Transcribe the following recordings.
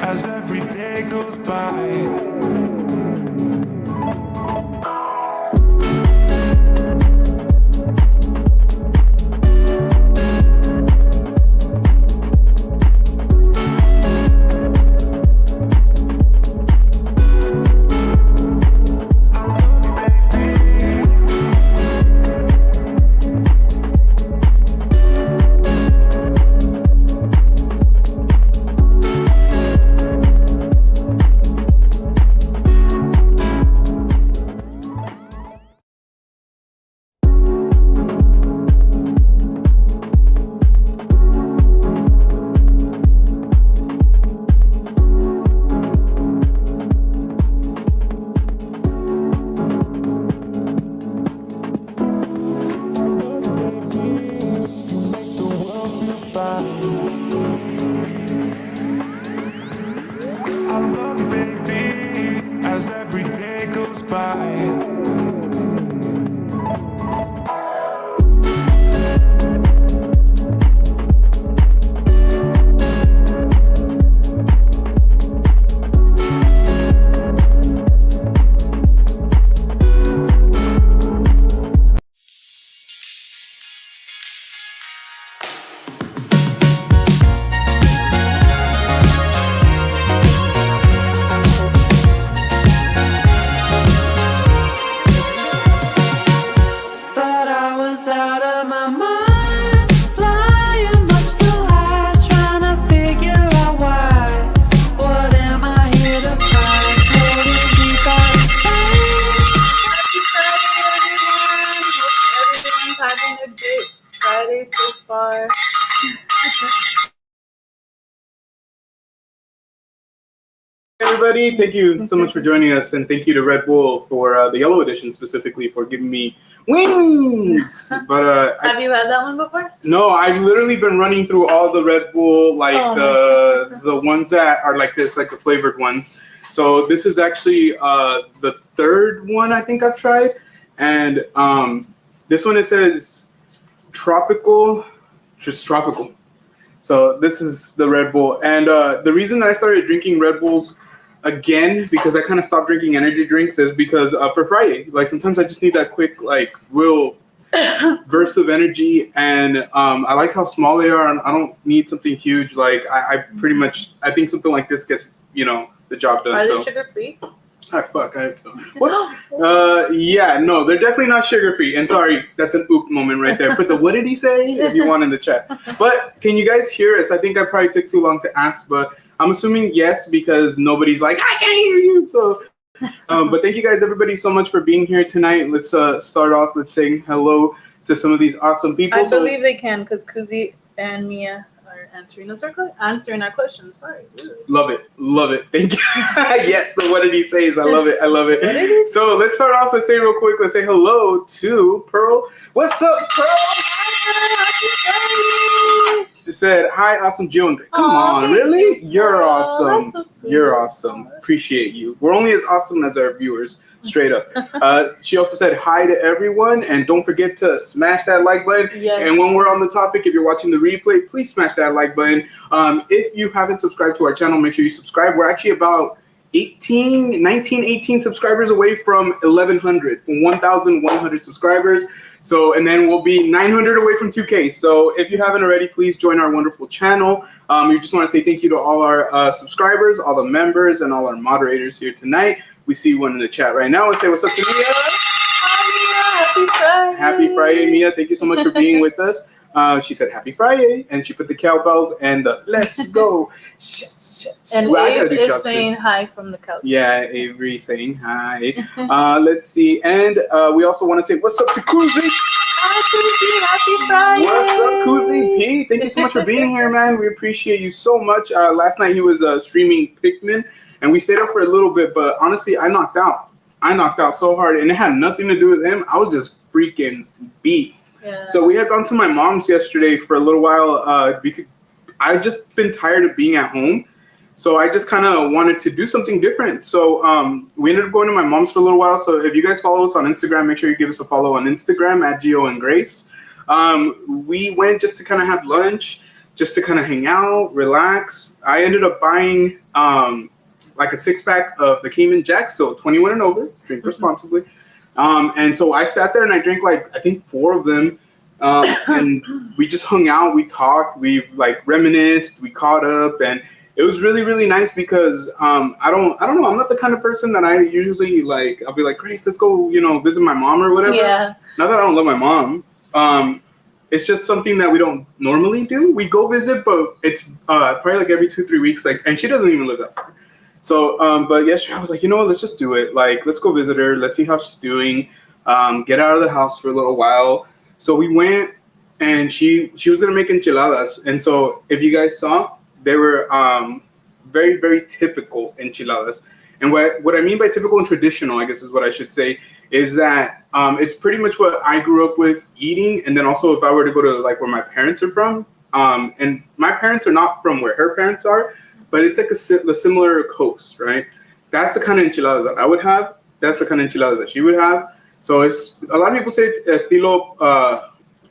As every day goes by. Everybody, thank you so much for joining us, and thank you to Red Bull for the yellow edition specifically for giving me wings. But have you had that one before? No, I've literally been running through all the Red Bull, like the ones that are like this, like the flavored ones. So this is actually the third one I think I've tried, and this one it says tropical, just tropical. So this is the Red Bull, and the reason that I started drinking Red Bulls again, because I kind of stopped drinking energy drinks, is because for Friday, like sometimes I just need that quick, like real burst of energy, and I like how small they are, and I don't need something huge. Like I pretty much, I think something like this gets, the job done. Are they sugar free? Ah, fuck. Whoops. Yeah, no, they're definitely not sugar free. And sorry, that's an oop moment right there. Put the what did he say if you want in the chat. But can you guys hear us? I think I probably took too long to ask, but I'm assuming yes, because nobody's like, I can't hear you. So, but thank you guys, everybody, so much for being here tonight. Let's start off. Let's say hello to some of these awesome people. I believe they can, because Kuzi and Mia are answering our questions. Sorry. Love it. Thank you. Yes, the what did he say is I love it. So let's start off. Let's say real quick. Let's say hello to Pearl. What's up, Pearl? She said, hi, awesome Jill and Greg. Come on, really? You're awesome. So you're awesome. Appreciate you. We're only as awesome as our viewers, straight up. She also said hi to everyone, and don't forget to smash that like button. Yes. And when we're on the topic, if you're watching the replay, please smash that like button. If you haven't subscribed to our channel, make sure you subscribe. We're actually about 18 subscribers away from 1,100, from 1,100 subscribers. So, and then we'll be 900 away from 2K. So if you haven't already, please join our wonderful channel. We just want to say thank you to all our subscribers, all the members, and all our moderators here tonight. We see one in the chat right now. Let's say what's up to Mia. Hi, Mia. Happy Friday. Happy Friday, Mia. Thank you so much for being with us. She said happy Friday, and she put the cowbells and the let's go. And well, Abe is saying hi from the couch. Yeah, Avery saying hi. Let's see. And we also want to say what's up to Kuzi. Hi, Kuzi. Happy Friday. What's up, Kuzi P? Thank you so much for being here, man. We appreciate you so much. Last night he was streaming Pikmin, and we stayed up for a little bit, but honestly, I knocked out. So hard, and it had nothing to do with him. I was just freaking beat. Yeah. So we had gone to my mom's yesterday for a little while because I've just been tired of being at home. So I just kind of wanted to do something different. So we ended up going to my mom's for a little while. So if you guys follow us on Instagram, make sure you give us a follow on Instagram at Gio and Grace. We went just to kind of have lunch, just to kind of hang out, relax. I ended up buying like a 6-pack of the Cayman Jacks, so 21 and over, drink responsibly. And so I sat there and I drank like I think 4 of them, and we just hung out, we talked, we like reminisced, we caught up, and it was really, really nice because I don't know, I'm not the kind of person that I usually like. I'll be like, Grace, let's go, visit my mom or whatever. Yeah. Not that I don't love my mom. It's just something that we don't normally do. We go visit, but it's probably like every 2-3 weeks. Like, and she doesn't even live that far. So, but yesterday I was like, you know what? Let's just do it. Like, let's go visit her. Let's see how she's doing. Get out of the house for a little while. So we went, and she was gonna make enchiladas. And so if you guys saw, they were very, very typical enchiladas. And what I mean by typical and traditional, I guess is what I should say, is that it's pretty much what I grew up with eating. And then also if I were to go to like where my parents are from, and my parents are not from where her parents are, but it's like a similar coast, right? That's the kind of enchiladas that I would have. That's the kind of enchiladas that she would have. So it's a lot of people say it's estilo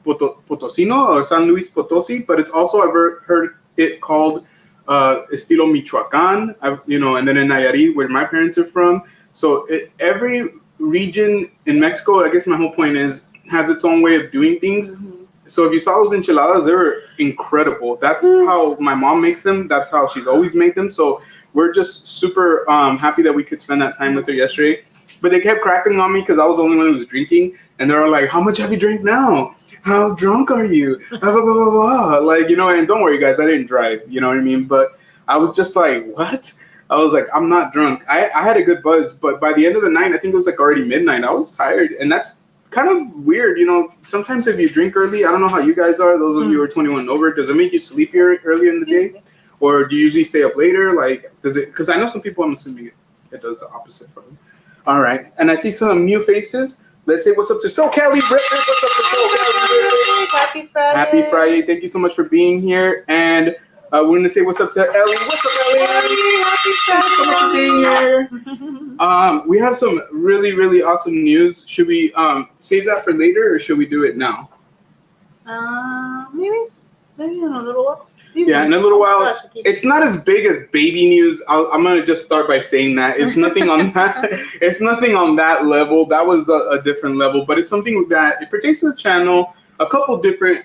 Potosino or San Luis Potosi, but it's also I've heard it called estilo Michoacan, and then in Nayarit, where my parents are from. So every region in Mexico, I guess my whole point is, has its own way of doing things. Mm-hmm. So if you saw those enchiladas, they were incredible. That's how my mom makes them. That's how she's always made them. So we're just super happy that we could spend that time with her yesterday. But they kept cracking on me because I was the only one who was drinking. And they were like, how much have you drank now? How drunk are you? Blah, blah, blah, blah, blah. Like, and don't worry, guys, I didn't drive. You know what I mean? But I was just like, what? I was like, I'm not drunk. I had a good buzz. But by the end of the night, I think it was like already midnight. I was tired. And that's kind of weird. Sometimes if you drink early, I don't know how you guys are. Those of you who are 21 and over, does it make you sleepier earlier in the day? Or do you usually stay up later? Like, does it? Because I know some people, I'm assuming it does the opposite for them. All right. And I see some new faces. Let's say what's up to So Kelly Ritter. What's up to So Kelly? Happy Friday. Happy Friday. Thank you so much for being here. And we're going to say what's up to Ellie. What's up, Ellie? Happy Friday. Thank you so much for being here. We have some really, really awesome news. Should we save that for later or should we do it now? Maybe in a little while. Yeah, in a little while. It's not as big as baby news. I'm gonna just start by saying that it's nothing on that. It's nothing on that level. That was a different level, but it's something that it pertains to the channel. A couple different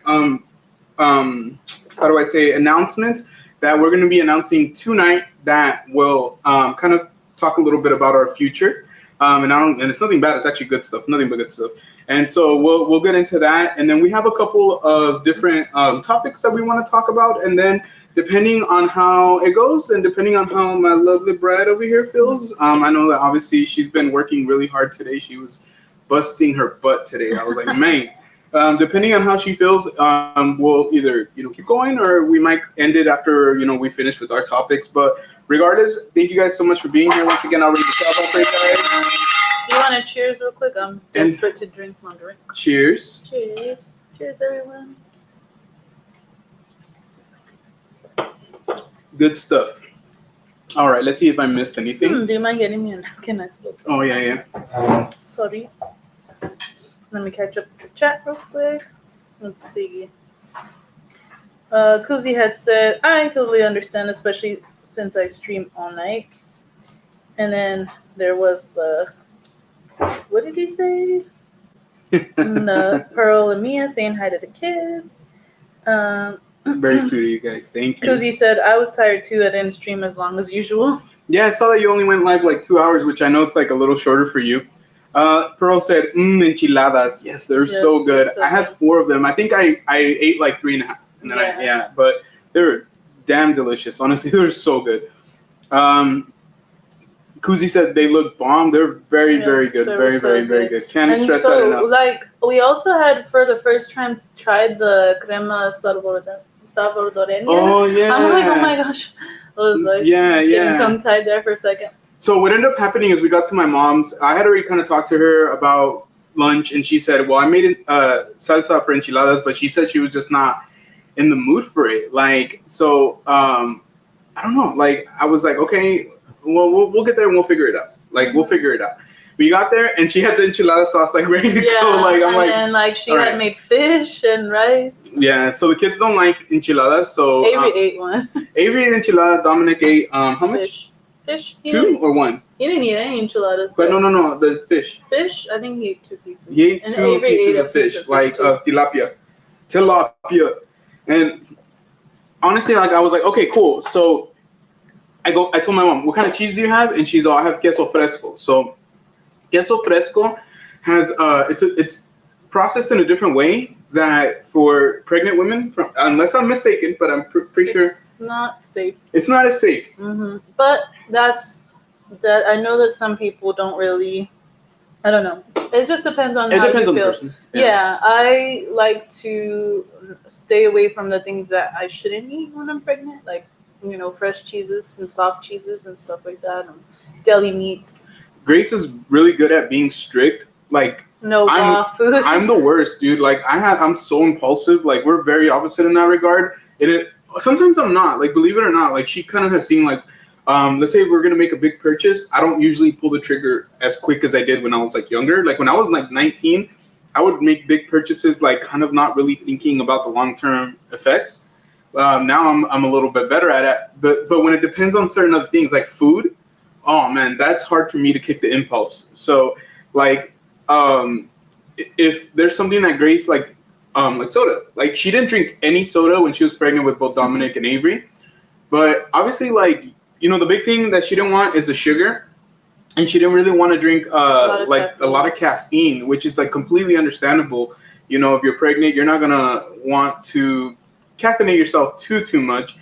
how do I say, announcements that we're gonna be announcing tonight that will kind of talk a little bit about our future. And it's nothing bad. It's actually good stuff. Nothing but good stuff. And so we'll get into that. And then we have a couple of different topics that we want to talk about. And then depending on how it goes and depending on how my lovely bride over here feels, I know that obviously she's been working really hard today. She was busting her butt today. I was like, man, depending on how she feels, we'll either keep going or we might end it after we finish with our topics. But regardless, thank you guys so much for being here once again. I'll read the shout out for you guys. You want to cheers real quick? I'm desperate to drink my drink. Cheers. Cheers. Cheers, everyone. Good stuff. All right, let's see if I missed anything. Do you mind getting me a napkin? I suppose. Oh, yeah. Sorry. Let me catch up the chat real quick. Let's see. Kuzi had said, I totally understand, especially since I stream all night. And then there was what did he say? Pearl and Mia saying hi to the kids. Very sweet of you guys. Thank you. Kuzi said, I was tired too. I didn't stream as long as usual. Yeah, I saw that you only went live like 2 hours, which I know it's like a little shorter for you. Pearl said, enchiladas. Yes, they're so good. I had 4 of them. I think I ate like 3.5. And then but they were damn delicious. Honestly, they were so good. Kuzi said they look bomb. They're very, very good. Very, very, very good. Can't stress that enough. Like, we also had, for the first time, tried the crema salvadoreña. Oh, yeah. I'm like, oh my gosh. I was like, getting tongue-tied there for a second. So what ended up happening is we got to my mom's. I had already kind of talked to her about lunch, and she said, well, I made salsa for enchiladas, but she said she was just not in the mood for it. Like, so, I don't know. Like, I was like, okay, well, we'll get there and we'll figure it out. Like, we'll figure it out. we got there and she had the enchilada sauce like ready to Yeah, go. Like I'm like, and like she all had right. made fish and rice. Yeah, so the kids don't like enchiladas. So Avery ate one. Avery ate enchilada. Dominic ate how much? Fish. Two or one? He didn't eat any enchiladas. But no, the fish. Fish. I think he ate 2 pieces. He ate and 2 Avery pieces ate of fish, like tilapia, and honestly, like I was like, okay, cool. So I told my mom, what kind of cheese do you have? And she's all, I have queso fresco. So queso fresco has it's processed in a different way that for pregnant women, unless I'm mistaken, but I'm pretty sure it's not safe. It's not as safe. Mm-hmm. But that I know that some people don't really. I don't know. It just depends on how you feel. The person. Yeah, I like to stay away from the things that I shouldn't eat when I'm pregnant, like fresh cheeses and soft cheeses and stuff like that, and deli meats. Grace is really good at being strict. Like no raw food. I'm the worst, dude. Like I'm so impulsive. Like we're very opposite in that regard. Sometimes I'm not. Like believe it or not, like she kind of has seen like. Let's say we're gonna make a big purchase. I don't usually pull the trigger as quick as I did when I was like younger. Like when I was like 19, I would make big purchases, like kind of not really thinking about the long-term effects. Now I'm a little bit better at it, but when it depends on certain other things like food, oh man, that's hard for me to kick the impulse. So like if there's something that Grace like soda, like she didn't drink any soda when she was pregnant with both Dominic and Avery, but obviously like. The big thing that she didn't want is the sugar, and she didn't really want to drink a lot of caffeine, which is like completely understandable. If you're pregnant, you're not gonna want to caffeinate yourself too much.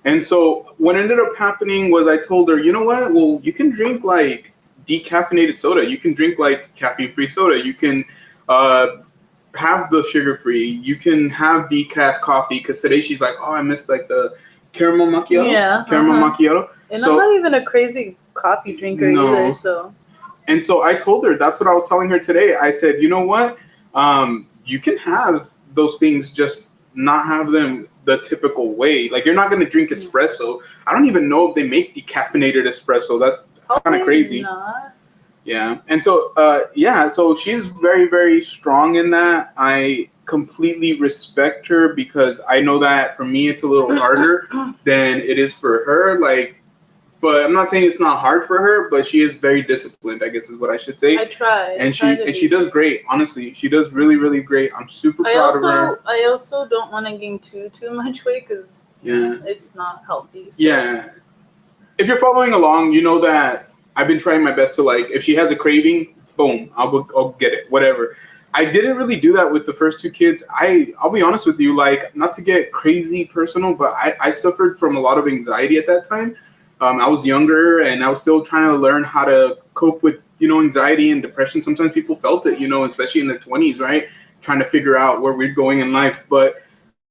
And so what ended up happening was I told her, you know what? Well, you can drink like decaffeinated soda. You can drink like caffeine-free soda. You can have the sugar-free. You can have decaf coffee. Because today she's like, oh, I missed like the caramel macchiato. Yeah. Caramel macchiato. And I'm not even a crazy coffee drinker either, so. And so I told her, that's what I was telling her today. I said, you know what? You can have those things, just not have them the typical way. Like, you're not going to drink espresso. I don't even know if they make decaffeinated espresso. That's kind of crazy. Not. Yeah. And so, so she's very, very strong in that. I completely respect her because I know that for me, it's a little harder than it is for her. Like, but I'm not saying it's not hard for her, but she is very disciplined, I guess is what I should say. I try. And she does great. Honestly, she does really, really great. I'm super proud of her. I also don't want to gain too much weight because it's not healthy. So. Yeah. If you're following along, you know that I've been trying my best to like, if she has a craving, boom, I'll get it, whatever. I didn't really do that with the first 2 kids. I'll be honest with you, like not to get crazy personal, but I suffered from a lot of anxiety at that time. I was younger and I was still trying to learn how to cope with, anxiety and depression. Sometimes people felt it, especially in their 20s, right? Trying to figure out where we're going in life. But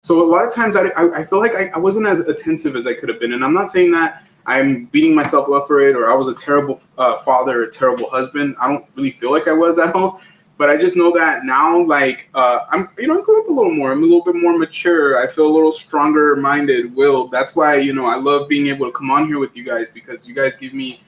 so a lot of times I feel like I wasn't as attentive as I could have been. And I'm not saying that I'm beating myself up for it or I was a terrible father, a terrible husband. I don't really feel like I was at all. But I just know that now, like, I grew up a little more. I'm a little bit more mature. I feel a little stronger minded, willed. That's why, I love being able to come on here with you guys because you guys give me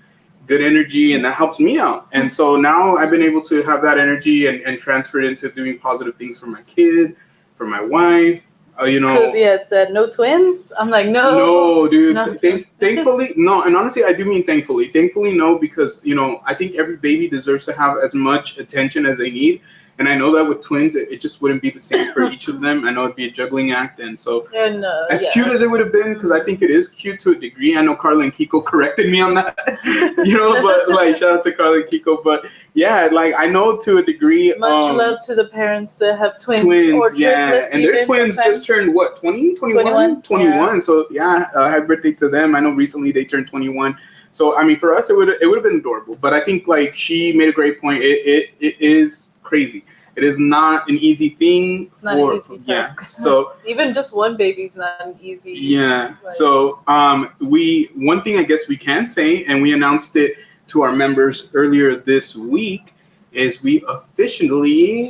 good energy and that helps me out. And so now I've been able to have that energy and transfer it into doing positive things for my kid, for my wife. Because it said no twins. I'm like, no, dude. No. Thankfully, no. And honestly, I do mean thankfully. Thankfully, no, because I think every baby deserves to have as much attention as they need. And I know that with twins, it just wouldn't be the same for each of them. I know it'd be a juggling act, and so as cute as it would have been, because I think it is cute to a degree. I know Carla and Kiko corrected me on that, but like shout out to Carla and Kiko. But yeah, like I know to a degree. Much love to the parents that have twins. Or and their twins just turned what 20, 21? 21. Yeah. So happy birthday to them. I know recently they turned 21. So I mean, for us, it would have been adorable. But I think like she made a great point. It is crazy. It is not an easy thing. It's not an easy task. So even just one baby's not an easy. Yeah. So one thing I guess we can say, and we announced it to our members earlier this week, is we officially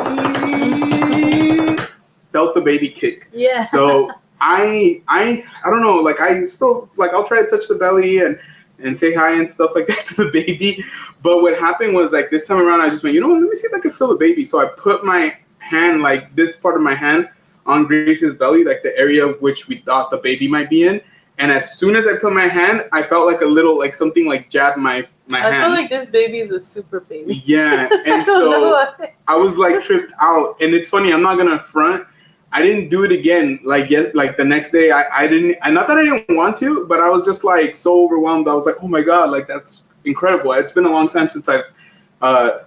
felt the baby kick. Yeah. So I don't know, like I still like I'll try to touch the belly and and say hi and stuff like that to the baby. But what happened was like this time around, I just went, you know what? Let me see if I can feel the baby. So I put my hand, like this part of my hand, on Grace's belly, like the area of which we thought the baby might be in. And as soon as I put my hand, I felt like a little, like something like jabbed my hand. I feel like this baby is a super baby. Yeah, and so I was like tripped out. And it's funny, I'm not gonna front. I didn't do it again. Like the next day, I didn't. And not that I didn't want to, but I was just like so overwhelmed. I was like, oh my god, like that's incredible. It's been a long time since I've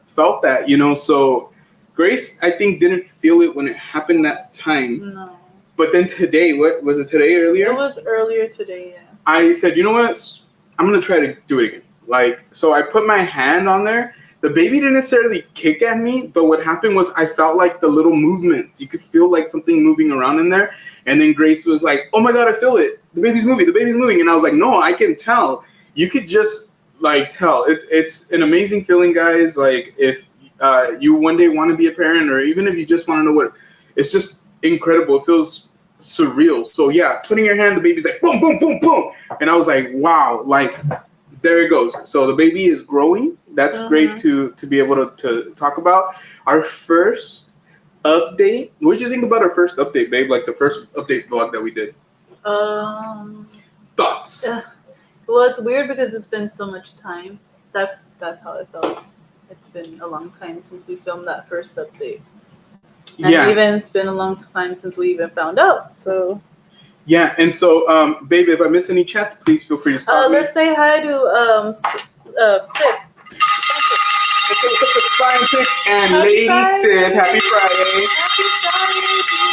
felt that, you know. So Grace, I think, didn't feel it when it happened that time. No. But then today, what was it today earlier? It was earlier today, yeah. I said, you know what? I'm going to try to do it again. Like, so I put my hand on there. The baby didn't necessarily kick at me, but what happened was I felt like the little movement. You could feel like something moving around in there. And then Grace was like, oh my God, I feel it. The baby's moving. The baby's moving. And I was like, no, I can tell. You could just like tell. It's an amazing feeling, guys. Like if you one day want to be a parent, or even if you just want to know what, it's just incredible. It feels surreal. So yeah, putting your hand, the baby's like boom, boom, boom, boom. And I was like, wow, like there it goes. So the baby is growing. That's great to be able to talk about. Our first update. What did you think about our first update, babe? Like the first update vlog that we did. Thoughts? Well, it's weird because it's been so much time. That's how it felt. It's been a long time since we filmed that first update. And even it's been a long time since we even found out. So yeah, and so babe, if I miss any chats, please feel free to stop me. Let's say hi to Sid. Let's say what's up to Spine Chick and Lady Sid. Happy Friday. Happy Friday.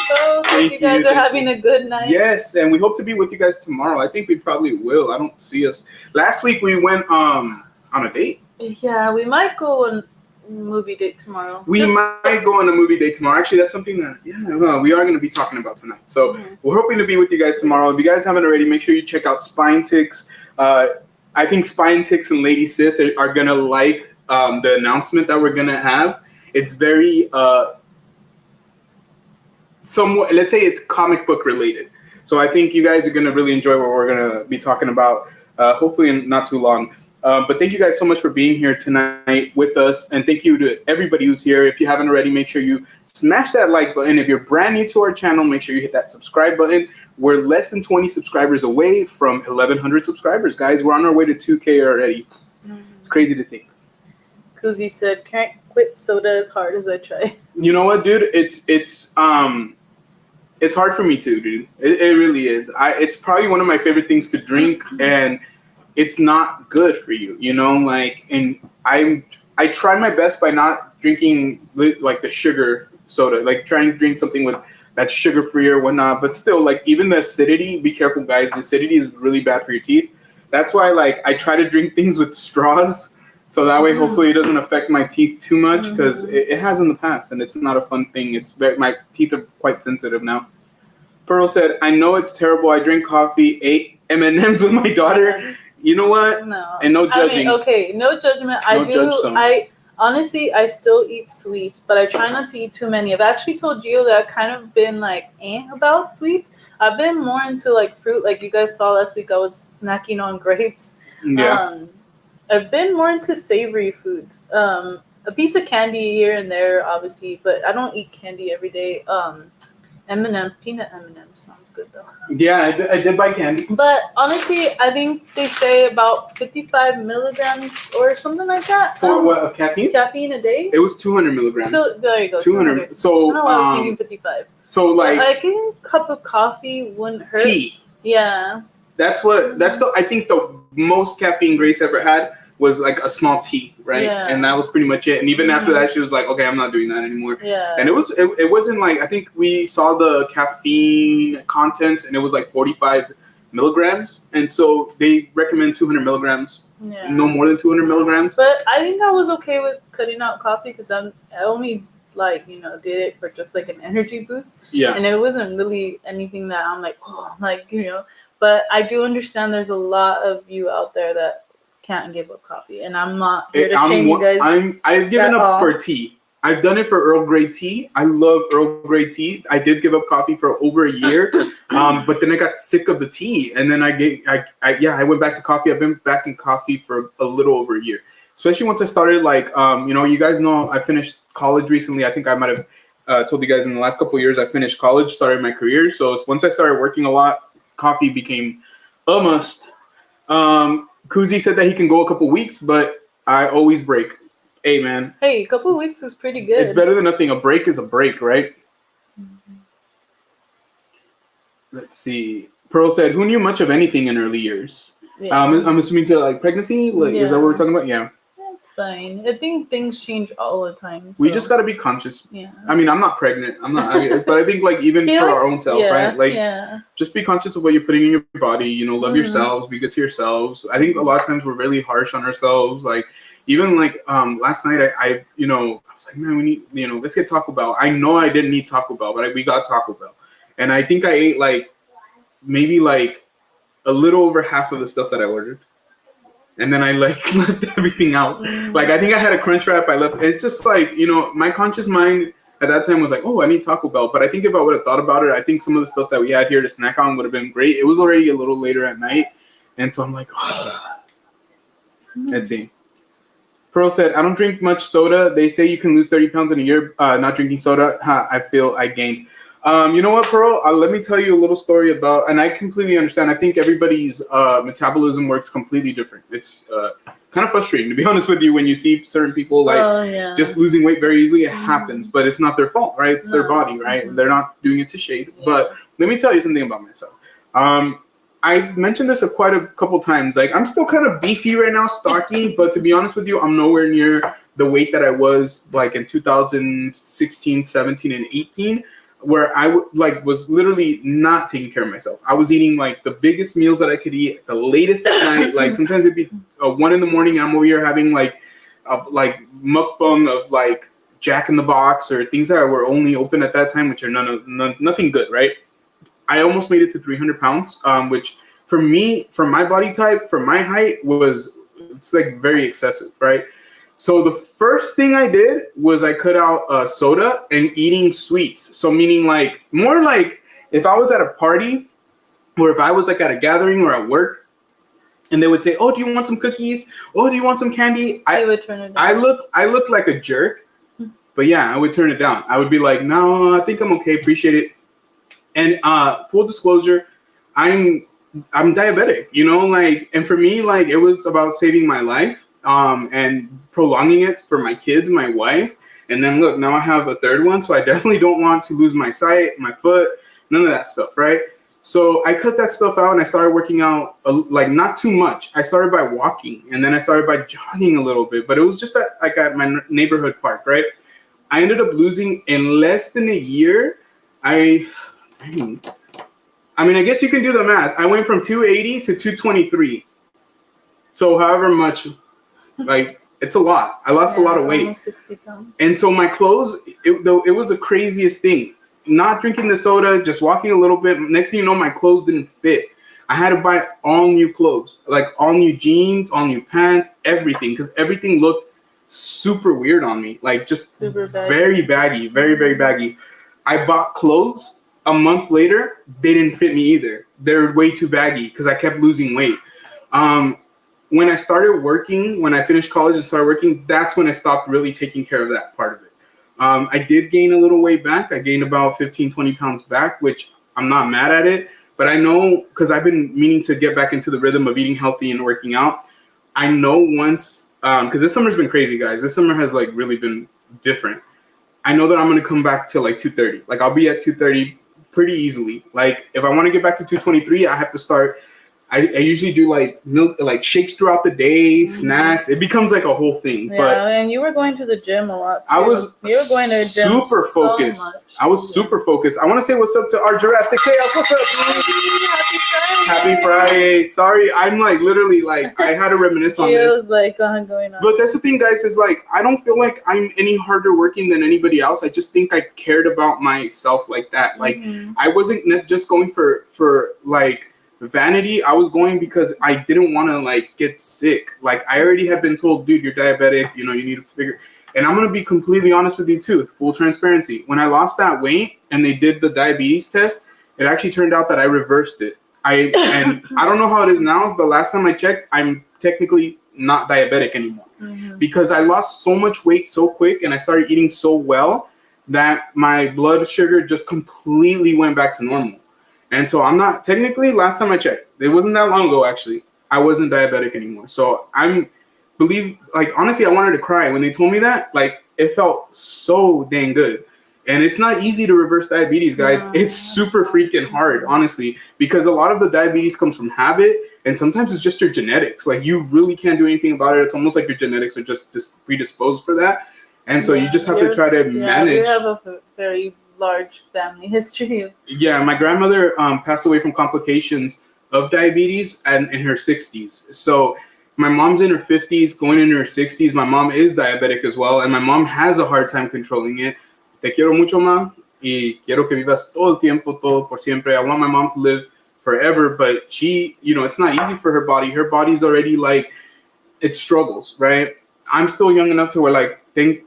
Hope you guys are having a good night. Yes, and we hope to be with you guys tomorrow. I think we probably will. I don't see us. Last week we went on a date. Yeah, we might go on a movie date tomorrow. We might go on a movie date tomorrow. Actually, that's something that we are going to be talking about tonight. So we're hoping to be with you guys tomorrow. If you guys haven't already, make sure you check out Spine Ticks. I think Spine Ticks and Lady Sith are going to like the announcement that we're going to have. It's very somewhat, let's say it's comic book related. So I think you guys are going to really enjoy what we're going to be talking about, hopefully in not too long. But thank you guys so much for being here tonight with us. And thank you to everybody who's here. If you haven't already, make sure you smash that like button. If you're brand new to our channel, make sure you hit that subscribe button. We're less than 20 subscribers away from 1,100 subscribers, guys. We're on our way to 2K already. It's crazy to think. Kuzi said, can't quit soda as hard as I try. You know what, dude? It's hard for me too, dude. It really is. It's probably one of my favorite things to drink, and it's not good for you, you know, like, and I try my best by not drinking like the sugar soda, like trying to drink something with that's sugar free or whatnot, but still, like, even the acidity, be careful, guys. The acidity is really bad for your teeth. That's why, like, I try to drink things with straws, so that way hopefully it doesn't affect my teeth too much, because it has in the past, and it's not a fun thing. My teeth are quite sensitive now. Pearl said, I know it's terrible. I drink coffee, ate M&Ms with my daughter. You know what? No. And no judging. I mean, okay, no judgment. I honestly, I still eat sweets, but I try not to eat too many. I've actually told Gio that I've kind of been like about sweets. I've been more into like fruit. Like you guys saw last week, I was snacking on grapes. Yeah. I've been more into savory foods. A piece of candy here and there, obviously, but I don't eat candy every day. M&M, peanut M&Ms sounds good though. Yeah, I did buy candy. But honestly, I think they say about 55 milligrams or something like that. For what, of caffeine? Caffeine a day? It was 200 milligrams. So there you go. 200. So, I was thinking 55. So like a cup of coffee wouldn't hurt. Tea. Yeah. I think the most caffeine Grace ever had was like a small tea, right? Yeah. And that was pretty much it. And even after that, she was like, okay, I'm not doing that anymore. Yeah. And it wasn't like, I think we saw the caffeine content and it was like 45 milligrams. And so they recommend 200 milligrams, no more than 200 milligrams. But I think I was okay with cutting out coffee because I only did it for just like an energy boost. Yeah. And it wasn't really anything that I'm like, but I do understand there's a lot of you out there that can't give up coffee, and I'm not here to shame you guys. I've given up for tea. I've done it for Earl Grey tea. I love Earl Grey tea. I did give up coffee for over a year, but then I got sick of the tea, and then I went back to coffee. I've been back in coffee for a little over a year, especially once I started you guys know I finished college recently. I think I might have told you guys in the last couple of years I finished college, started my career. So once I started working a lot, coffee became a must. Kuzi said that he can go a couple weeks, but I always break. Hey, man. Hey, a couple of weeks is pretty good. It's better than nothing. A break is a break, right? Mm-hmm. Let's see. Pearl said, who knew much of anything in early years? Yeah. I'm assuming to like pregnancy? Is that what we're talking about? Yeah. That's fine. I think things change all the time. So. We just got to be conscious. Yeah. I mean, I'm not pregnant. But I think like even for our own self, right? Like just be conscious of what you're putting in your body. Love yourselves. Be good to yourselves. I think a lot of times we're really harsh on ourselves. Like, even like last night, I was like, man, we need, let's get Taco Bell. I know I didn't need Taco Bell, but we got Taco Bell, and I think I ate like maybe like a little over half of the stuff that I ordered, and then I like left everything else. Like I think I had a Crunch Wrap. I left. It's just like my conscious mind at that time was like, oh, I need Taco Bell. But I think if I would have thought about it, I think some of the stuff that we had here to snack on would have been great. It was already a little later at night, and so I'm like, let's see. Pearl said, I don't drink much soda. They say you can lose 30 pounds in a year not drinking soda. I feel I gained. You know what, Pearl? Let me tell you a little story about, and I completely understand. I think everybody's metabolism works completely different. It's kind of frustrating, to be honest with you, when you see certain people just losing weight very easily. It happens, but it's not their fault, right? It's their body, right? They're not doing it to shade. But let me tell you something about myself. I've mentioned this quite a couple times. Like, I'm still kind of beefy right now, stocky, but to be honest with you, I'm nowhere near the weight that I was like in 2016, 17, and 18, where I was literally not taking care of myself. I was eating like the biggest meals that I could eat, the latest at night. Like sometimes it'd be 1 a.m. and I'm over here having like mukbang of like Jack in the Box or things that were only open at that time, which are nothing good, right? I almost made it to 300 pounds, which for me, for my body type, for my height, it's like very excessive, right? So the first thing I did was I cut out soda and eating sweets. So meaning like more like if I was at a party or if I was like at a gathering or at work and they would say, oh, do you want some cookies? Oh, do you want some candy? I would turn it down. I looked like a jerk, but yeah, I would turn it down. I would be like, no, I think I'm okay. Appreciate it. And full disclosure, I'm diabetic, and for me, like it was about saving my life and prolonging it for my kids, my wife. And then look, now I have a third one. So I definitely don't want to lose my sight, my foot, none of that stuff. Right. So I cut that stuff out and I started working out like not too much. I started by walking and then I started by jogging a little bit, but it was just at my neighborhood park. Right. I ended up losing in less than a year. I guess you can do the math. I went from 280 to 223. So however much, like, it's a lot. I lost a lot of weight. Almost 60 pounds. And so my clothes, it was the craziest thing. Not drinking the soda, just walking a little bit. Next thing you know, my clothes didn't fit. I had to buy all new clothes, like all new jeans, all new pants, everything, because everything looked super weird on me. Like just super baggy. Very baggy, very, very baggy. I bought clothes. A month later, they didn't fit me either. They're way too baggy because I kept losing weight. When I started working, when I finished college and started working, that's when I stopped really taking care of that part of it. I did gain a little weight back. I gained about 15, 20 pounds back, which I'm not mad at it. But I know, because I've been meaning to get back into the rhythm of eating healthy and working out. I know once, because this summer's been crazy, guys. This summer has like really been different. I know that I'm going to come back to like 230. Like I'll be at 230 pretty easily. Like if I want to get back to 223, I have to start. I usually do like milk, like shakes throughout the day, snacks. It becomes like a whole thing. Yeah, but and you were going to the gym a lot too. I was you were going to the gym super focused. So I was super focused. I want to say what's up to our Jurassic Chaos. What's up, dude? Happy Friday. Sorry, I'm like literally like I had to reminisce on this. It was like going on. But that's the thing, guys, is like I don't feel like I'm any harder working than anybody else. I just think I cared about myself like that. Like I wasn't just going for like vanity. I was going because I didn't want to like get sick. Like I already had been told, dude, you're diabetic, you need to figure. And I'm gonna be completely honest with you too, full transparency. When I lost that weight and they did the diabetes test, it actually turned out that I reversed it. And I don't know how it is now, but last time I checked, I'm technically not diabetic anymore because I lost so much weight so quick and I started eating so well that my blood sugar just completely went back to normal. And so I'm not technically, last time I checked, it wasn't that long ago actually, I wasn't diabetic anymore. So honestly, I wanted to cry when they told me that. Like, it felt so dang good. And it's not easy to reverse diabetes, guys. It's super freaking hard, honestly, because a lot of the diabetes comes from habit, and sometimes it's just your genetics. Like, you really can't do anything about it. It's almost like your genetics are just predisposed for that. And so you just have to try to manage. We have a very large family history. Yeah, my grandmother passed away from complications of diabetes and in her 60s. So my mom's in her 50s, going into her 60s. My mom is diabetic as well, and my mom has a hard time controlling it. Te quiero mucho, ma, y quiero que vivas todo el tiempo, todo por siempre. I want my mom to live forever, but she, it's not easy for her body. Her body's already like, it struggles, right? I'm still young enough to where, like, thank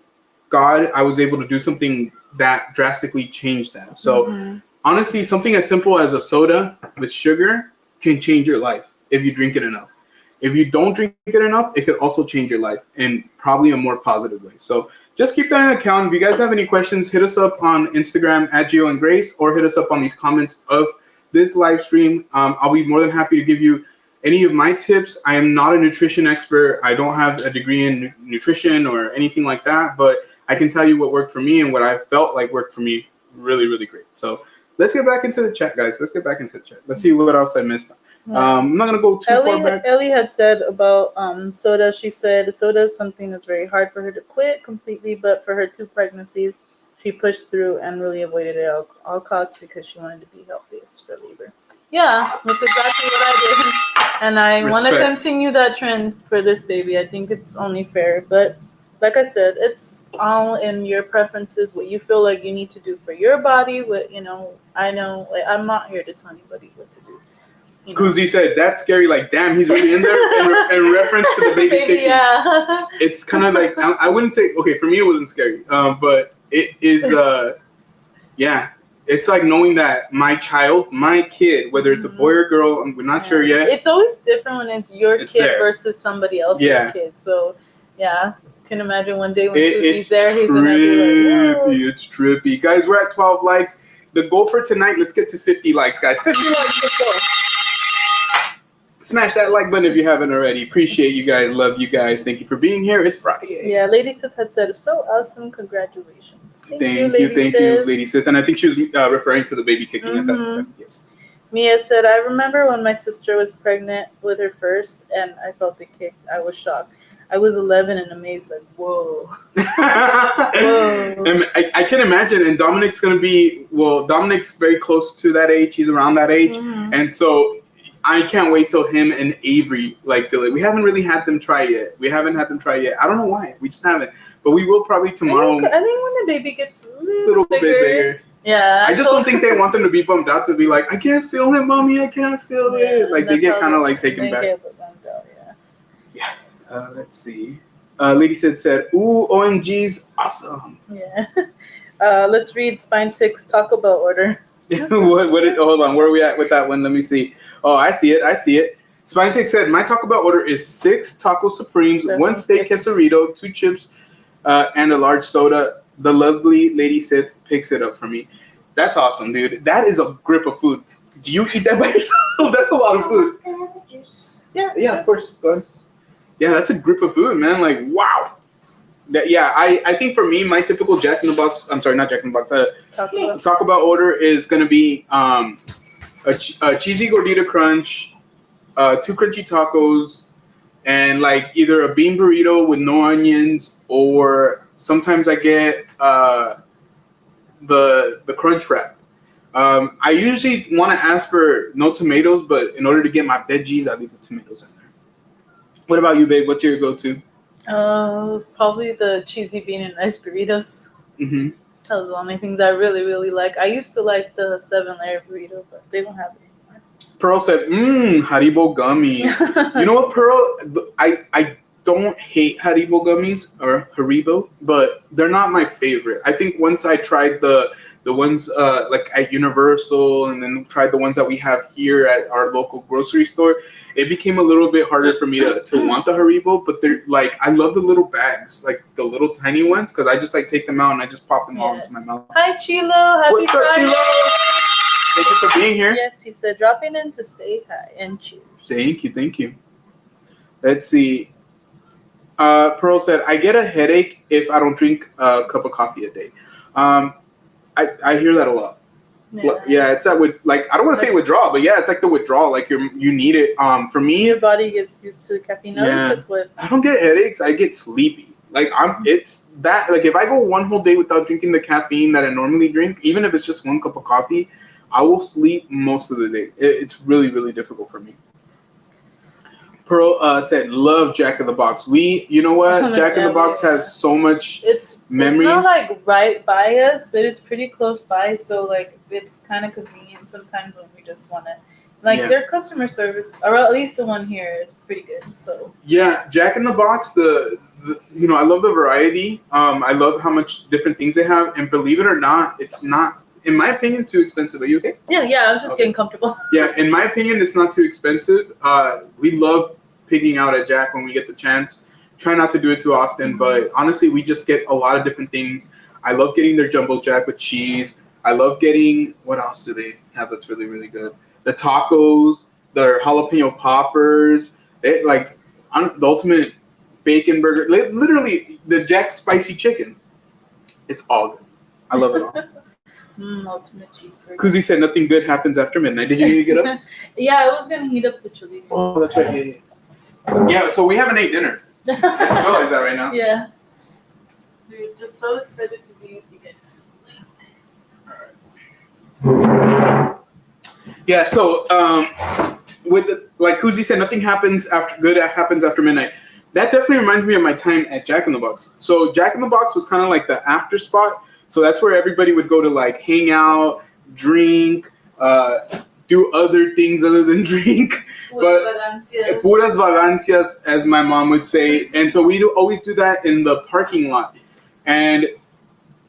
God I was able to do something that drastically changed that. So honestly, something as simple as a soda with sugar can change your life if you drink it enough. If you don't drink it enough, it could also change your life in probably a more positive way. So just keep that in account. If you guys have any questions, hit us up on Instagram at Gio and Grace, or hit us up on these comments of this live stream. I'll be more than happy to give you any of my tips. I am not a nutrition expert. I don't have a degree in nutrition or anything like that, but I can tell you what worked for me and what I felt like worked for me really, really great. So let's get back into the chat, guys. Let's get back into the chat. Let's see what else I missed. I'm not going to go too far back. Ellie had said about soda. She said soda is something that's very hard for her to quit completely, but for her 2 pregnancies, she pushed through and really avoided it at all costs because she wanted to be healthiest for labor. Yeah, that's exactly what I did. And I want to continue that trend for this baby. I think it's only fair. But like I said, it's all in your preferences, what you feel like you need to do for your body. I know, like, I'm not here to tell anybody what to do. Kuzi said, that's scary. Like, damn, he's really in there in reference to the baby kicking. Yeah. It's kind of like, I wouldn't say, okay, for me it wasn't scary, but it is, it's like knowing that my kid, whether it's a boy or girl, we're not sure yet. It's always different when it's your kid versus somebody else's kid. So, yeah, can imagine one day when Kuzi's there, he's going to be like, whoa. It's trippy. Guys, we're at 12 likes. The goal for tonight, let's get to 50 likes, guys. 50 likes, let's go. Smash that like button if you haven't already. Appreciate you guys. Love you guys. Thank you for being here. It's Friday. Yeah, Lady Sith had said, so awesome. Congratulations. Thank you, Lady Sith. And I think she was referring to the baby kicking at that time. Yes. Mia said, I remember when my sister was pregnant with her first and I felt the kick. I was shocked. I was 11 and amazed, like, whoa. Whoa. And I can imagine. And Dominic's Dominic's very close to that age. He's around that age. And so I can't wait till him and Avery feel it. We haven't really had them try yet. I don't know why. We just haven't. But we will probably tomorrow. I think when the baby gets a little bit bigger. Yeah. I just don't think they want them to be bummed out to be like, I can't feel him, mommy. I can't feel it. Like, they get kind of like taken back. Yeah. Let's see. Lady said, ooh, OMG's awesome. Yeah. Let's read Spine Tick's Taco Bell order. Hold on, where are we at with that one? Let me see. Oh, I see it. Spine Tick said, my Taco Bell order is 6 Taco Supremes, 1 steak quesarito, 2 chips, and a large soda. The lovely Lady Sith picks it up for me. That's awesome, dude. That is a grip of food. Do you eat that by yourself? That's a lot of food. Can I have the juice? Yeah, of course. Go ahead. Yeah, that's a grip of food, man. Like, wow. I think for me, my typical Jack in the Box, Taco Bell order is going to be a cheesy gordita crunch, 2 crunchy tacos, and like either a bean burrito with no onions, or sometimes I get the crunch wrap. I usually want to ask for no tomatoes, but in order to get my veggies, I leave the tomatoes in there. What about you, babe? What's your go-to? Probably the cheesy bean and rice burritos. Those are the only things I really, really like. I used to like the 7-layer burrito, but they don't have it anymore. Pearl said, Haribo gummies. You know what, Pearl? don't hate Haribo gummies or Haribo, but they're not my favorite. I think once I tried the ones like at Universal, and then tried the ones that we have here at our local grocery store, it became a little bit harder for me to want the Haribo. But they're like, I love the little bags, like the little tiny ones, because I just like take them out and I just pop them all into my mouth. Hi Chilo, happy What's up, Friday. Chilo? Thank you for being here. Yes, he said dropping in to say hi and cheers. Thank you. Let's see. Pearl said, I get a headache if I don't drink a cup of coffee a day. I hear that a lot. Yeah, it's that with like, I don't want to say withdrawal, but yeah, it's like the withdrawal. Like you need it. For me, your body gets used to caffeine. Yeah, I don't get headaches. I get sleepy. Like it's that. Like if I go one whole day without drinking the caffeine that I normally drink, even if it's just one cup of coffee, I will sleep most of the day. It's really, really difficult for me. Pearl said, love Jack in the Box. You know what? Jack in the Box has so much memories. It's not like right by us, but it's pretty close by. So like it's kind of convenient sometimes when we just want to. Like their customer service, or at least the one here, is pretty good. So yeah, Jack in the Box. The I love the variety. I love how much different things they have, and believe it or not, it's not, in my opinion, too expensive. Are you okay? Yeah. I was just getting comfortable. Yeah, in my opinion, it's not too expensive. We love pigging out at Jack when we get the chance. Try not to do it too often, but honestly, we just get a lot of different things. I love getting their jumbo jack with cheese. I love getting, what else do they have that's really, really good? The tacos, their jalapeno poppers, the ultimate bacon burger. Literally, the Jack spicy chicken. It's all good. I love it all. Ultimate cheeseburger. Kuzi said nothing good happens after midnight. Did you need to get up? Yeah, I was going to heat up the chili. Oh, that's right. Yeah, so we haven't ate dinner. I just realized that right now. Yeah. We're just so excited to be with you guys. Alright. Yeah, so with like Kuzi said, nothing happens after midnight. That definitely reminds me of my time at Jack in the Box. So Jack in the Box was kind of like the after spot. So that's where everybody would go to like hang out, drink, do other things other than drink. Puras vagancias, as my mom would say. And so we always do that in the parking lot. And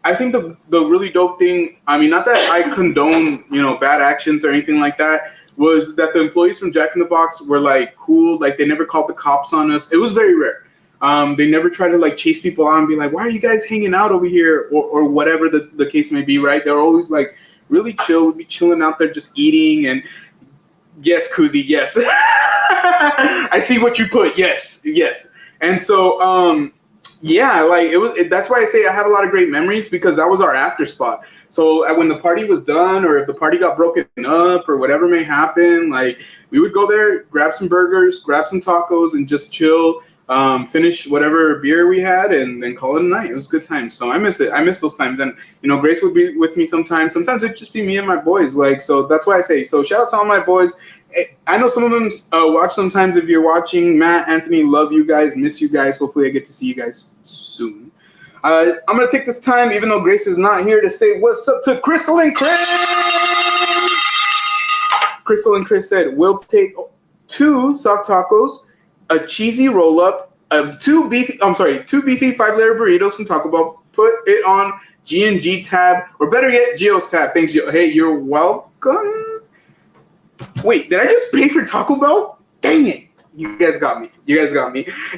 I think the really dope thing, I mean, not that I condone, bad actions or anything like that, was that the employees from Jack in the Box were like cool. Like they never called the cops on us. It was very rare. They never try to like chase people out and be like, why are you guys hanging out over here? Or whatever the case may be, right? They're always like really chill. We'd be chilling out there just eating. And yes, Kuzi, yes. I see what you put. Yes. And so, yeah, like that's why I say I have a lot of great memories, because that was our after spot. So when the party was done, or if the party got broken up or whatever may happen, like we would go there, grab some burgers, grab some tacos, and just chill. Finish whatever beer we had, and then call it a night. It was a good time. So I miss it. I miss those times. And, Grace would be with me sometimes. Sometimes it'd just be me and my boys. So that's why I say, so shout out to all my boys. I know some of them watch sometimes. If you're watching, Matt, Anthony, love you guys. Miss you guys. Hopefully I get to see you guys soon. I'm going to take this time, even though Grace is not here, to say what's up to Crystal and Chris. Crystal and Chris said, we'll take 2 soft tacos, a cheesy roll-up, 2 beefy 5-layer burritos from Taco Bell. Put it on G&G tab, or better yet, Gio's tab. Thanks, Gio. Hey, you're welcome. Wait, did I just pay for Taco Bell? Dang it. You guys got me.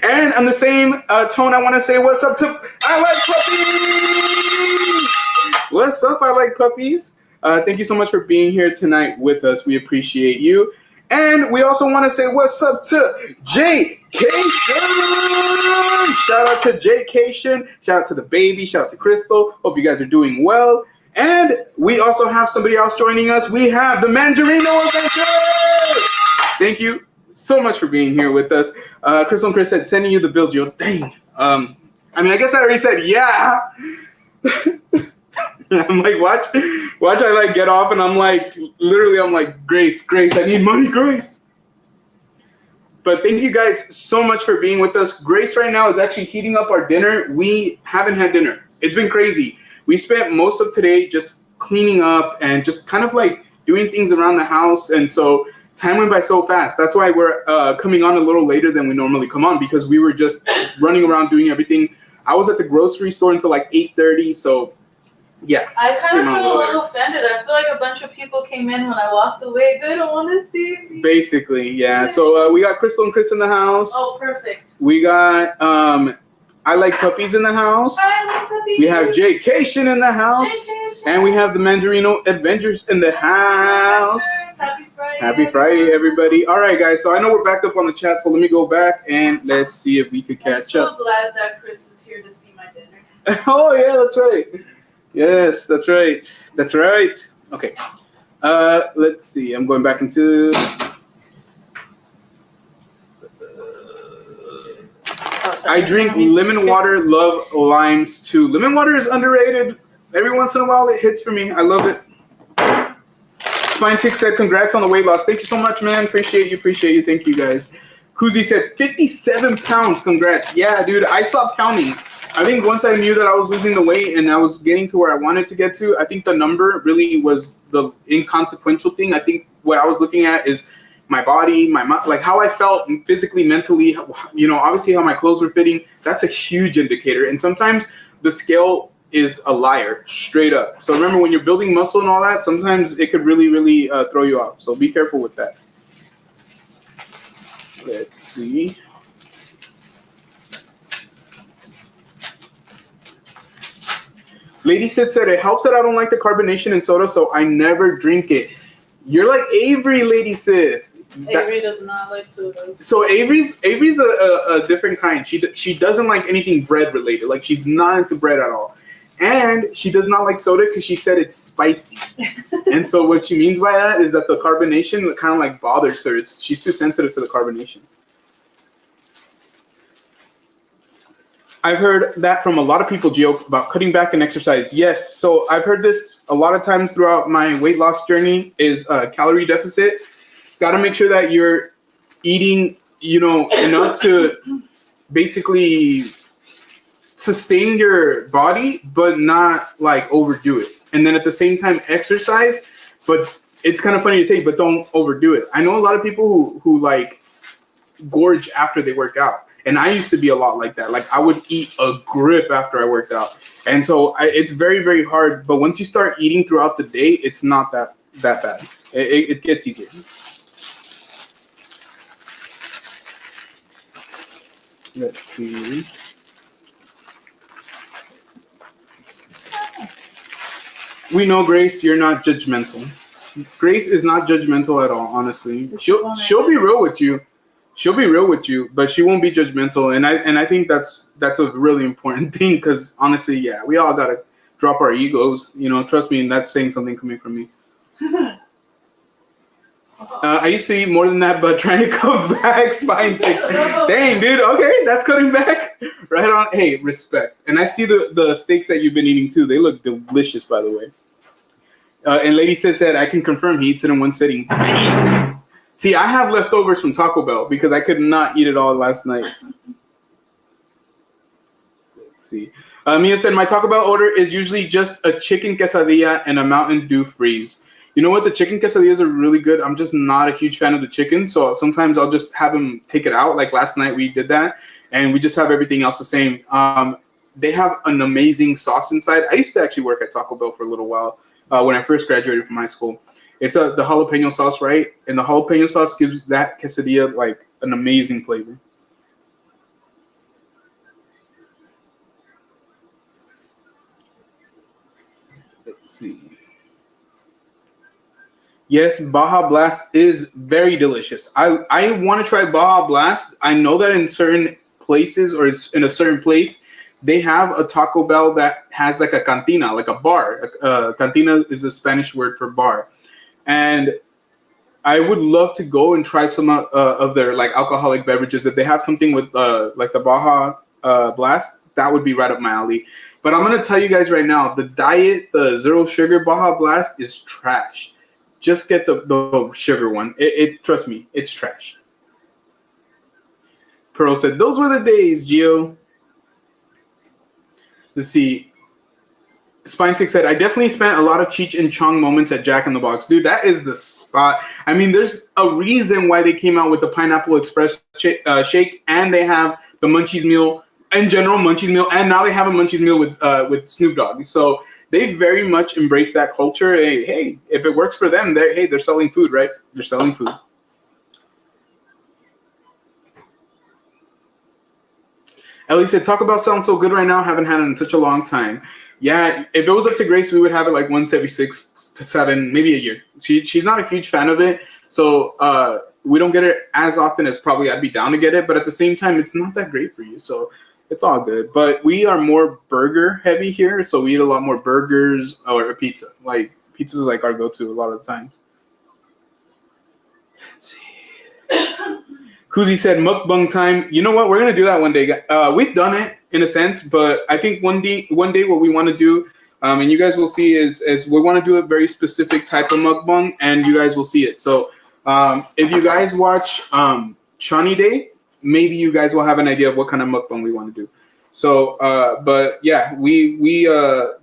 And on the same tone, I want to say what's up to I Like Puppies. What's up, I Like Puppies? Thank you so much for being here tonight with us. We appreciate you. And we also want to say what's up to J-Cation. Shout out to J-Cation. Shout out to the baby. Shout out to Crystal. Hope you guys are doing well. And we also have somebody else joining us. We have the Mandarino Adventure. Thank you so much for being here with us. Crystal and Chris said, sending you the bill, Gio. Dang. I guess I already said, yeah. I'm like, watch I like get off, and I'm like, Grace, I need money, Grace. But thank you guys so much for being with us. Grace right now is actually heating up our dinner. We haven't had dinner. It's been crazy. We spent most of today just cleaning up and just kind of like doing things around the house. And so time went by so fast. That's why we're coming on a little later than we normally come on, because we were just running around doing everything. I was at the grocery store until like 8:30, so yeah. I kind of feel a little offended. I feel like a bunch of people came in when I walked away. They don't want to see me. Basically, yeah. So we got Crystal and Chris in the house. Oh, perfect. We got I Like Puppies in the house. I like puppies. We have Jay Cation in the house. And we have the Mandarino Avengers in the house. Happy Friday. Happy Friday, everybody. All right, guys. So I know we're backed up on the chat, so let me go back and let's see if we could catch up. I'm so glad that Chris is here to see my dinner. Oh, yeah, that's right. Yes, that's right. That's right. Okay. Let's see. I'm going back into... I drink lemon water, love limes too. Lemon water is underrated. Every once in a while, it hits for me. I love it. Spine Tick said, congrats on the weight loss. Thank you so much, man. Appreciate you. Thank you, guys. Kuzi said, 57 pounds. Congrats. Yeah, dude, I stopped counting. I think once I knew that I was losing the weight and I was getting to where I wanted to get to, I think the number really was the inconsequential thing. I think what I was looking at is my body, my mind, like how I felt physically, mentally, you know, obviously how my clothes were fitting. That's a huge indicator. And sometimes the scale is a liar, straight up. So remember, when you're building muscle and all that, sometimes it could really, really throw you off. So be careful with that. Let's see. Lady Sid said, it helps that I don't like the carbonation in soda, so I never drink it. You're like Avery, Lady Sid. Avery does not like soda. So Avery's a different kind. She doesn't like anything bread related. Like, she's not into bread at all. And she does not like soda because she said it's spicy. And so what she means by that is that the carbonation kind of like bothers her. She's too sensitive to the carbonation. I've heard that from a lot of people, Gio, about cutting back and exercise. Yes, so I've heard this a lot of times throughout my weight loss journey is calorie deficit. Got to make sure that you're eating, you know, enough to basically sustain your body, but not like overdo it. And then at the same time, exercise, but it's kind of funny to say, but don't overdo it. I know a lot of people who like gorge after they work out. And I used to be a lot like that. Like, I would eat a grip after I worked out. And so it's very, very hard. But once you start eating throughout the day, it's not that bad. It gets easier. Let's see. We know, Grace, you're not judgmental. Grace is not judgmental at all, honestly. She'll be real with you. She'll be real with you, but she won't be judgmental. And I think that's a really important thing, because honestly, yeah, we all gotta drop our egos. You know, trust me, and that's saying something coming from me. I used to eat more than that, but trying to cut back. Spine Ticks. Dang, dude. Okay, that's cutting back. Right on. Hey, respect. And I see the steaks that you've been eating too. They look delicious, by the way. And Lady said, I can confirm he eats it in one sitting. See, I have leftovers from Taco Bell because I could not eat it all last night. Let's see. Mia said, my Taco Bell order is usually just a chicken quesadilla and a Mountain Dew freeze. You know what? The chicken quesadillas are really good. I'm just not a huge fan of the chicken. So sometimes I'll just have them take it out. Like last night we did that. And we just have everything else the same. They have an amazing sauce inside. I used to actually work at Taco Bell for a little while when I first graduated from high school. It's the jalapeno sauce, right? And the jalapeno sauce gives that quesadilla like an amazing flavor. Let's see. Yes, Baja Blast is very delicious. I want to try Baja Blast. I know that in certain places or it's in a certain place, they have a Taco Bell that has like a cantina, like a bar. Cantina is a Spanish word for bar. And I would love to go and try some of their like alcoholic beverages. If they have something with like the Baja Blast, that would be right up my alley. But I'm going to tell you guys right now, the zero sugar Baja Blast is trash. Just get the sugar one. Trust me, it's trash. Pearl said, those were the days, Gio. Let's see. Spine Six said, I definitely spent a lot of Cheech and Chong moments at Jack in the Box. Dude, that is the spot. I mean, there's a reason why they came out with the Pineapple Express shake, and they have the Munchies meal, in general, Munchies meal, and now they have a Munchies meal with Snoop Dogg. So they very much embrace that culture. Hey, if it works for them, they're selling food, right? They're selling food. Ellie said, Taco Bell sounds so good right now. Haven't had it in such a long time. Yeah, if it was up to Grace, we would have it like once every 6, 7, maybe a year. She's not a huge fan of it, so we don't get it as often as probably I'd be down to get it. But at the same time, it's not that great for you, so it's all good. But we are more burger heavy here, so we eat a lot more burgers or pizza. Like pizza is like our go-to a lot of the times. Let's see. Kuzi said mukbang time. You know what? We're gonna do that one day. We've done it in a sense, but I think one day what we want to do, and you guys will see is we want to do a very specific type of mukbang, and you guys will see it. So if you guys watch Chani Day, maybe you guys will have an idea of what kind of mukbang we want to do. So, but yeah, we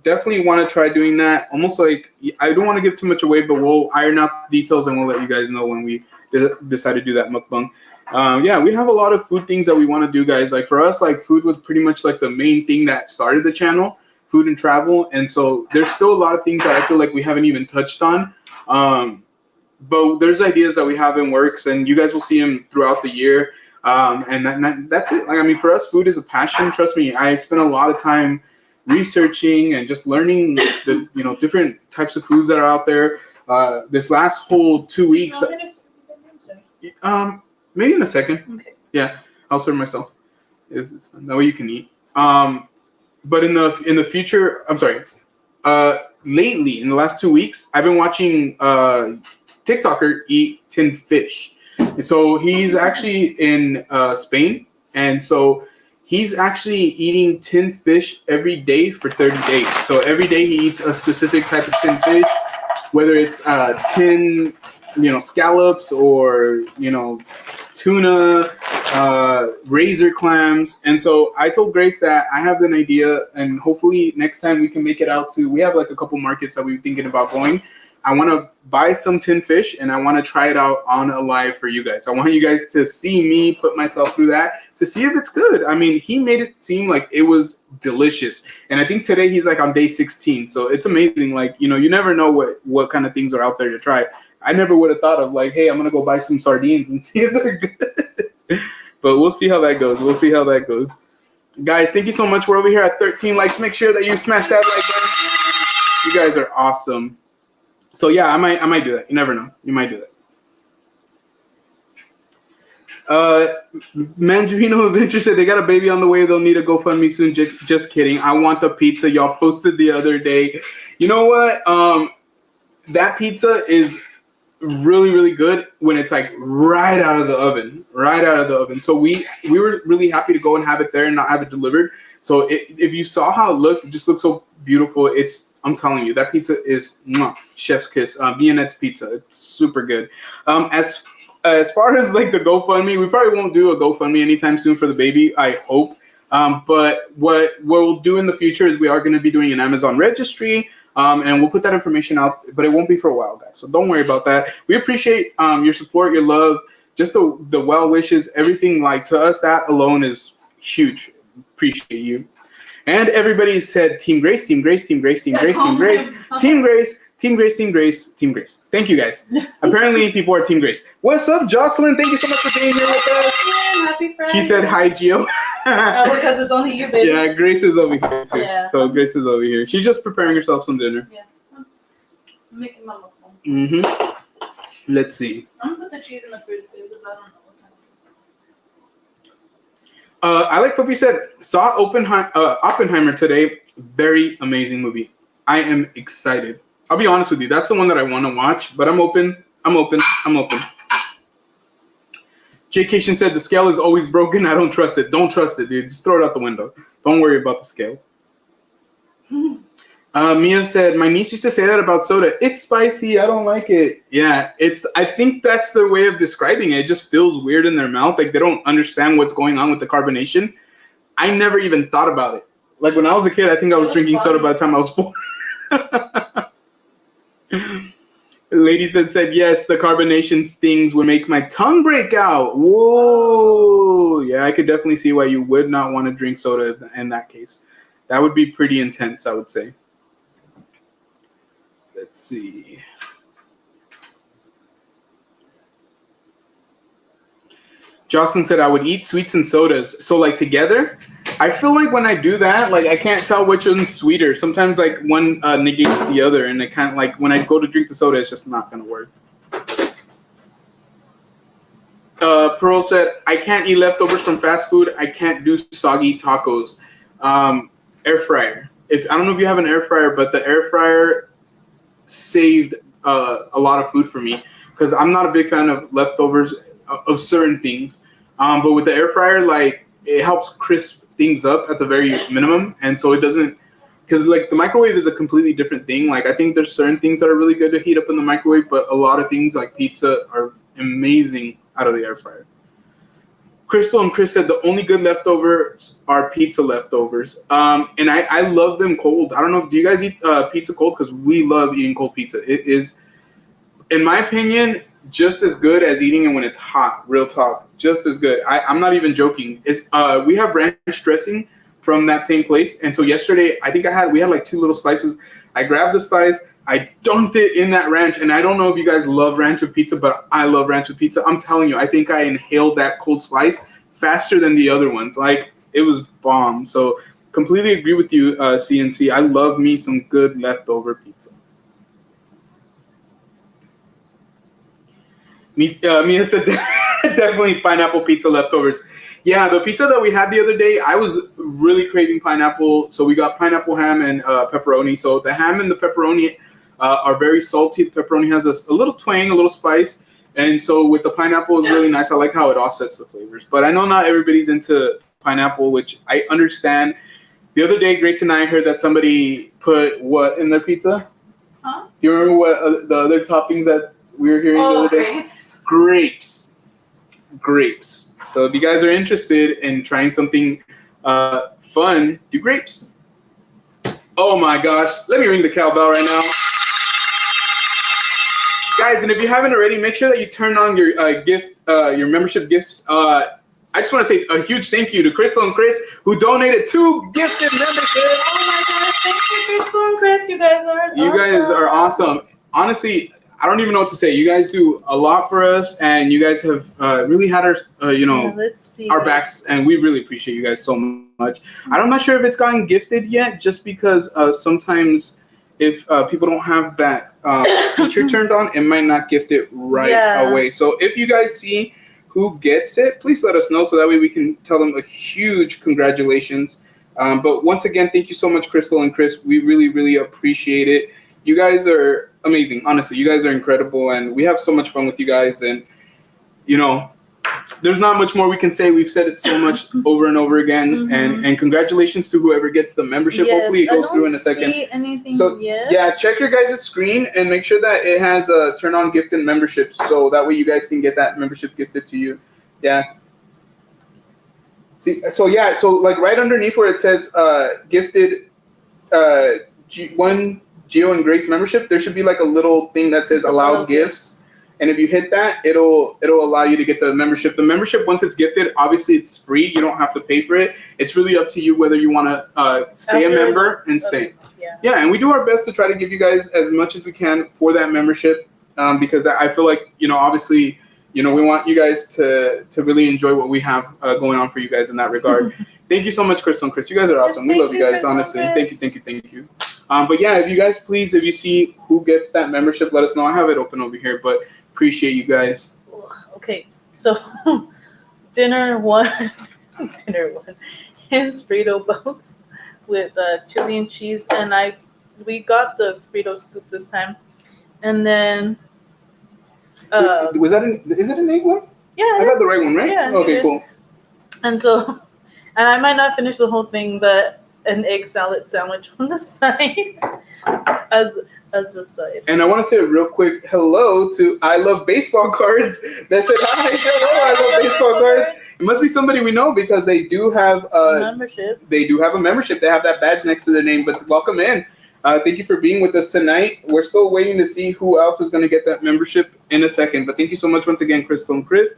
definitely want to try doing that. Almost like, I don't want to give too much away, but we'll iron out the details and we'll let you guys know when we decide to do that mukbang. Yeah, we have a lot of food things that we want to do, guys. Like for us, like food was pretty much like the main thing that started the channel, food and travel. And so there's still a lot of things that I feel like we haven't even touched on. But there's ideas that we have in works, and you guys will see them throughout the year. And that's it. Like, I mean, for us, food is a passion. Trust me, I spent a lot of time researching and just learning the different types of foods that are out there. This last whole 2 weeks. Maybe in a second. Okay. Yeah, I'll serve myself. It's fun. That way you can eat. But in the future, I'm sorry. Lately, in the last 2 weeks, I've been watching TikToker eat tinned fish. And so he's actually in Spain, and so he's actually eating tinned fish every day for 30 days. So every day he eats a specific type of tinned fish, whether it's tin, scallops or tuna, razor clams. And so I told Grace that I have an idea, and hopefully next time we can make it out to. We have like a couple markets that we're thinking about going. I want to buy some tin fish, and I want to try it out on a live for you guys. I want you guys to see me put myself through that to see if it's good. I mean, he made it seem like it was delicious. And I think today he's like on day 16. So it's amazing. Like, you never know what kind of things are out there to try. I never would have thought of like, hey, I'm going to go buy some sardines and see if they're good. But we'll see how that goes. Guys, thank you so much. We're over here at 13 likes. Make sure that you smash that like button. You guys are awesome. So yeah, I might do that. You never know. You might do that. Mandarino Adventure said they got a baby on the way. They'll need a GoFundMe soon. Just kidding. I want the pizza y'all posted the other day. You know what? That pizza is really, really good when it's like right out of the oven. So we were really happy to go and have it there and not have it delivered. So if you saw how it looked, it just looks so beautiful. I'm telling you, that pizza is chef's kiss. Viennette's pizza. It's super good. As far as like the GoFundMe, we probably won't do a GoFundMe anytime soon for the baby, I hope. But what we'll do in the future is we are going to be doing an Amazon registry. And we'll put that information out, but it won't be for a while, guys. So don't worry about that. We appreciate your support, your love, just the well wishes, everything. Like to us, that alone is huge. Appreciate you. And everybody said Team Grace, Team Grace, Team Grace, Team Grace, Team Grace, Team Grace, Team Grace, Team Grace, Team Grace. Thank you, guys. Apparently, people are Team Grace. What's up, Jocelyn? Thank you so much for being here with us. Happy Friday. She said hi, Gio. Because it's only you, baby. Yeah, Grace is over here too. Yeah. So Grace is over here. She's just preparing herself some dinner. Yeah. I'm making my muffin. Let's see. I'm gonna put the cheese in the fridge because I don't know what time. I like Puppy said, saw Oppenheimer today. Very amazing movie. I am excited. I'll be honest with you. That's the one that I want to watch, but I'm open. Jay Cation said the scale is always broken. I don't trust it. Don't trust it, dude. Just throw it out the window. Don't worry about the scale. Mia said, my niece used to say that about soda. It's spicy. I don't like it. Yeah, I think that's their way of describing it. It just feels weird in their mouth. Like they don't understand what's going on with the carbonation. I never even thought about it. Like when I was a kid, I think I was drinking soda by the time I was 4. Lady said yes, the carbonation stings would make my tongue break out. Whoa. Yeah, I could definitely see why you would not want to drink soda in that case. That would be pretty intense, I would say. Let's see. Jocelyn said I would eat sweets and sodas. So like together, I feel like when I do that, like I can't tell which one's sweeter. Sometimes like one negates the other, and it kind of like when I go to drink the soda, it's just not gonna work. Pearl said I can't eat leftovers from fast food. I can't do soggy tacos. Air fryer. I don't know if you have an air fryer, but the air fryer saved a lot of food for me because I'm not a big fan of leftovers of certain things. But with the air fryer, like it helps crisp things up at the very minimum, and so it doesn't, because like the microwave is a completely different thing. Like I think there's certain things that are really good to heat up in the microwave, but a lot of things like pizza are amazing out of the air fryer. Crystal and Chris said the only good leftovers are pizza leftovers, and I love them cold. I don't know, do you guys eat pizza cold? Because we love eating cold pizza. It is, in my opinion, just as good as eating it when it's hot. Real talk, just as good. I'm not even joking. It's we have ranch dressing from that same place, and so yesterday I think we had like 2 little slices. I grabbed the slice, I dunked it in that ranch, and I don't know if you guys love ranch with pizza, but I love ranch with pizza. I'm telling you, I think I inhaled that cold slice faster than the other ones. Like it was bomb. So completely agree with you, CNC. I love me some good leftover pizza. Mia said definitely pineapple pizza leftovers. Yeah, the pizza that we had the other day, I was really craving pineapple. So we got pineapple ham and pepperoni. So the ham and the pepperoni are very salty. The pepperoni has a little twang, a little spice. And so with the pineapple, it's really nice. I like how it offsets the flavors. But I know not everybody's into pineapple, which I understand. The other day, Grace and I heard that somebody put what in their pizza? Huh? Do you remember what the other toppings that we were hearing the other day? Grapes. So if you guys are interested in trying something fun, do grapes. Oh my gosh. Let me ring the cowbell right now. Guys, and if you haven't already, make sure that you turn on your your membership gifts. I just want to say a huge thank you to Crystal and Chris, who donated 2 gifted memberships. Oh my gosh, thank you, Crystal and Chris. You guys are awesome. You guys are awesome. Honestly, I don't even know what to say. You guys do a lot for us, and you guys have really had our, our backs, and we really appreciate you guys so much. I'm not sure if it's gotten gifted yet, just because sometimes if people don't have that feature turned on, it might not gift it right away. So if you guys see who gets it, please let us know so that way we can tell them a huge congratulations. But once again, thank you so much, Crystal and Chris. We really, really appreciate it. You guys are amazing. Honestly, you guys are incredible, and we have so much fun with you guys. And, there's not much more we can say. We've said it so much over and over again. Mm-hmm. And congratulations to whoever gets the membership. Yes, hopefully it goes through in a second. So yeah, check your guys' screen and make sure that it has a turn on gift and memberships, so that way you guys can get that membership gifted to you. Yeah. See, so like right underneath where it says gifted one Gio and Grace membership, there should be like a little thing that says allow gifts. And if you hit that, it'll allow you to get the membership. The membership, once it's gifted, obviously it's free. You don't have to pay for it. It's really up to you whether you want to stay a member and stay. Yeah, and we do our best to try to give you guys as much as we can for that membership, because I feel like, obviously, we want you guys to really enjoy what we have going on for you guys in that regard. Thank you so much, Crystal and Chris. You guys are awesome. We love you guys, honestly. Thank you. But yeah, if you guys please, if you see who gets that membership, let us know. I have it open over here, but appreciate you guys. Okay, so dinner one is Frito boats with chili and cheese, and we got the Frito scoop this time, and then is it an egg one? Yeah, I got the right one, right? Yeah. Okay, cool. And so, and I might not finish the whole thing, but an egg salad sandwich on the side. as a side. And I want to say a real quick hello to I Love Baseball Cards that said, hi, hello, I Love Baseball Cards. It must be somebody we know because they do have membership. They do have a membership. They have that badge next to their name, but welcome in. Thank you for being with us tonight. We're still waiting to see who else is going to get that membership in a second. But thank you so much once again, Crystal and Chris.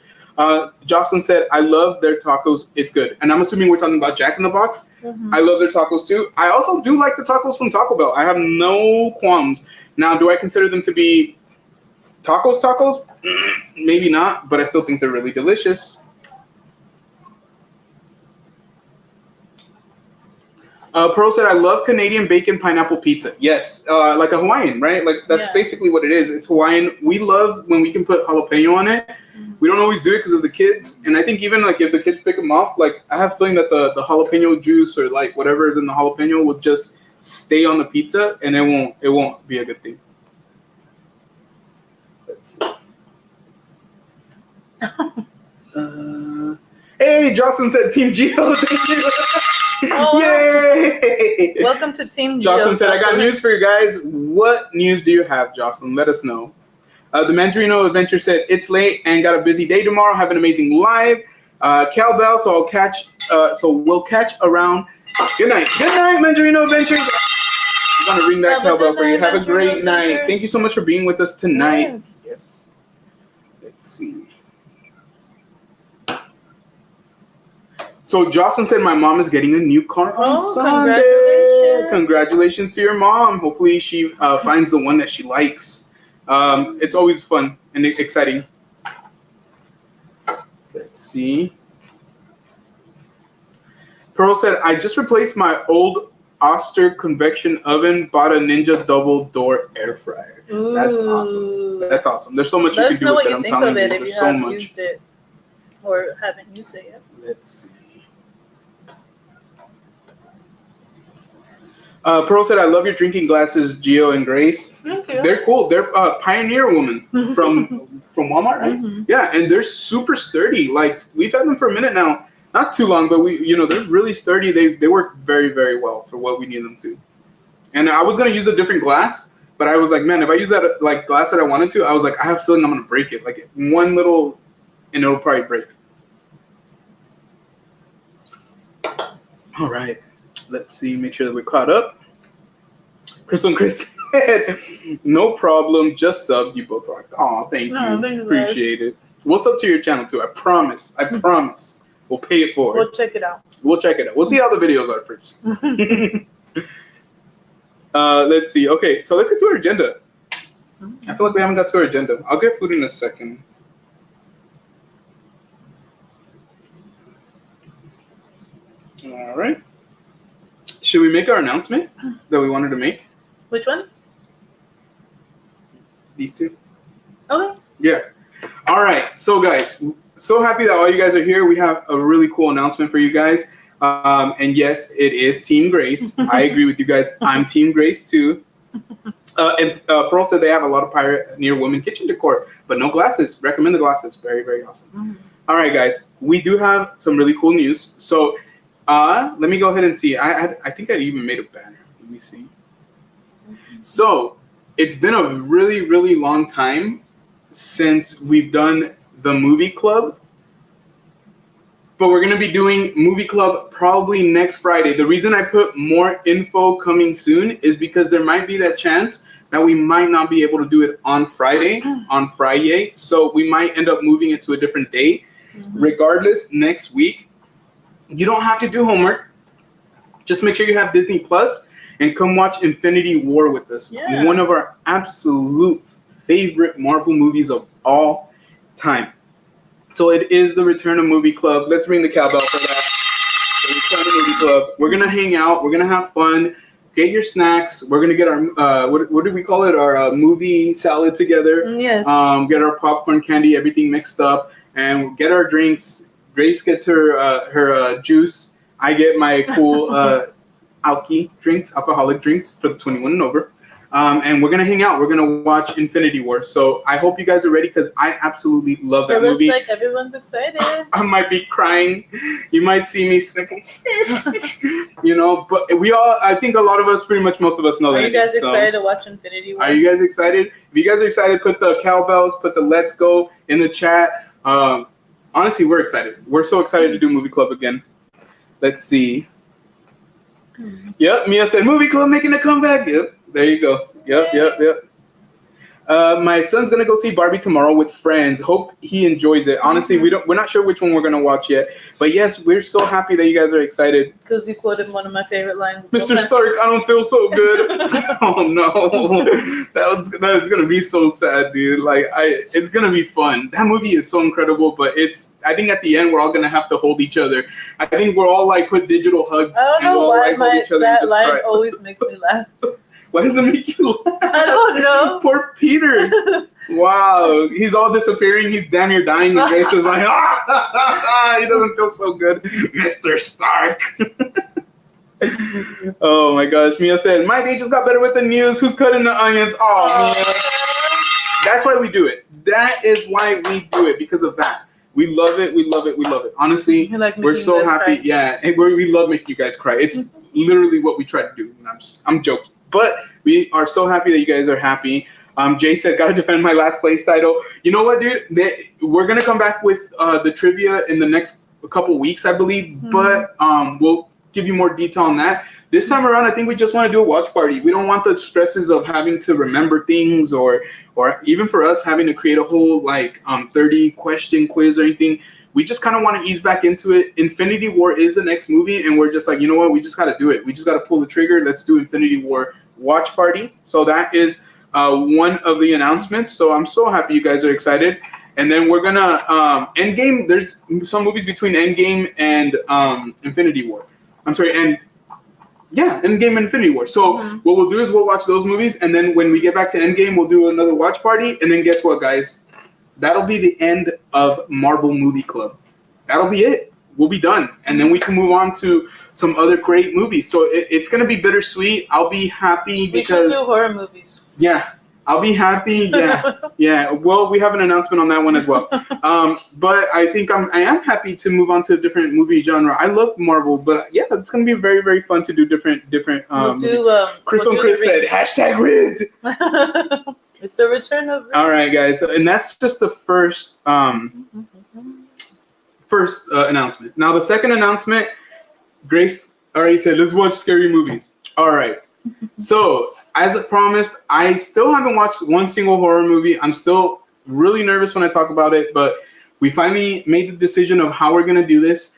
Jocelyn said, I love their tacos. It's good. And I'm assuming we're talking about Jack in the Box. I love their tacos too. I also do like the tacos from Taco Bell. I have no qualms. Now, do I consider them to be tacos? Maybe not, but I still think they're really delicious. Pearl said, I love Canadian bacon pineapple pizza. Yes, like a Hawaiian, right? Like that's basically what it is. It's Hawaiian. We love when we can put jalapeno on it. We don't always do it because of the kids. And I think even like if the kids pick them off, like I have a feeling that the jalapeno juice or like whatever is in the jalapeno will just stay on the pizza and it won't be a good thing. Let's see. Hey, Jocelyn said Team Geo. Thank you. Oh, yay! Welcome to Team Geo. Jocelyn said, I got news for you guys. What news do you have, Jocelyn? Let us know. The Mandarino Adventure said, it's late and got a busy day tomorrow. Have an amazing live. Cowbell, so we'll catch around. Good night. Good night, Mandarino Adventure. I'm going to ring that cowbell for you. Have a great night. Thank you so much for being with us tonight. Yes. Let's see. So Jocelyn said, my mom is getting a new car on Sunday. Congratulations to your mom. Hopefully she finds the one that she likes. It's always fun and exciting. Let's see. Pearl said, I just replaced my old Oster convection oven, bought a Ninja double door air fryer. Ooh. That's awesome. That's awesome. There's so much you can do with it. I'm telling you, there's so much. Used it or haven't used it yet. Let's see. Pearl said, I love your drinking glasses, Gio and Grace. Thank you. They're cool. They're Pioneer Woman from Walmart, right? Mm-hmm. Yeah, and they're super sturdy. Like, we've had them for a minute now. Not too long, but they're really sturdy. They work very, very well for what we need them to. And I was going to use a different glass, but I was like, man, if I use that like glass that I wanted to, I was like, I have a feeling I'm going to break it. Like, one little, and it'll probably break. All right. Let's see, make sure that we're caught up. Crystal and Chris said, no problem, just sub. You both rocked. Aw, thank you. Appreciate it. We'll sub to your channel too. I promise. We'll pay it forward. We'll check it out. We'll see how the videos are first. Let's see. Okay, so let's get to our agenda. I feel like we haven't got to our agenda. I'll get food in a second. All right. Should we make our announcement that we wanted to make? Which one? These two. Okay. Yeah. All right. So, guys, so happy that all you guys are here. We have a really cool announcement for you guys. And yes, it is Team Grace. I agree with you guys. I'm Team Grace too. And Pearl said they have a lot of Pioneer Women kitchen decor, but no glasses. Recommend the glasses. Very, very awesome. Mm-hmm. All right, guys. We do have some really cool news. So, let me go ahead and see. I think I even made a banner. Let me see. So it's been a really, really long time since we've done the movie club. But we're going to be doing movie club probably next Friday. The reason I put more info coming soon is because there might be that chance that we might not be able to do it on Friday. So we might end up moving it to a different date. Mm-hmm. Regardless, next week, you don't have to do homework. Just make sure you have Disney Plus and come watch Infinity War with us. Yeah. One of our absolute favorite Marvel movies of all time. So it is the Return of Movie Club. Let's ring the cowbell for that. The Return of Movie Club. We're going to hang out. We're going to have fun. Get your snacks. We're going to get our, what do we call it? Our movie salad together. Yes. Get our popcorn, candy, everything mixed up. And get our drinks. Grace gets her juice. I get my cool alcoholic drinks for the 21 and over. And we're gonna hang out. We're gonna watch Infinity War. So I hope you guys are ready because I absolutely love that movie. It looks like everyone's excited. I might be crying. You might see me sniffling. But I think a lot of us, pretty much most of us know that. Are you guys excited to watch Infinity War? Are you guys excited? If you guys are excited, put the cowbells, put the let's go in the chat. Honestly, we're excited. We're so excited to do Movie Club again. Let's see. Yep, Mia said Movie Club making a comeback. Yep, there you go. Yep. My son's gonna go see Barbie tomorrow with friends. Hope he enjoys it. Honestly, we're not sure which one we're gonna watch yet. But yes, we're so happy that you guys are excited. Because you quoted one of my favorite lines. Mr. Stark, I don't feel so good. Oh no, that is gonna be so sad, dude. It's gonna be fun. That movie is so incredible, but I think at the end we're all gonna have to hold each other. I think we're all put digital hugs. I don't know why that line always makes me laugh. Why does it make you laugh? I don't know. Poor Peter. Wow. He's all disappearing. He's damn near dying. And Grace is like, he doesn't feel so good. Mr. Stark. Oh my gosh. Mia said, my day just got better with the news. Who's cutting the onions? Oh, Mia. That's why we do it. That is why we do it, because of that. We love it. We love it. We love it. Honestly, we're so happy. Cry. Yeah. And we love making you guys cry. It's literally what we try to do. I'm joking. But we are so happy that you guys are happy. Jay said, gotta defend my last place title. You know what, dude? We're going to come back with the trivia in the next couple weeks, I believe. Mm-hmm. But we'll give you more detail on that. This time around, I think we just want to do a watch party. We don't want the stresses of having to remember things or even for us having to create a whole 30-question quiz or anything. We just kind of want to ease back into it. Infinity War is the next movie, and we're just like, you know what? We just got to do it. We just got to pull the trigger. Let's do Infinity War watch party. So that is one of the announcements. So I'm so happy you guys are excited. And then we're going to Endgame. There's some movies between Endgame and Infinity War. I'm sorry, Endgame and Infinity War. So what we'll do is we'll watch those movies, and then when we get back to Endgame, we'll do another watch party. And then guess what, guys? That'll be the end of Marvel Movie Club. That'll be it. We'll be done. And then we can move on to some other great movies. So it's going to be bittersweet. I'll be happy because... We should do horror movies. Yeah. I'll be happy. Yeah. Yeah. Well, we have an announcement on that one as well. But I think I am happy to move on to a different movie genre. I love Marvel, but yeah, it's going to be very, very fun to do different Crystal Chris said, #rigged. It's the return of Rick. All right, guys. And that's just the first announcement. Now, the second announcement, Grace already said, let's watch scary movies. All right. So, as promised, I still haven't watched one single horror movie. I'm still really nervous when I talk about it, but we finally made the decision of how we're going to do this.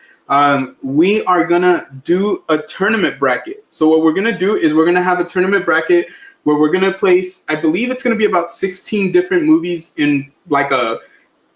We are going to do a tournament bracket. So, what we're going to do is we're going to have a tournament bracket where we're going to place, I believe it's going to be about 16 different movies in a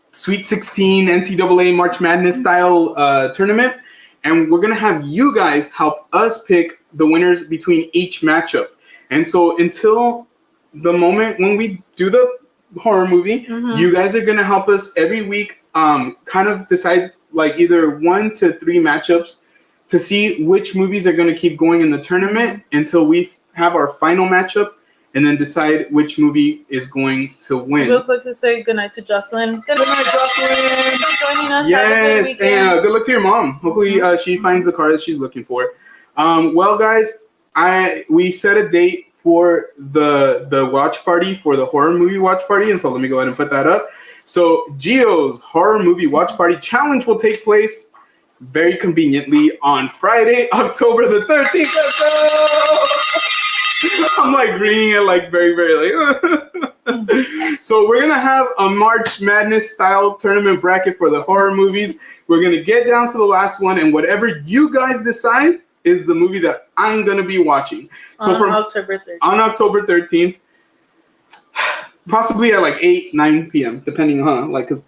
Sweet 16 NCAA March Madness style tournament. And we're going to have you guys help us pick the winners between each matchup. And so until the moment when we do the horror movie, you guys are going to help us every week kind of decide either 1 to 3 matchups to see which movies are going to keep going in the tournament until we have our final matchup. And then decide which movie is going to win. Real quick to say goodnight to Jocelyn. Good night, Jocelyn. Thanks for joining us. Yes, and good luck to your mom. Hopefully she finds the car that she's looking for. Well, guys, we set a date for the watch party, for the horror movie watch party. And so let me go ahead and put that up. So Gio's horror movie watch party challenge will take place very conveniently on Friday, October the 13th. Let's go! I'm reading it very, very So we're going to have a March Madness style tournament bracket for the horror movies. We're going to get down to the last one, and whatever you guys decide is the movie that I'm going to be watching. So on October 13th. On October 13th, possibly at 8, 9 p.m., depending on, it'll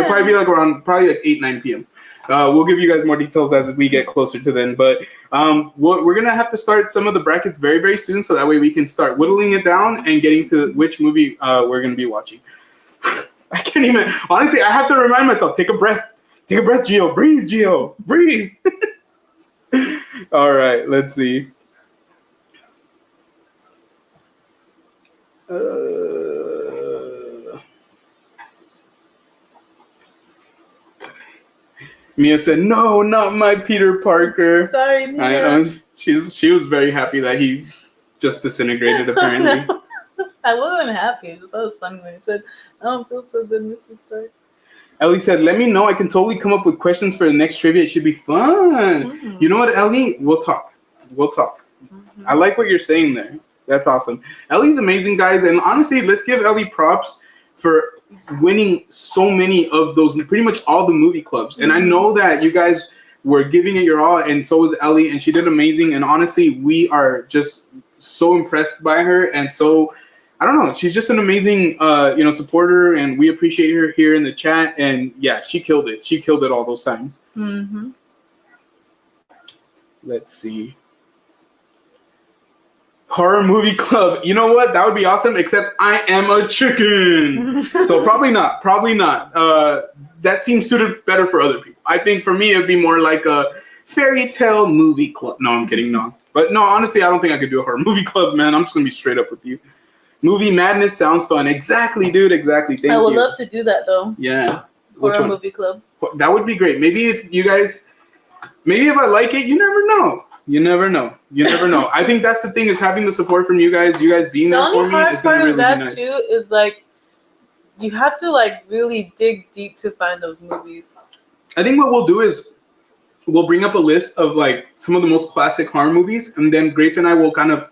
probably be around 8, 9 p.m. We'll give you guys more details as we get closer to then. But we're going to have to start some of the brackets very, very soon. So that way we can start whittling it down and getting to which movie we're going to be watching. I can't even. Honestly, I have to remind myself. Take a breath. Take a breath, Gio. Breathe, Gio. Breathe. All right. Let's see. Mia said, "No, not my Peter Parker." Sorry, Mia. I know she was very happy that he just disintegrated. Apparently, No, I wasn't happy. I just thought it was funny when he said, "I don't feel so good, Mr. Stark." Ellie said, "Let me know. I can totally come up with questions for the next trivia. It should be fun." Mm-hmm. You know what, Ellie? We'll talk. Mm-hmm. I like what you're saying there. That's awesome. Ellie's amazing, guys. And honestly, let's give Ellie props for winning so many of those, pretty much all the movie clubs. And I know that you guys were giving it your all, and so was Ellie, and she did amazing. And honestly, we are just so impressed by her, and so I don't know, she's just an amazing supporter, and we appreciate her here in the chat. And yeah, she killed it. She killed it all those times. Mm-hmm. Let's see. Horror movie club. You know what? That would be awesome, except I am a chicken. So probably not. That seems suited better for other people. I think for me, it'd be more like a fairy tale movie club. No, I'm kidding. No. But no, honestly, I don't think I could do a horror movie club, man. I'm just going to be straight up with you. Movie madness sounds fun. Exactly, dude. Exactly. Thank you. I would love to do that, though. Yeah. Horror movie club. That would be great. Maybe if I like it, you never know. You never know. I think that's the thing, is having the support from you guys being there for me is going to really be nice. The only hard part of that too is like you have to like really dig deep to find those movies. I think what we'll do is we'll bring up a list of like some of the most classic horror movies, and then Grace and I will kind of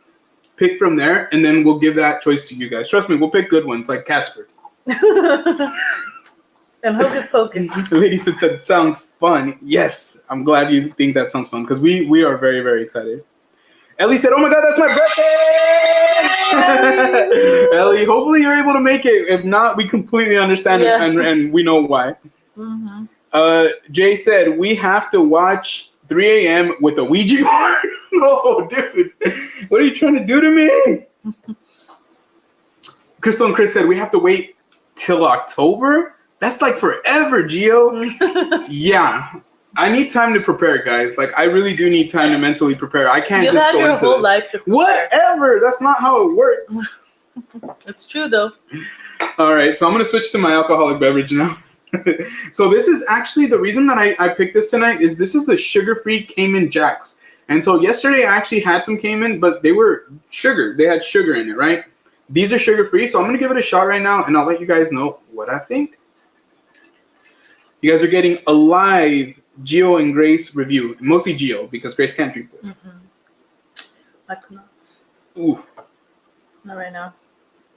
pick from there, and then we'll give that choice to you guys. Trust me, we'll pick good ones like Casper. And Hocus Pocus. The lady said, "Sounds fun." Yes, I'm glad you think that sounds fun, because we are very, very excited. Ellie said, "Oh my God, that's my birthday!" Ellie, hopefully you're able to make it. If not, we completely understand it, and we know why. Mm-hmm. Jay said, "We have to watch 3 a.m. with a Ouija board." No, dude, what are you trying to do to me? Crystal and Chris said, "We have to wait till October." That's like forever, Gio. Yeah. I need time to prepare, guys. Like, I really do need time to mentally prepare. I can't just go into your whole life to prepare. Whatever. That's not how it works. It's true, though. All right. So I'm going to switch to my alcoholic beverage now. So this is actually the reason that I picked this tonight is this is the sugar-free Cayman Jacks. And so yesterday I actually had some Cayman, but they were sugar. They had sugar in it, right? These are sugar-free. So I'm going to give it a shot right now, and I'll let you guys know what I think. You guys are getting a live Gio and Grace review. Mostly Gio, because Grace can't drink this. I cannot. Ooh. Not right now.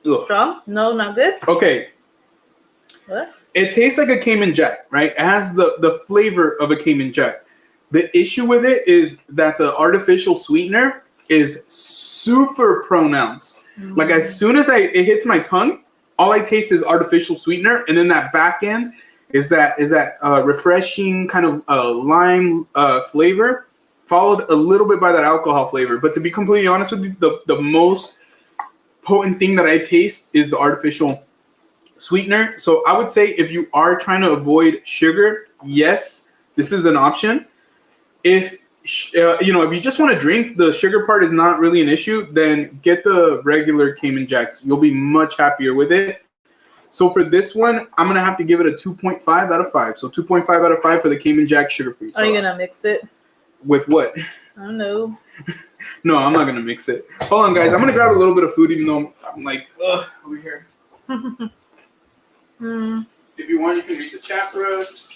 Ugh. Strong? No, not good? Okay. What? It tastes like a Cayman Jack, right? It has the flavor of a Cayman Jack. The issue with it is that the artificial sweetener is super pronounced. Mm-hmm. Like, as soon as it hits my tongue, all I taste is artificial sweetener, and then that back end is that refreshing kind of lime flavor, followed a little bit by that alcohol flavor. But to be completely honest with you, the most potent thing that I taste is the artificial sweetener. So I would say if you are trying to avoid sugar, yes, this is an option. If if you just want to drink, the sugar part is not really an issue, then get the regular Cayman Jacks. You'll be much happier with it. So for this one, I'm going to have to give it a 2.5 out of 5. So 2.5 out of 5 for the Cayman Jack sugar-free. So are you going to mix it? With what? I don't know. No, I'm not going to mix it. Hold on, guys. I'm going to grab a little bit of food, even though I'm like, over here. If you want, you can read the chat for us.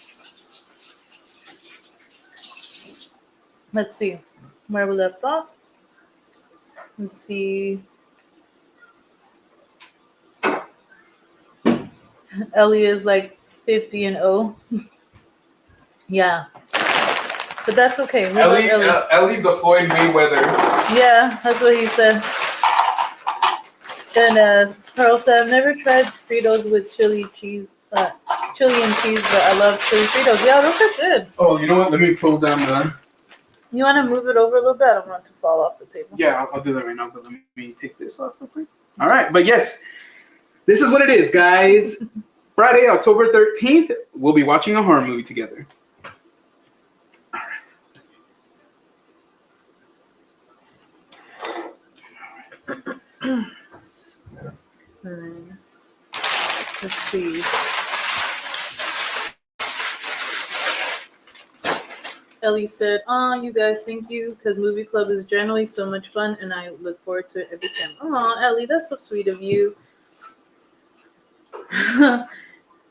Let's see where we left off. Let's see. Ellie is like 50-0. Yeah, but that's okay. Ellie's a Floyd Mayweather. Yeah, that's what he said. And Pearl said, "I've never tried Fritos with chili and cheese, but I love chili Fritos." Yeah, those are good. Oh, you know what? Let me pull down the. You want to move it over a little bit? I don't want it to fall off the table. Yeah, I'll do that right now, but let me take this off real quick. All right, but yes, this is what it is, guys. Friday, October 13th, we'll be watching a horror movie together. All right. Let's see. Ellie said, you guys, thank you, because movie club is generally so much fun, and I look forward to it every time. Aw, Ellie, that's so sweet of you.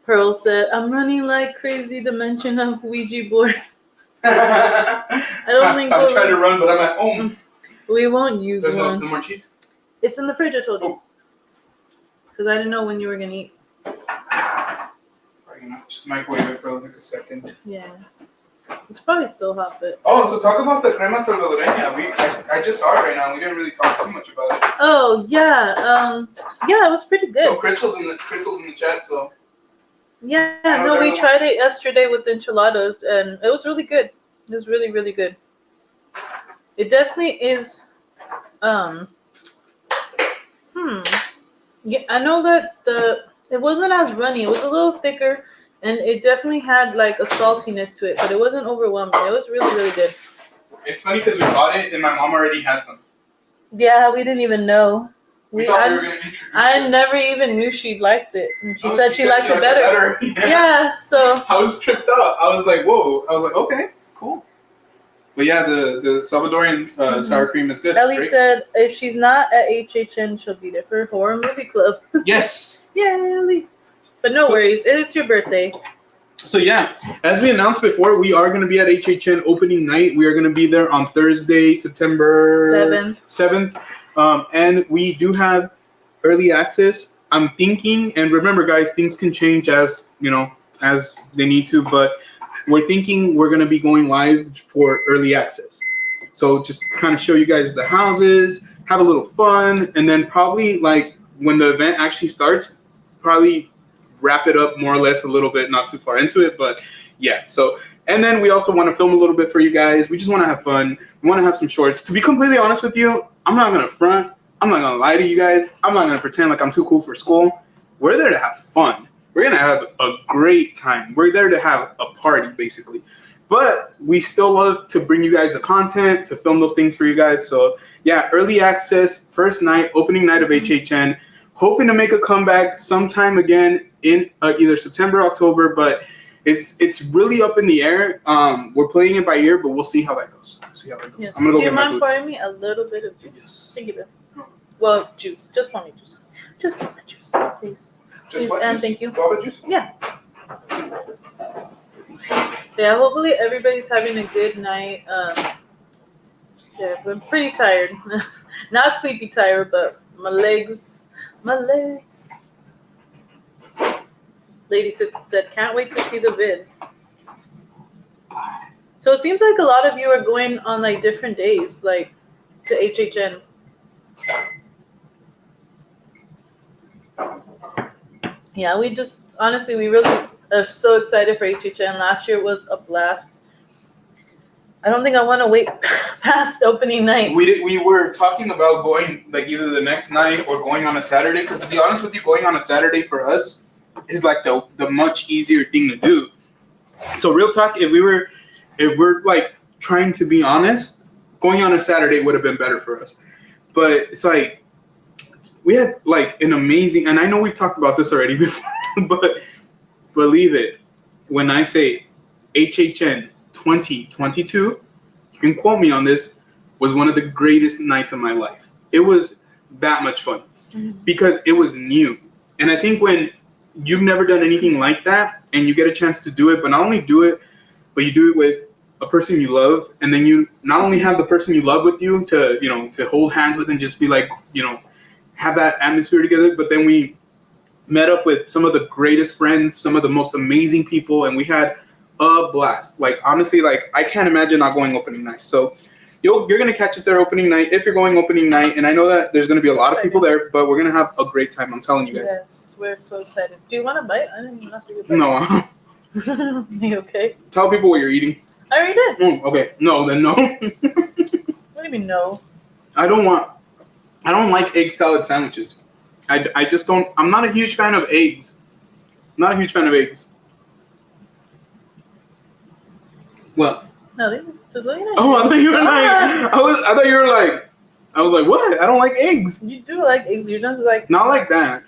Pearl said, I'm running like crazy to mention of Ouija board. I don't think I'm trying to run, but I'm at home. We won't use There's one. no more cheese? It's in the fridge, I told you. Because I didn't know when you were going to eat. Just microwave it for like a second. Yeah. It's probably still hot, but... Oh, so talk about the crema salvadoreña. I just saw it right now. We didn't really talk too much about it. Oh, yeah. Yeah, it was pretty good. So Crystal's in the chat, so... Yeah, no, we tried it yesterday with enchiladas, and it was really good. It was really, really good. It definitely is... Yeah, I know that it wasn't as runny. It was a little thicker, and it definitely had like a saltiness to it, but it wasn't overwhelming. It was really, really good. It's funny because we bought it, and my mom already had some. Yeah, we didn't even know. We thought we were going to introduce I never even knew she liked it. And she said she liked it better. Yeah, so. I was tripped out. I was like, whoa. I was like, okay, cool. But yeah, the Salvadorian sour cream is good. Ellie said if she's not at HHN, she'll be there for Horror Movie Club. Yes. Yeah, Ellie. But no worries. It's your birthday. So yeah, as we announced before, we are going to be at HHN opening night. We are going to be there on Thursday, September 7th. And we do have early access. I'm thinking, and remember guys, things can change as they need to, but we're thinking we're going to be going live for early access. So just kind of show you guys the houses, have a little fun, and then probably like when the event actually starts, probably wrap it up more or less a little bit, not too far into it, but yeah. So, and then we also want to film a little bit for you guys. We just want to have fun. We want to have some shorts. To be completely honest with you, I'm not going to front. I'm not going to lie to you guys. I'm not going to pretend like I'm too cool for school. We're there to have fun. We're going to have a great time. We're there to have a party, basically. But we still love to bring you guys the content, to film those things for you guys. So, yeah, early access, first night, opening night of HHN. Hoping to make a comeback sometime again in either September, October, but it's really up in the air. We're playing it by ear, but we'll see how that goes. Yes. I'm gonna go Do you get my mind food. pouring me a little bit of juice? Yes. Thank you, Bill. Well, juice. Just pour me juice. Just pour me juice, please. Just what, and juice? Thank you. Guava juice? Yeah. Yeah, hopefully everybody's having a good night. Yeah, I'm pretty tired. Not sleepy tired, but my legs. Lady said, can't wait to see the vid. So it seems like a lot of you are going on like different days, like to HHN. Yeah, we really are so excited for HHN. Last year was a blast. I don't think I want to wait past opening night. We were talking about going like either the next night or going on a Saturday, because to be honest with you, going on a Saturday for us is like the much easier thing to do. So real talk, if we're like trying to be honest, going on a Saturday would have been better for us. But it's like we had like an amazing, and I know we've talked about this already before, but believe it, when I say HHN 2022, you can quote me on this, was one of the greatest nights of my life. It was that much fun because it was new. And I think when you've never done anything like that and you get a chance to do it, but not only do it, but you do it with a person you love, and then you not only have the person you love with you to hold hands with and just be like, have that atmosphere together, but then we met up with some of the greatest friends, some of the most amazing people, and we had a blast. Like honestly, like I can't imagine not going opening night. So you're gonna catch us there opening night if you're going opening night, and I know that there's gonna be a lot of people there, but we're gonna have a great time. I'm telling you guys. Yes, we're so excited. Do you want a bite? I didn't even have to get a bite. No. You okay? Tell people what you're eating. I already did. Okay. No, then no. What do you mean no? I don't like egg salad sandwiches. I just don't. I'm not a huge fan of eggs. Not a huge fan of eggs. What? No, just looking at Oh, I thought you were like. I was like, what? I don't like eggs. You do like eggs. You're just like. Not like that.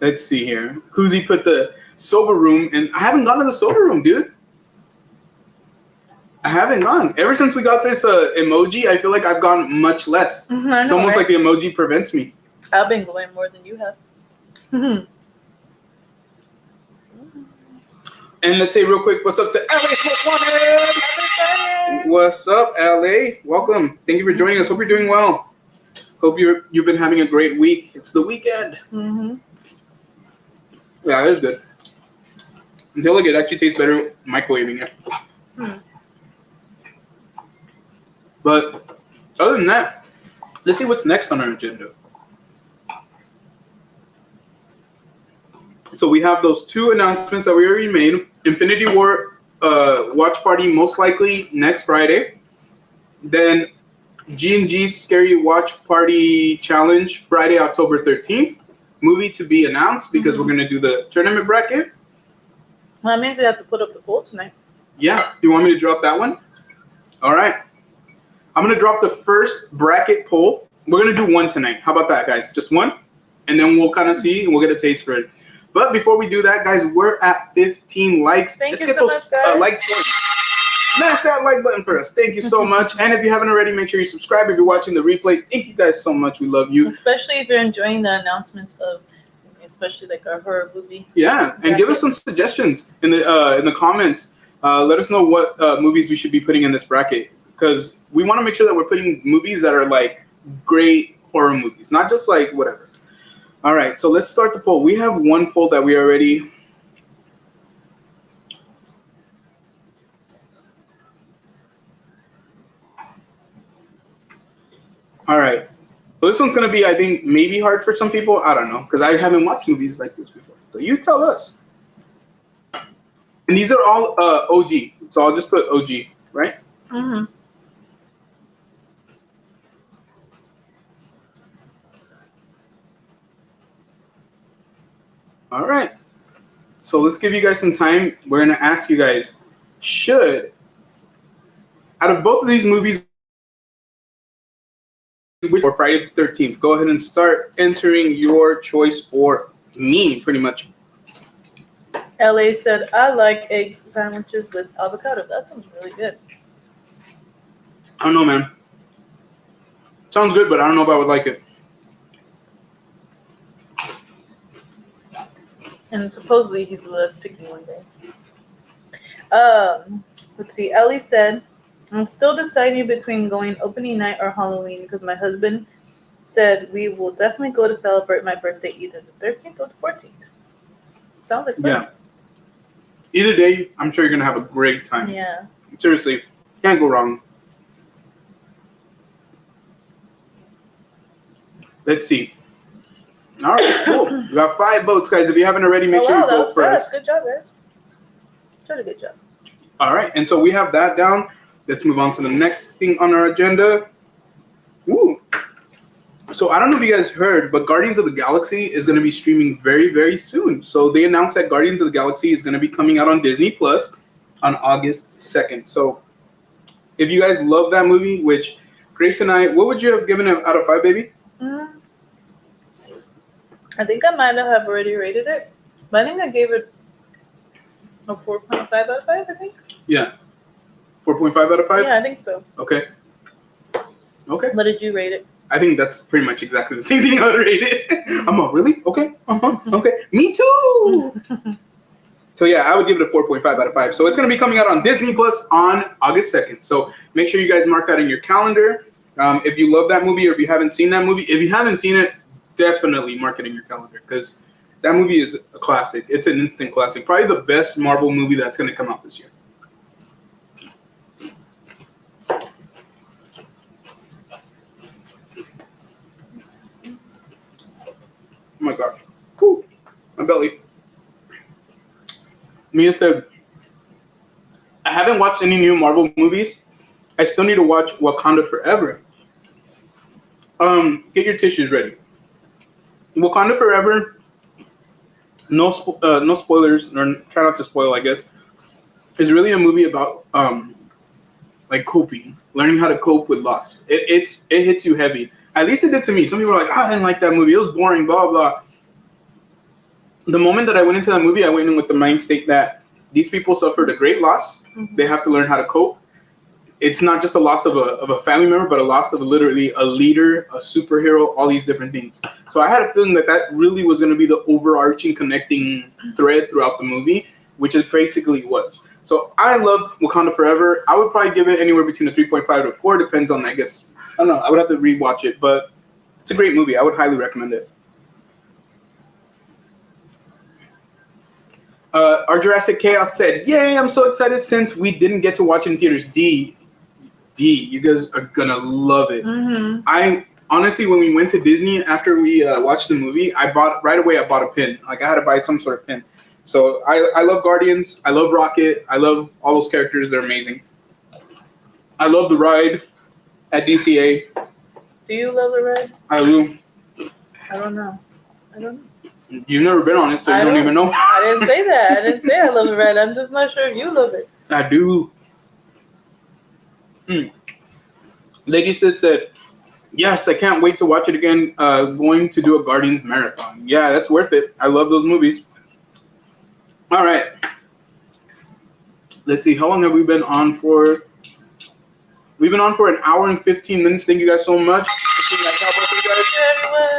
Let's see here. Kuzi put the sober room, and I haven't gone to the sober room, dude. I haven't gone. Ever since we got this emoji, I feel like I've gone much less. It's almost like the emoji prevents me. I've been going more than you have. And let's say real quick, what's up to LA? What's up, LA? Welcome. Thank you for joining us. Hope you're doing well. Hope you've been having a great week. It's the weekend. Yeah, it is good. I feel like it actually tastes better microwaving it. But other than that, let's see what's next on our agenda. So we have those two announcements that we already made. Infinity War watch party most likely next Friday. Then G&G Scary Watch Party Challenge Friday, October 13th. Movie to be announced because we're going to do the tournament bracket. Well, I mean, we have to put up the poll tonight. Yeah. Do you want me to drop that one? All right. I'm going to drop the first bracket poll. We're going to do one tonight. How about that, guys? Just one? And then we'll kind of see and we'll get a taste for it. But before we do that, guys, we're at 15 likes. Let's get those likes going. Smash that like button for us. Thank you so much. And if you haven't already, make sure you subscribe if you're watching the replay. Thank you guys so much. We love you. Especially if you're enjoying the announcements of, especially like our horror movie. Yeah, and give us some suggestions in the comments. Let us know what movies we should be putting in this bracket because we want to make sure that we're putting movies that are like great horror movies, not just like whatever. All right, so let's start the poll. We have one poll that we already. All right. Well, this one's going to be, I think, maybe hard for some people. I don't know, because I haven't watched movies like this before. So you tell us. And these are all OG. So I'll just put OG, right? All right. So let's give you guys some time. We're going to ask you guys, out of both of these movies, for Friday the 13th, go ahead and start entering your choice for me, pretty much. LA said, I like egg sandwiches with avocado. That sounds really good. I don't know, man. Sounds good, but I don't know if I would like it. And supposedly he's the less picky one, guys. Let's see. Ellie said, I'm still deciding between going opening night or Halloween because my husband said we will definitely go to celebrate my birthday either the 13th or the 14th. Sounds like fun. Yeah. Either day, I'm sure you're going to have a great time. Yeah. Seriously, can't go wrong. Let's see. All right, cool. We got 5 votes, guys. If you haven't already, make sure you vote for us. Good job, guys. Really good job. All right, and so we have that down. Let's move on to the next thing on our agenda. Woo. So I don't know if you guys heard, but Guardians of the Galaxy is going to be streaming very, very soon. So they announced that Guardians of the Galaxy is going to be coming out on Disney Plus on August 2nd. So if you guys love that movie, which Grace and I, what would you have given it out of 5, baby? I think I might have already rated it, but I think I gave it a 4.5 out of 5, I think. Yeah. 4.5 out of 5? Yeah, I think so. Okay. What did you rate it? I think that's pretty much exactly the same thing I would rate it. I'm all, really? Okay. Okay. Me too. So yeah, I would give it a 4.5 out of 5. So it's going to be coming out on Disney Plus on August 2nd. So make sure you guys mark that in your calendar. If you love that movie or if you haven't seen that movie, if you haven't seen it, definitely mark it in your calendar because that movie is a classic. It's an instant classic. Probably the best Marvel movie that's going to come out this year. Oh my God. Cool. My belly. Mia said, I haven't watched any new Marvel movies. I still need to watch Wakanda Forever. Get your tissues ready. Wakanda Forever, no spoilers, or try not to spoil, I guess, is really a movie about like coping, learning how to cope with loss. It hits you heavy. At least it did to me. Some people are like, I didn't like that movie. It was boring, blah, blah. the moment that I went into that movie, I went in with the mind state that these people suffered a great loss. Mm-hmm. They have to learn how to cope. It's not just a loss of a family member, but a loss of literally a leader, a superhero, all these different things. So I had a feeling that really was going to be the overarching connecting thread throughout the movie, which it basically was. So I loved Wakanda Forever. I would probably give it anywhere between a 3.5 to a 4. Depends on, I guess. I don't know. I would have to rewatch it, but it's a great movie. I would highly recommend it. Our Jurassic Chaos said, "Yay, I'm so excited since we didn't get to watch it in theaters." You guys are gonna love it. Mm-hmm. I honestly, when we went to Disney after we watched the movie, I bought a pin. Like I had to buy some sort of pin. So I love Guardians. I love Rocket. I love all those characters. They're amazing. I love the ride at DCA. Do you love the ride? I do. I don't know. You've never been on it, so you don't even know. I didn't say that. I didn't say I love the ride. I'm just not sure if you love it. I do. Lady Sis said, "Yes, I can't wait to watch it again. Going to do a Guardians marathon. Yeah, that's worth it. I love those movies." All right. Let's see. How long have we been on for? We've been on for an hour and 15 minutes. Thank you guys so much.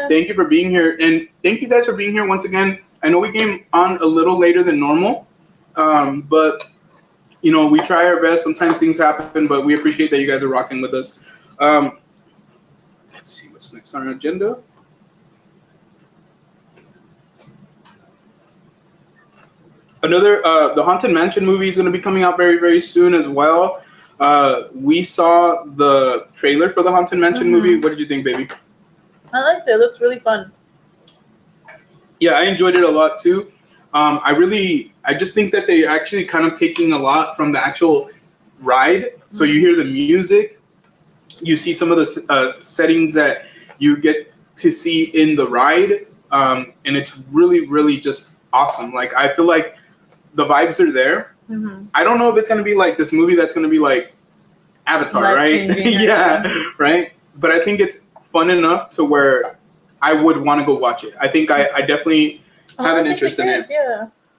Thank you for being here. And thank you guys for being here once again. I know we came on a little later than normal, but you know, we try our best. Sometimes things happen, but we appreciate that you guys are rocking with us. Let's see what's next on our agenda. Another, the Haunted Mansion movie is going to be coming out very, very soon as well. We saw the trailer for the Haunted Mansion movie. What did you think, baby? I liked it. It looks really fun. Yeah, I enjoyed it a lot too. I just think that they're actually kind of taking a lot from the actual ride. So you hear the music, you see some of the settings that you get to see in the ride, and it's really, really just awesome. Like, I feel like the vibes are there. Mm-hmm. I don't know if it's going to be like this movie that's going to be like Avatar, right? Yeah, right? But I think it's fun enough to where I would want to go watch it. I think I definitely have an interest in it.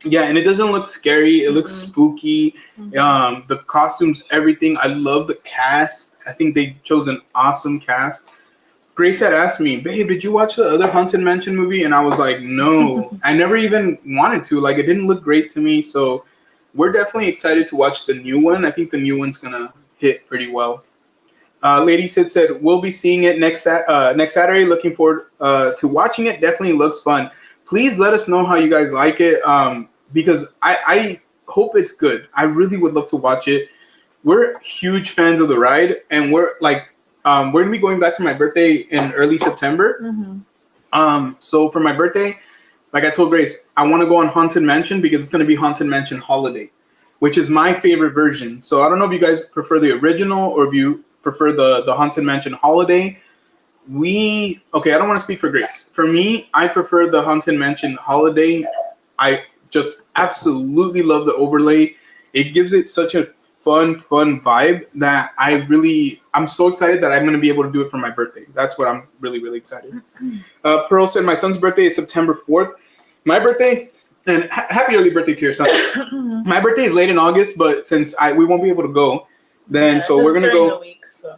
Yeah, and it doesn't look scary. It looks spooky. Mm-hmm. The costumes, everything. I love the cast. I think they chose an awesome cast. Grace had asked me, "Babe, did you watch the other Haunted Mansion movie?" And I was like, "No." I never even wanted to. Like, it didn't look great to me. So we're definitely excited to watch the new one. I think the new one's going to hit pretty well. Lady Sid said, "We'll be seeing it next Saturday. Looking forward to watching it. Definitely looks fun. Please let us know how you guys like it, because I hope it's good. I really would love to watch it. We're huge fans of the ride, and we're going to be going back for my birthday in early September. Mm-hmm. So for my birthday, like I told Grace, I want to go on Haunted Mansion because it's going to be Haunted Mansion Holiday, which is my favorite version. So I don't know if you guys prefer the original or if you prefer the Haunted Mansion Holiday. I don't want to speak for Grace. For me, I prefer the Haunted Mansion Holiday. I just absolutely love the overlay. It gives it such a fun vibe that I'm so excited that I'm going to be able to do it for my birthday. That's what I'm really, really excited. Pearl said, "My son's birthday is September 4th. My birthday, and happy early birthday to your son. My birthday is late in August, but since we won't be able to go, then so we're going to go. Week, so.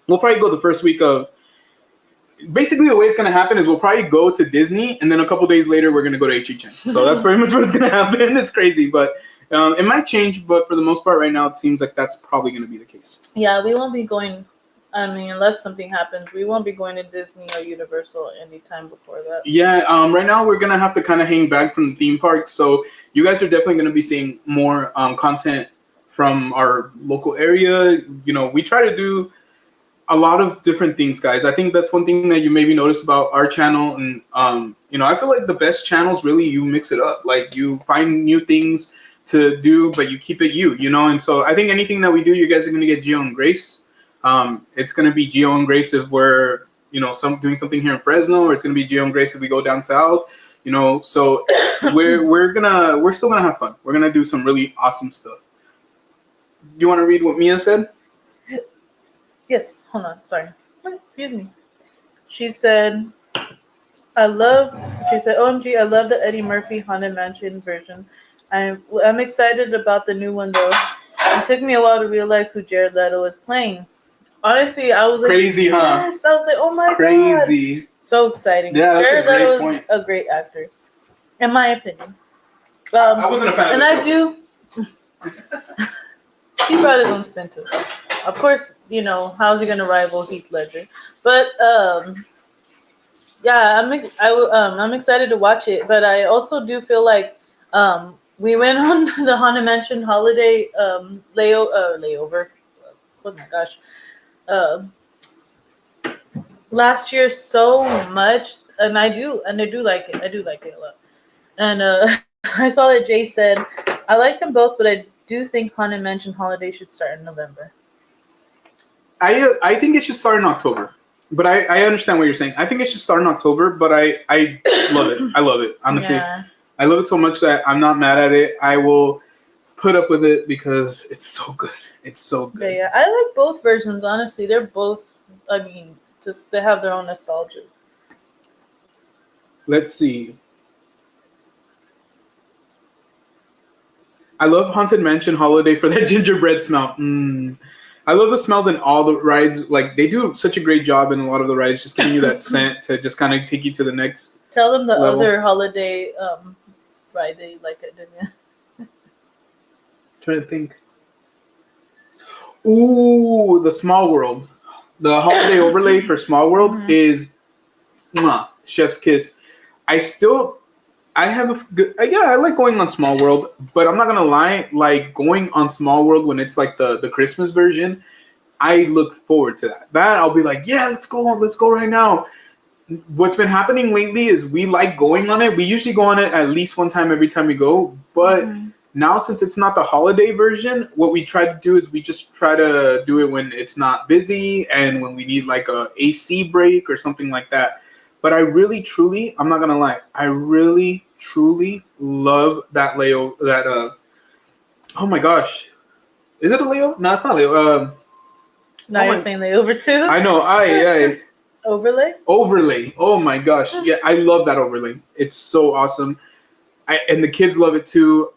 We'll probably go the first week of. Basically, the way it's going to happen is we'll probably go to Disney, and then a couple days later, we're going to go to H.E.Chen. So that's pretty much what's going to happen. It's crazy, but it might change. But for the most part, right now, it seems like that's probably going to be the case. Yeah, we won't be going. I mean, unless something happens, we won't be going to Disney or Universal anytime before that. Yeah, right now, we're going to have to kind of hang back from the theme parks. So you guys are definitely going to be seeing more content from our local area. You know, we try to do a lot of different things, guys. I think that's one thing that you maybe notice about our channel. And, I feel like the best channels, really, you mix it up. Like, you find new things to do, but you keep it you know? And so I think anything that we do, you guys are going to get Gio and Grace. It's going to be Gio and Grace if we're, doing something here in Fresno, or it's going to be Gio and Grace if we go down south, so we're still going to have fun. We're going to do some really awesome stuff. You want to read what Mia said? Yes, hold on. Sorry. Excuse me. She said, She said, OMG, I love the Eddie Murphy Haunted Mansion version. I'm excited about the new one though. It took me a while to realize who Jared Leto is playing. Honestly, I was like, crazy, huh? Yes, I was like, oh my god, crazy, so exciting. Yeah, that's Jared a great Leto point. is a great actor, in my opinion. I wasn't a fan. And I do. He brought his own spin to it. Of course, you know how's he gonna rival Heath Ledger? But yeah, I'm excited to watch it. But I also do feel like we went on the Haunted Mansion holiday layover. Oh my gosh. Last year so much, and I do like it. I do like it a lot. And I saw that Jay said I like them both, but I do think Haunted Mansion Holiday should start in November. I think it should start in October, but I understand what you're saying. I think it should start in October, but I love it. I love it, honestly. Yeah. I love it so much that I'm not mad at it. I will put up with it because it's so good. It's so good. Yeah, I like both versions, honestly. They're both, I mean, just they have their own nostalgias. Let's see. I love Haunted Mansion Holiday for that gingerbread smell. I love the smells in all the rides. Like, they do such a great job in a lot of the rides, just giving you that scent to just kind of take you to the next. Tell them the level. other holiday ride they like it, didn't you? Trying to think. Ooh, the Small World. The holiday overlay for Small World is chef's kiss. I have a good, I like going on Small World, but I'm not gonna lie, like going on Small World when it's like the Christmas version, I look forward to that. That I'll be like, yeah, let's go right now. What's been happening lately is we like going on it. We usually go on it at least one time every time we go, but now since it's not the holiday version, what we try to do is we just try to do it when it's not busy and when we need like a AC break or something like that. But I really, truly, I'm not gonna lie, I really, truly love that Leo. Oh my gosh, is it a Leo? No, it's not Leo. Now you're saying layover too. I know. I overlay. Oh my gosh, yeah, I love that overlay. It's so awesome. And the kids love it too.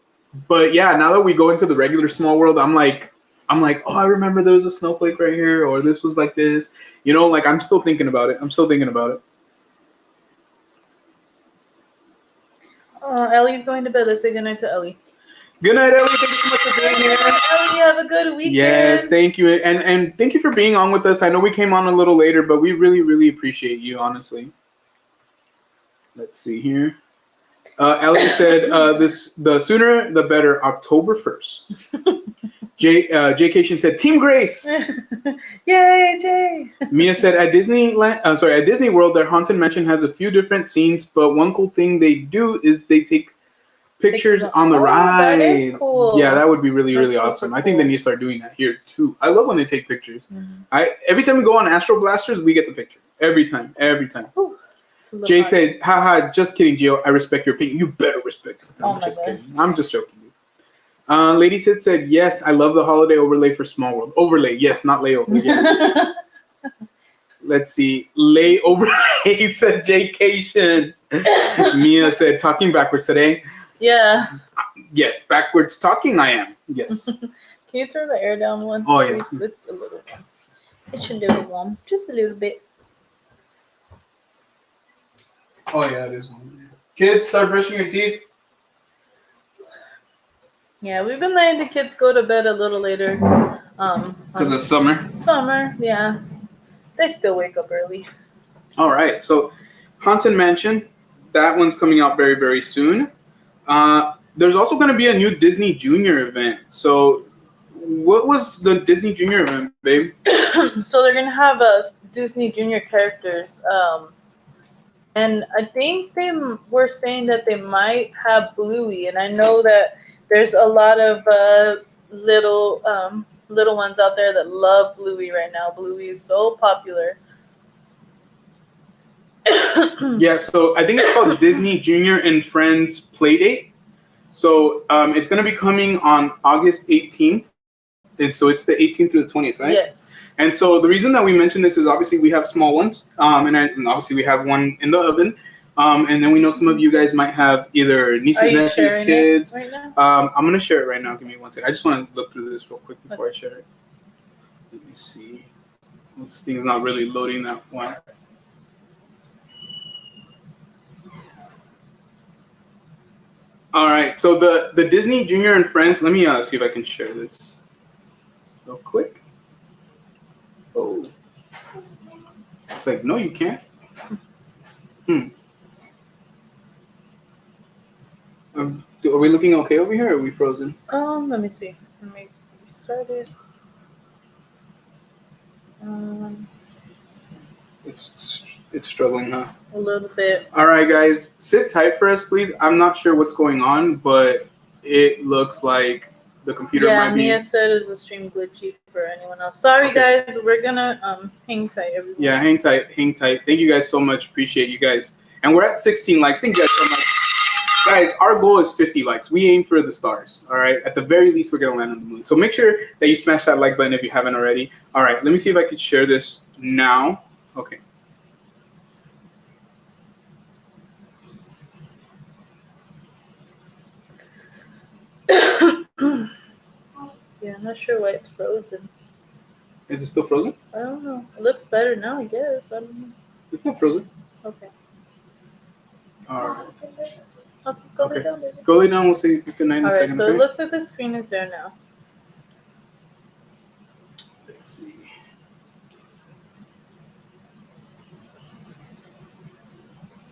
But yeah, now that we go into the regular Small World, I'm like, oh, I remember there was a snowflake right here, or this was like this. You know, like I'm still thinking about it. Ellie's going to bed. Let's say goodnight to Ellie. Good night, Ellie. Thank you so much for being here. Ellie, have a good weekend. Yes, thank you. And thank you for being on with us. I know we came on a little later, but we really, really appreciate you, honestly. Let's see here. Ellie said, the sooner the better, October 1st. Jay Cation said, Team Grace. Yay, Jay. Mia said, at Disney World, their Haunted Mansion has a few different scenes, but one cool thing they do is they take pictures on the ride. That is cool. Yeah, that would be really, really awesome. Cool. I think they need to start doing that here too. I love when they take pictures. Every time we go on Astro Blasters, we get the picture. Every time. Ooh, Jay said, haha, just kidding, Gio. I respect your opinion. You better respect it. I'm just kidding. I'm just joking. Lady Sid said, yes, I love the holiday overlay for Small World. Overlay, yes, not layover. Yes. Let's see. Lay overlay, said Jay Cation. Mia said, talking backwards today. Yeah. Yes, backwards talking I am. Yes. Can you turn the air down one? Oh, yeah. It's a little warm. It's a little warm. Just a little bit. Oh, yeah, it is warm. Kids, start brushing your teeth. Yeah, we've been letting the kids go to bed a little later. Because of summer. Summer, yeah. They still wake up early. All right. So, Haunted Mansion, that one's coming out very, very soon. There's also going to be a new Disney Junior event. So, what was the Disney Junior event, babe? So, they're going to have Disney Junior characters. And I think they were saying that they might have Bluey. And I know that there's a lot of little ones out there that love Bluey right now. Bluey is so popular. Yeah, so I think it's called Disney Junior and Friends Playdate. So it's going to be coming on August 18th. And so it's the 18th through the 20th, right? Yes. And so the reason that we mentioned this is obviously we have small ones. And obviously we have one in the oven. And then we know some of you guys might have either nieces, nephews, kids. Right now? I'm gonna share it right now. Give me 1 second. I just want to look through this real quick before I share it. Let me see. This thing's not really loading that one. All right. So the Disney Junior and Friends. Let me see if I can share this real quick. Oh, it's like no, you can't. Are we looking okay over here, or are we frozen? Let me see. Let me restart it. It's struggling, huh? A little bit. All right, guys, sit tight for us, please. I'm not sure what's going on, but it looks like the computer might be. Yeah, Mia said it's a stream glitchy for anyone else. Sorry, guys. We're gonna hang tight, everyone. Yeah, hang tight. Thank you guys so much. Appreciate you guys. And we're at 16 likes. Thank you guys so much. Guys, our goal is 50 likes. We aim for the stars, all right? At the very least, we're going to land on the moon. So make sure that you smash that like button if you haven't already. All right, let me see if I can share this now. Okay. Yeah, I'm not sure why it's frozen. Is it still frozen? I don't know. It looks better now, I guess. I don't know. It's not frozen. Okay. All right. Go lay down, baby. Go lay down. We'll see good night in a second. So okay? it looks like the screen is there now. Let's see.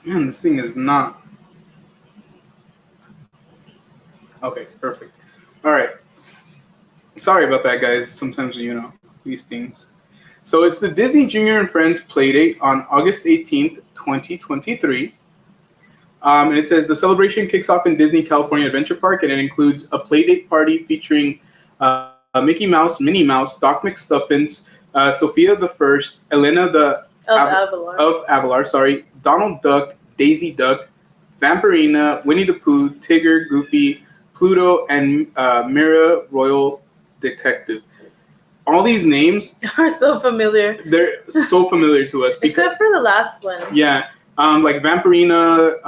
Man, this thing is not. Okay, perfect. All right. Sorry about that, guys. Sometimes, these things. So it's the Disney Junior and Friends Playdate on August 18th, 2023. And it says the celebration kicks off in Disney California Adventure Park, and it includes a Playdate party featuring Mickey Mouse, Minnie Mouse, Doc McStuffins, Sophia the First, Elena of Avalar, Donald Duck, Daisy Duck, Vampirina, Winnie the Pooh, Tigger, Goofy, Pluto, and Mira Royal Detective. All these names are so familiar. They're so familiar to us. Except for the last one. Yeah. Like Vampirina,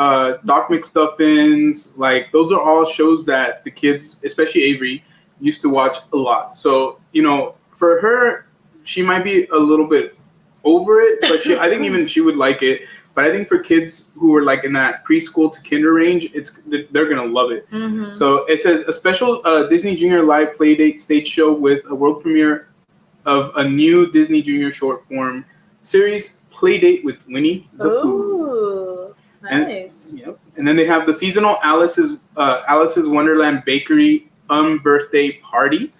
Doc McStuffins, like those are all shows that the kids, especially Avery, used to watch a lot. So, for her, she might be a little bit over it, but I think even she would like it. But I think for kids who are like in that preschool to kinder range, they're gonna love it. Mm-hmm. So it says a special Disney Junior Live Playdate stage show with a world premiere of a new Disney Junior short form series, Playdate with Winnie the Pooh. Ooh, nice. And then they have the seasonal Alice's Wonderland Bakery birthday party,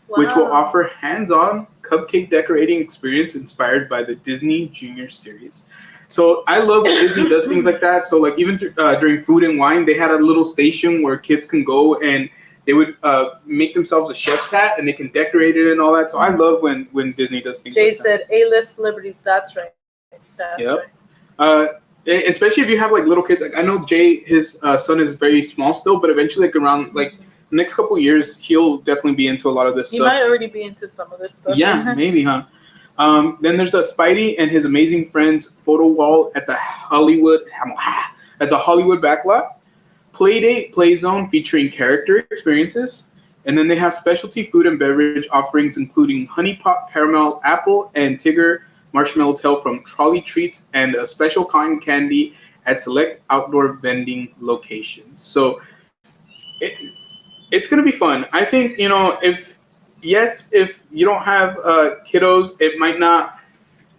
which will offer hands-on cupcake decorating experience inspired by the Disney Junior series. So I love when Disney does things like that. So like even during Food and Wine, they had a little station where kids can go and they would make themselves a chef's hat and they can decorate it and all that. So I love when Disney does things Jay like that. said A-list celebrities. That's right. That's right. Especially if you have like little kids. Like I know Jay, his son is very small still, but eventually like around like the next couple of years, he'll definitely be into a lot of this stuff. He might already be into some of this stuff. Yeah, maybe, huh? Then there's a Spidey and his amazing friends photo wall at the Hollywood backlot. Playdate Play Zone featuring character experiences. And then they have specialty food and beverage offerings including Honey Pot Caramel Apple and Tigger Marshmallow Tail from Trolley Treats and a special cotton candy at select outdoor vending locations. So it's going to be fun. I think, if you don't have kiddos, it might not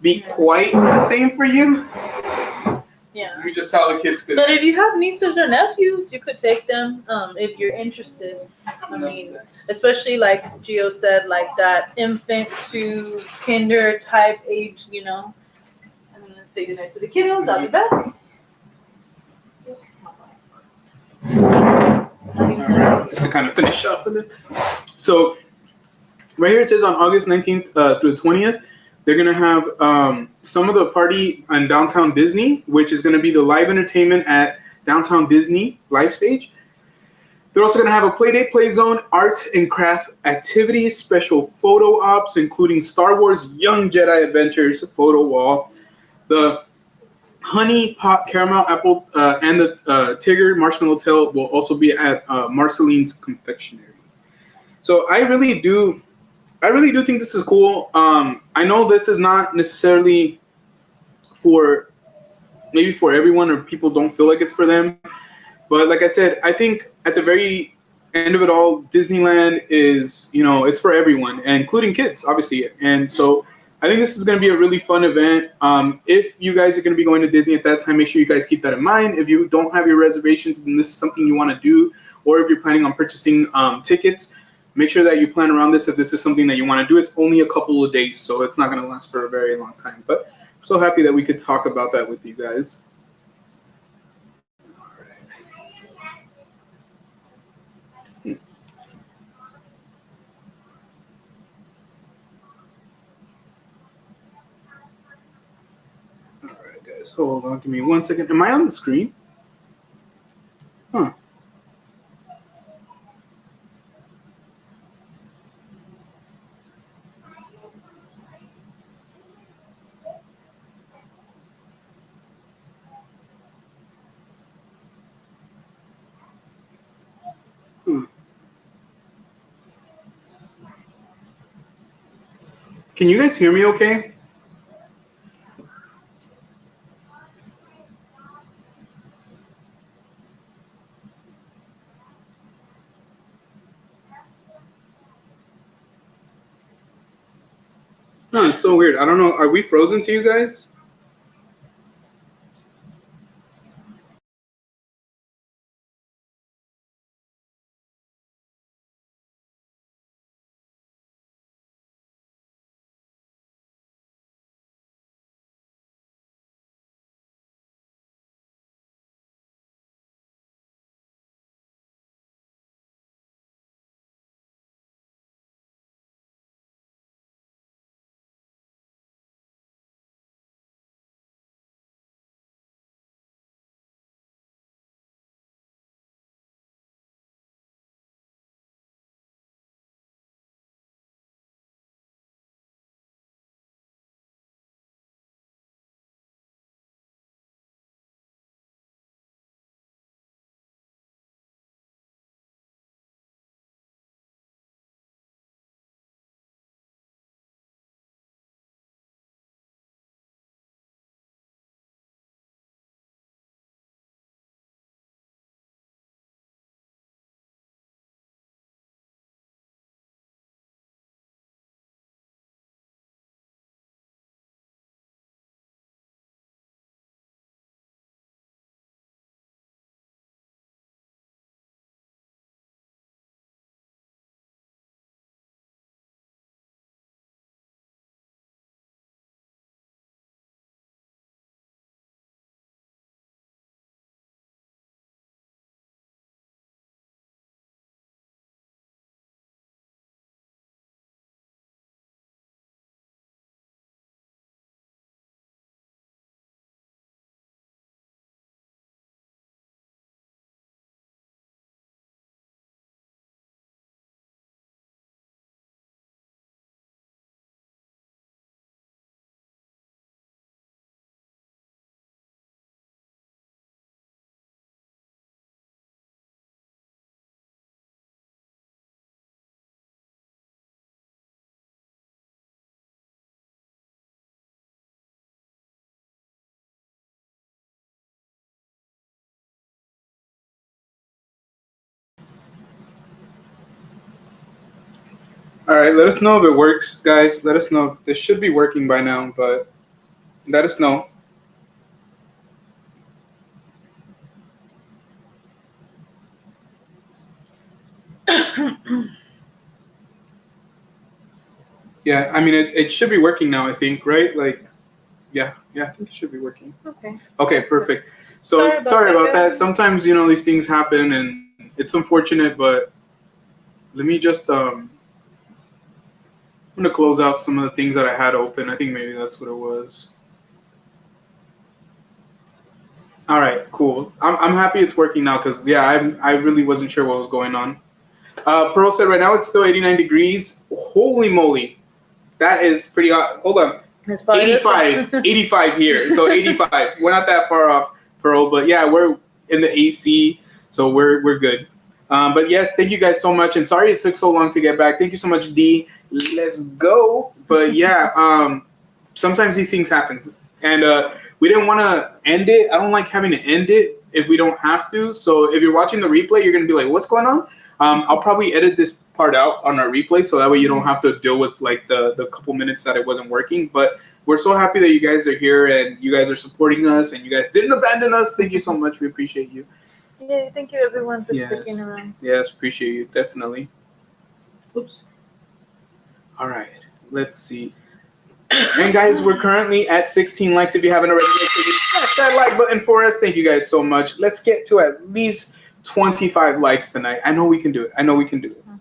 be quite the same for you. Yeah. You just tell the kids. But if you have nieces or nephews, you could take them if you're interested. I mean, especially like Gio said, like that infant to kinder type age, I'm going to say goodnight to the kiddos. I'll be back. All right, just to kind of finish up with it. So right here it says on August 19th through the 20th, they're going to have some of the party on Downtown Disney, which is going to be the live entertainment at Downtown Disney live stage. They're also going to have a Playdate Play Zone, art and craft activities, special photo ops, including Star Wars Young Jedi Adventures photo wall. The Honey Pot Caramel Apple and the Tigger Marshmallow Tail will also be at Marceline's Confectionery. So I really do think this is cool. I know this is not necessarily for everyone, or people don't feel like it's for them. But like I said, I think at the very end of it all, Disneyland is, it's for everyone, including kids, obviously. And so I think this is going to be a really fun event. If you guys are going to be going to Disney at that time, make sure you guys keep that in mind. If you don't have your reservations, then this is something you want to do. Or if you're planning on purchasing tickets, make sure that you plan around this if this is something that you want to do. It's only a couple of days, so it's not going to last for a very long time. But I'm so happy that we could talk about that with you guys. Hold on, give me 1 second. Am I on the screen? Huh. Can you guys hear me okay? No, it's so weird. I don't know. Are we frozen to you guys? All right, let us know if it works, guys. Let us know. This should be working by now, but let us know. Yeah, I mean, it should be working now, I think, right? Like, yeah, I think it should be working. Okay, perfect. So sorry about that. Sometimes, these things happen, and it's unfortunate, but let me just, I'm going to close out some of the things that I had open. I think maybe that's what it was. All right, cool. I'm happy it's working now because, yeah, I really wasn't sure what was going on. Pearl said right now it's still 89 degrees. Holy moly. That is pretty hot. Hold on. It's probably 85 here. So 85. We're not that far off, Pearl, but yeah, we're in the AC, so we're good. But yes, thank you guys so much, and sorry it took so long to get back. Thank you so much, D. Let's go. But yeah, sometimes these things happen, and we didn't want to end it. I don't like having to end it if we don't have to. So if you're watching the replay, you're gonna be like, "What's going on?" I'll probably edit this part out on our replay, so that way you don't have to deal with like the couple minutes that it wasn't working. But we're so happy that you guys are here and you guys are supporting us, and you guys didn't abandon us. Thank you so much. We appreciate you. Yeah, thank you everyone for sticking around. Yes, appreciate you, definitely. Oops. All right, let's see. And guys, we're currently at 16 likes. If you haven't already, make sure you smash that like button for us. Thank you guys so much. Let's get to at least 25 likes tonight. I know we can do it. Mm-hmm.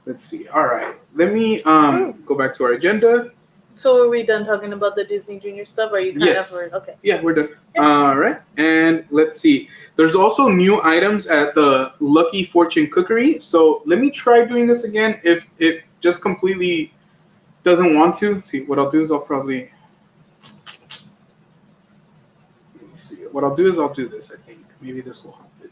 Let's see. All right, let me go back to our agenda. So are we done talking about the Disney Junior stuff? Or are you kind Yes. of okay? Yeah, we're done. All right, and let's see. There's also new items at the Lucky Fortune Cookery. So let me try doing this again. If it just completely doesn't want to, see what I'll do is I'll probably. Let me see. What I'll do is I'll do this. I think maybe this will help it.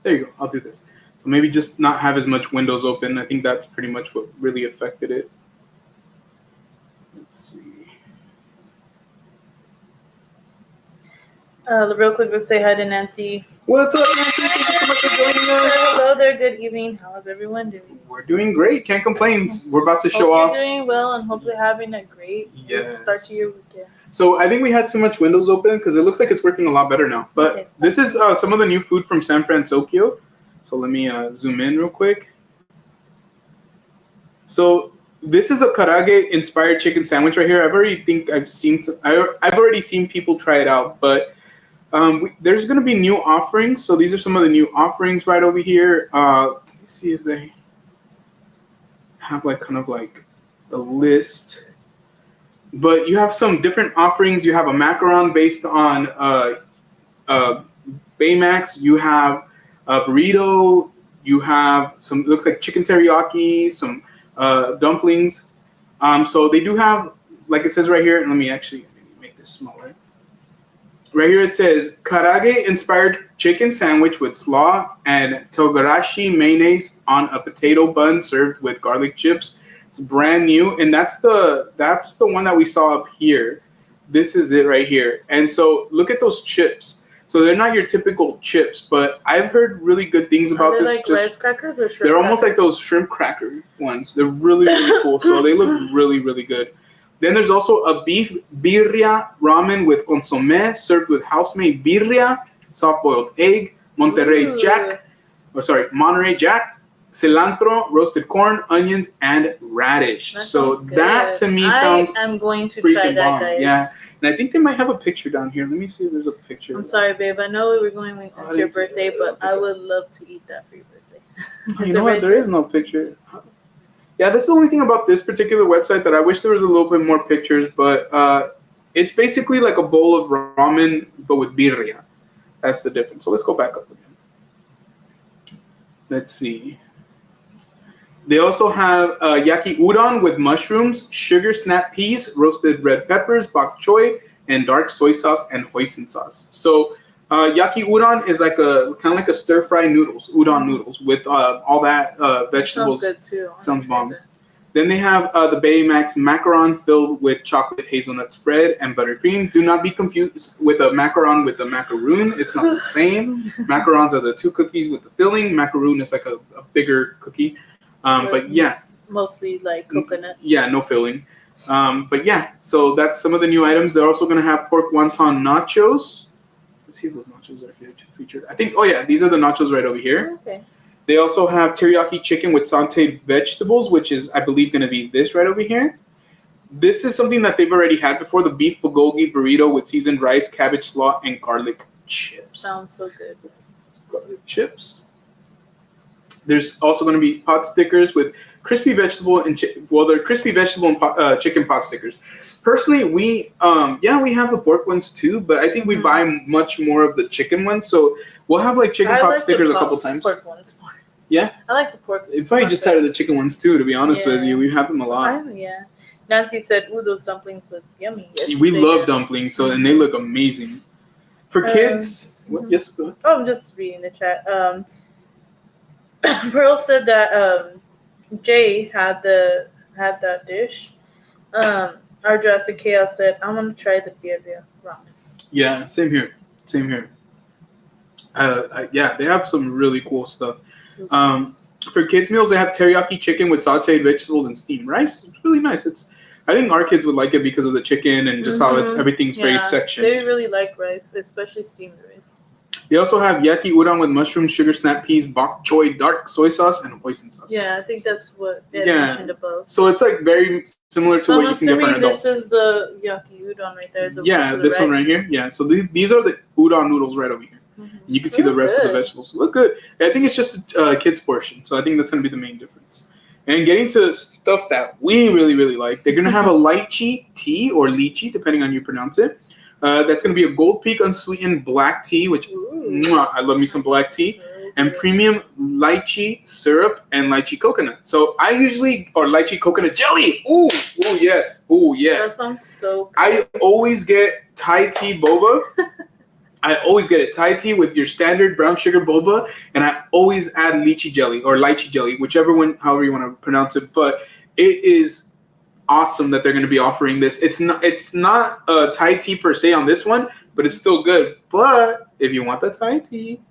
There you go. I'll do this. So maybe just not have as much windows open. I think that's pretty much what really affected it. Let's see. Real quick, let's say hi to Nancy. What's up, Nancy? Thank you so much for joining us. Hello there. Good evening. How is everyone doing? We're doing great. Can't complain. We're about to show Hope off. you're doing well and hopefully having a great start to your weekend. So I think we had too much windows open because it looks like it's working a lot better now. But okay. This is some of the new food from San Fransokyo. So let me zoom in real quick. So this is a karage inspired chicken sandwich right here. I've already seen people try it out, but there's going to be new offerings. So these are some of the new offerings right over here. Let me see if they have like kind of like a list. But you have some different offerings. You have a macaron based on Baymax. You have a burrito. You have some, it looks like chicken teriyaki, some dumplings. So they do have, like it says right here, and let me actually make this smaller. Right here it says, karage inspired chicken sandwich with slaw and togarashi mayonnaise on a potato bun served with garlic chips. It's brand new, and that's the one that we saw up here. This is it right here. And so look at those chips. So they're not your typical chips, but I've heard really good things about this. Like rice crackers or shrimp? They're almost like those shrimp cracker ones. They're really, really cool. So they look really, really good. Then there's also a beef birria ramen with consomme served with house-made birria, soft-boiled egg, Monterey Jack, cilantro, roasted corn, onions, and radish. That to me sounds I'm going to try that, guys. Yeah, and I think they might have a picture down here. Let me see if there's a picture. I'm sorry, babe. I know we were going when it's your birthday, but I would love to eat that for your birthday. You know what? There is no picture. Yeah, that's the only thing about this particular website that I wish there was a little bit more pictures, but it's basically like a bowl of ramen, but with birria. That's the difference. So let's go back up again. Let's see. They also have yaki udon with mushrooms, sugar snap peas, roasted red peppers, bok choy, and dark soy sauce and hoisin sauce. So yaki udon is like a kind of like a stir fry udon noodles with all that vegetables. Sounds good too. Sounds bomb. Then they have the Baymax macaron filled with chocolate hazelnut spread and buttercream. Do not be confused with a macaron with the macaroon. It's not the same. Macarons are the two cookies with the filling. Macaroon is like a bigger cookie. But yeah. Mostly like coconut. Yeah, no filling. But yeah, so that's some of the new items. They're also going to have pork wonton nachos. Let's see if those nachos are featured. I think, oh yeah, these are the nachos right over here. Okay. They also have teriyaki chicken with sauteed vegetables, which is, I believe, going to be this right over here. This is something that they've already had before, the beef bulgogi burrito with seasoned rice, cabbage slaw, and garlic chips. Sounds so good. Garlic chips. There's also going to be pot stickers with crispy vegetable and they're crispy vegetable and chicken pot stickers. Personally, we have the pork ones too, but I think we buy much more of the chicken ones. So we'll have like chicken pot stickers a couple times. Pork ones more. Yeah, I like the pork. You're probably just tired of the chicken ones too. To be honest with you, we have them a lot. Yeah. Nancy said, "Ooh, those dumplings look yummy." Yes, we love dumplings, and they look amazing. For kids, yes, go ahead. Oh, I'm just reading the chat. Pearl said that Jay had that dish. Our Jurassic Chaos said, "I want to try the birria ramen." Yeah, same here. They have some really cool stuff. For kids meals, they have teriyaki chicken with sautéed vegetables and steamed rice. It's really nice. I think our kids would like it because of the chicken and just how everything's very sectioned. They really like rice, especially steamed rice. They also have yaki udon with mushrooms, sugar snap peas, bok choy, dark soy sauce, and hoisin sauce. Yeah, I think that's what they mentioned above. So it's like very similar to what you can get for an adult. This is the yaki udon right there. This one right here. Yeah, so these are the udon noodles right over here. And you can see the rest of the vegetables. Look good. I think it's just a kid's portion, so I think that's going to be the main difference. And getting to stuff that we really, really like, they're going to have a lychee tea or lychee, depending on how you pronounce it. That's going to be a Gold Peak unsweetened black tea, which I love me some black tea, and premium lychee syrup and lychee coconut. So I or lychee coconut jelly. Ooh, yes. That sounds so good. I always get Thai tea boba. I always get it Thai tea with your standard brown sugar boba, and I always add lychee jelly or lychee jelly, whichever one, however you want to pronounce it. But it is awesome that they're going to be offering this. It's not a Thai tea per se on this one, but it's still good. But if you want the Thai tea,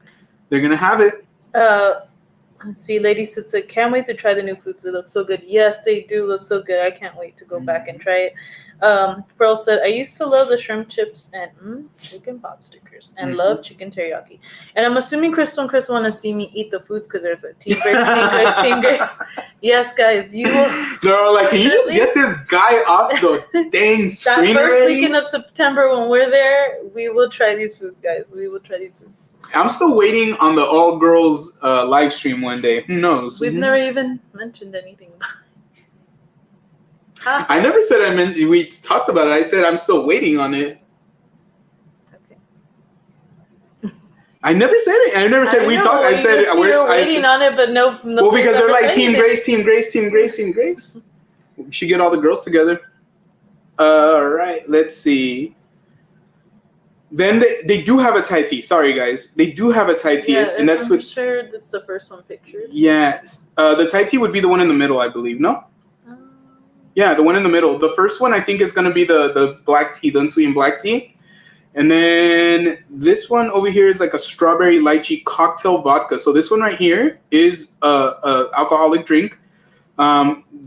they're going to have it. Let's see, Lady said, can't wait to try the new foods. They look so good. Yes, they do look so good. I can't wait to go back and try it. Pearl said, I used to love the shrimp chips and chicken pot stickers and love chicken teriyaki. And I'm assuming Crystal and Chris want to see me eat the foods because there's a Team Grace. Yes, guys, you will. They're all like, can you just get this guy off the dang screen that first already? weekend of September when we're there, we will try these foods, guys. We will try these foods. I'm still waiting on the all girls live stream one day. Who knows? We've never even mentioned anything about it. I never said I meant we talked about it. I said I'm still waiting on it. Okay. I never said it. I never said we talked. I said we're waiting on it, but no. Well, because they're like Team Grace, Team Grace, Team Grace, Team Grace. We should get all the girls together. All right. Let's see. Then they do have a Thai tea. Sorry, guys. They do have a Thai tea, and that's I'm sure that's the first one pictured. Yes. The Thai tea would be the one in the middle, I believe. No. Yeah, the one in the middle. The first one I think is going to be the black tea, the unsweetened black tea. And then this one over here is like a strawberry lychee cocktail vodka. So this one right here is a alcoholic drink.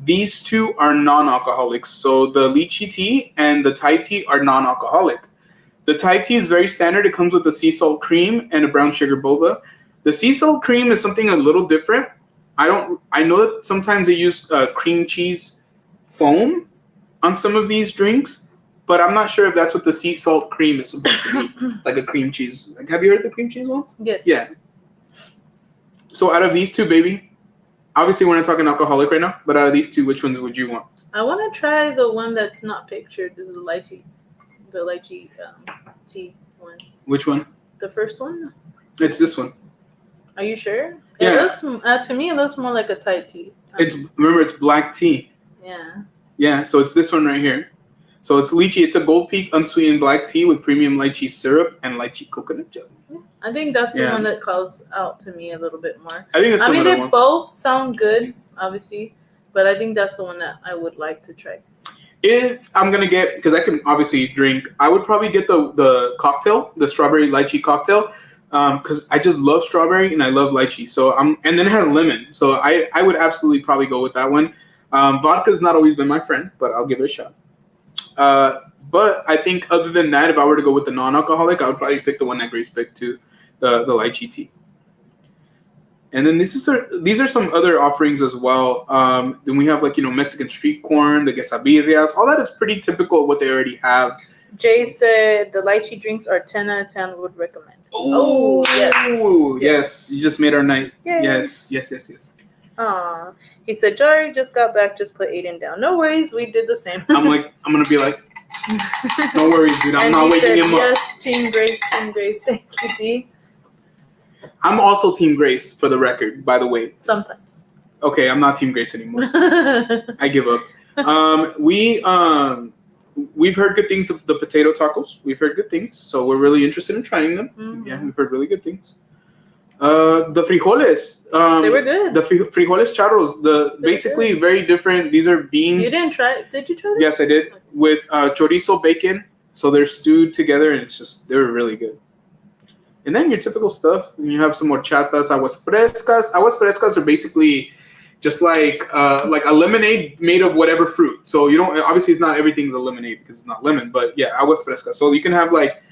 These two are non-alcoholic. So the lychee tea and the Thai tea are non-alcoholic. The Thai tea is very standard. It comes with a sea salt cream and a brown sugar boba. The sea salt cream is something a little different. I know that sometimes they use cream cheese foam on some of these drinks, but I'm not sure if that's what the sea salt cream is supposed to be, like a cream cheese. Like, have you heard the cream cheese ones? Yes. Yeah. So out of these two, baby, obviously we're not talking alcoholic right now, but out of these two, which ones would you want? I want to try the one that's not pictured, the lychee tea one. Which one? The first one? It's this one. Are you sure? Yeah. It looks to me it looks more like a Thai tea. Remember it's black tea. Yeah. Yeah, so it's this one right here. So it's lychee. It's a Gold Peak unsweetened black tea with premium lychee syrup and lychee coconut jelly. I think that's the one that calls out to me a little bit more. I think that's the one they both sound good, obviously, but I think that's the one that I would like to try. If I'm gonna get, because I can obviously drink, I would probably get the cocktail, the strawberry lychee cocktail, because I just love strawberry and I love lychee. So and then it has lemon. So I would absolutely probably go with that one. Vodka's not always been my friend, but I'll give it a shot. But I think other than that, if I were to go with the non-alcoholic, I would probably pick the one that Grace picked too, the lychee tea. And then these are some other offerings as well. Then we have Mexican street corn, the quesadillas. All that is pretty typical of what they already have. Jay said the lychee drinks are 10 out of 10 would recommend. Oh, yes. You just made our night. Yay. Yes. Aw. He said, Jari just got back, just put Aiden down. No worries, we did the same. I'm gonna be like, no worries, dude. I'm not waking him up. Yes, Team Grace, Team Grace. Thank you, D. I'm also Team Grace, for the record, by the way. Sometimes. Okay, I'm not Team Grace anymore. I give up. We've heard good things of the potato tacos. We've heard good things, so we're really interested in trying them. Mm-hmm. Yeah, we've heard really good things. The frijoles. They were good. The frijoles charros. Basically very different. These are beans. You didn't try it? Did you try them? Yes, I did. With chorizo bacon. So they're stewed together, and they were really good. And then your typical stuff. You have some horchatas, aguas frescas. Aguas frescas are basically just like a lemonade made of whatever fruit. So you don't, obviously it's not everything's a lemonade because it's not lemon, but yeah, aguas frescas. So you can have like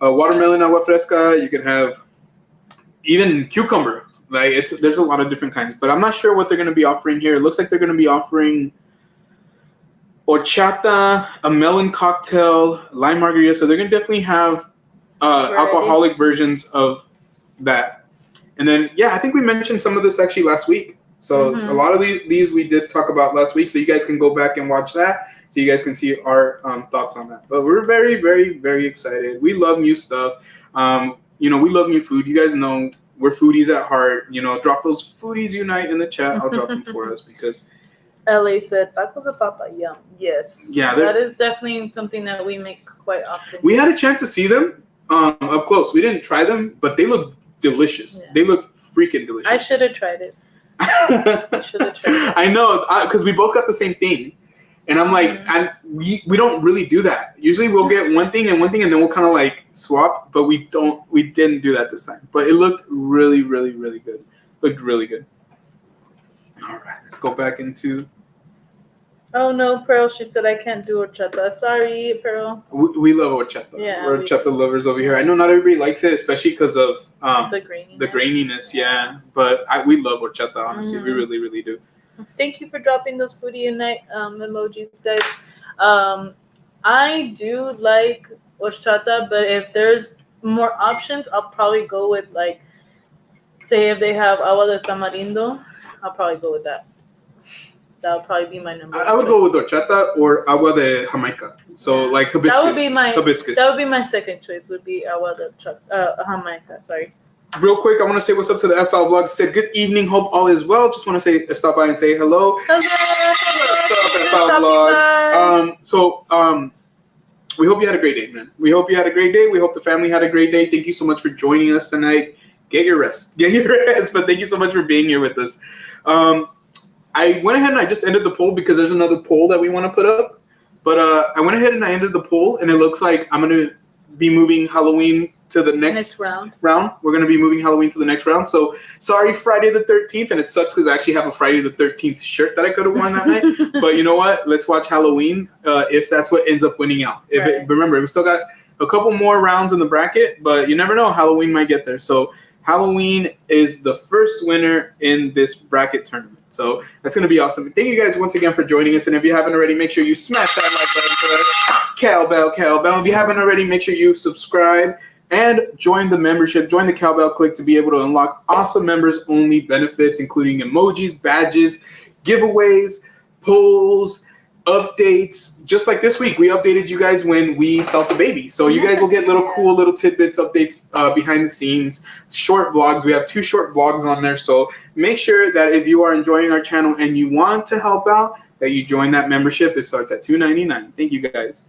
a watermelon agua fresca. You can have even cucumber. Like there's a lot of different kinds, but I'm not sure what they're going to be offering here. It looks like they're going to be offering horchata, a melon cocktail, lime margarita. So they're going to definitely have alcoholic versions of that. And then, yeah, I think we mentioned some of this actually last week. So a lot of these we did talk about last week. So you guys can go back and watch that so you guys can see our thoughts on that. But we're very, very, very excited. We love new stuff. We love new food. You guys know we're foodies at heart. Drop those foodies unite in the chat. I'll drop them for us because LA said tacos of papa, yum. Yes. Yeah, that is definitely something that we make quite often. We had a chance to see them up close. We didn't try them, but they look delicious. Yeah. They look freaking delicious. I should have tried it. I know, because we both got the same thing. And I'm like, we don't really do that. Usually we'll get one thing, and then we'll kind of like swap, but we didn't do that this time. But it looked really, really, really good. Looked really good. All right, let's go back into... Oh no, Pearl, she said I can't do horchata. Sorry, Pearl. We love horchata. Yeah, we're horchata lovers over here. I know not everybody likes it, especially because of the graininess. Yeah, but we love horchata, honestly. We really, really do. Thank you for dropping those foodie unite emojis, guys. I do like horchata, but if there's more options, I'll probably go with like, say if they have agua de tamarindo, I'll probably go with that. That'll probably be my number. I would go with horchata or agua de Jamaica. So like hibiscus. That would be my hibiscus. That would be my second choice. Would be agua de Jamaica. Sorry. Real quick, I want to say what's up to the FL Vlog. Said good evening. Hope all is well. Just want to stop by and say hello. Hello. What's up, FL Vlogs? We hope you had a great day, man. We hope you had a great day. We hope the family had a great day. Thank you so much for joining us tonight. Get your rest. But thank you so much for being here with us. I went ahead and I just ended the poll because there's another poll that we want to put up. But I went ahead and I ended the poll, and it looks like I'm going to be moving Halloween to the next round. We're going to be moving Halloween to the next round. So sorry, Friday the 13th. And it sucks because I actually have a Friday the 13th shirt that I could have worn that night. But you know what? Let's watch Halloween if that's what ends up winning out. Remember, we still got a couple more rounds in the bracket, but you never know. Halloween might get there. So Halloween is the first winner in this bracket tournament. So that's going to be awesome. Thank you guys once again for joining us. And if you haven't already, make sure you smash that like button for us. Cowbell. If you haven't already, make sure you subscribe and join the membership. Join the Cowbell Clique to be able to unlock awesome members-only benefits, including emojis, badges, giveaways, polls, updates. Just like this week, we updated you guys when we felt the baby. So you guys will get cool little tidbits, updates behind the scenes, short vlogs. We have 2 short vlogs on there. So make sure that if you are enjoying our channel and you want to help out, that you join that membership. It starts at $2.99. Thank you guys.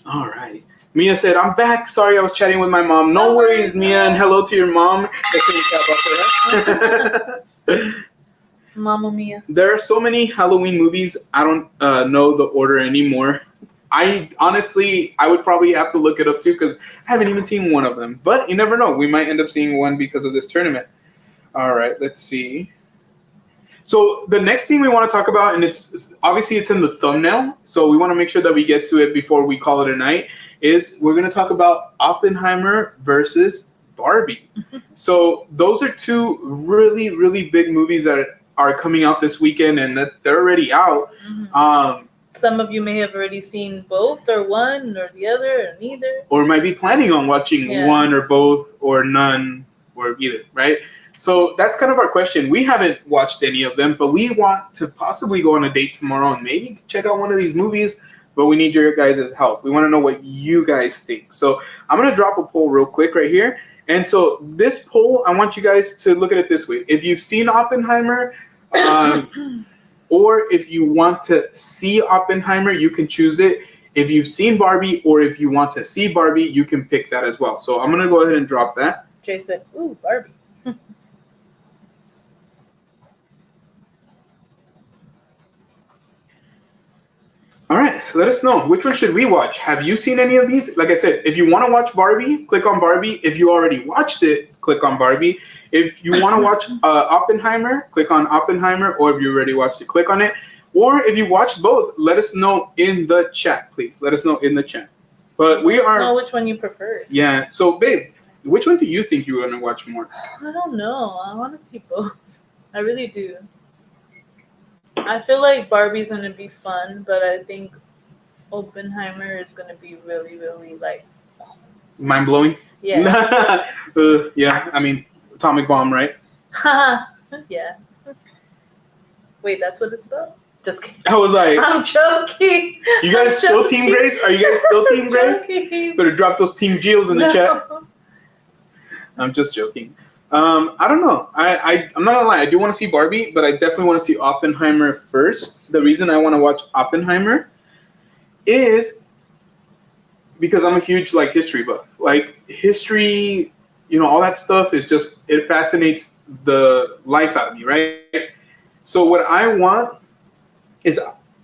All right. Mia said, I'm back. Sorry, I was chatting with my mom. No worries, Mia, and hello to your mom. Mamma Mia. There are so many Halloween movies, I don't know the order anymore. I would probably have to look it up too because I haven't even seen one of them. But you never know. We might end up seeing one because of this tournament. All right, let's see. So the next thing we want to talk about, and it's in the thumbnail, so we want to make sure that we get to it before we call it a night, is we're going to talk about Oppenheimer versus Barbie. So those are 2 really, really big movies that are coming out this weekend, and that they're already out. Some of you may have already seen both, or one, or the other, or neither. Or might be planning on watching one or both, or none, or either, right? So that's kind of our question. We haven't watched any of them, but we want to possibly go on a date tomorrow and maybe check out one of these movies. But we need your guys' help. We want to know what you guys think. So I'm going to drop a poll real quick right here. And so this poll, I want you guys to look at it this way. If you've seen Oppenheimer, or if you want to see Oppenheimer, you can choose it. If you've seen Barbie, or if you want to see Barbie, you can pick that as well. So I'm going to go ahead and drop that. Jay said, ooh, Barbie. All right, let us know. Which one should we watch? Have you seen any of these? Like I said, if you want to watch Barbie, click on Barbie. If you already watched it, click on Barbie. If you want to watch Oppenheimer, click on Oppenheimer. Or if you already watched it, click on it. Or if you watched both, let us know in the chat, please. Let us know in the chat. But we are... know which one you prefer. Yeah, so babe, which one do you think you're going to watch more? I don't know. I want to see both. I really do. I feel like Barbie's gonna be fun, but I think Oppenheimer is gonna be really, really like mind blowing. Yeah. Yeah. I mean, atomic bomb, right? Yeah. Wait, that's what it's about? Just kidding. I was like, I'm joking. You guys still Team Grace? Are you guys still Team Grace? Better drop those Team Geos in the chat. I'm just joking. I don't know. I'm not gonna lie. I do want to see Barbie, but I definitely want to see Oppenheimer first. The reason I want to watch Oppenheimer is because I'm a huge like history buff. Like history, all that stuff is just, it fascinates the life out of me, right? So what I want is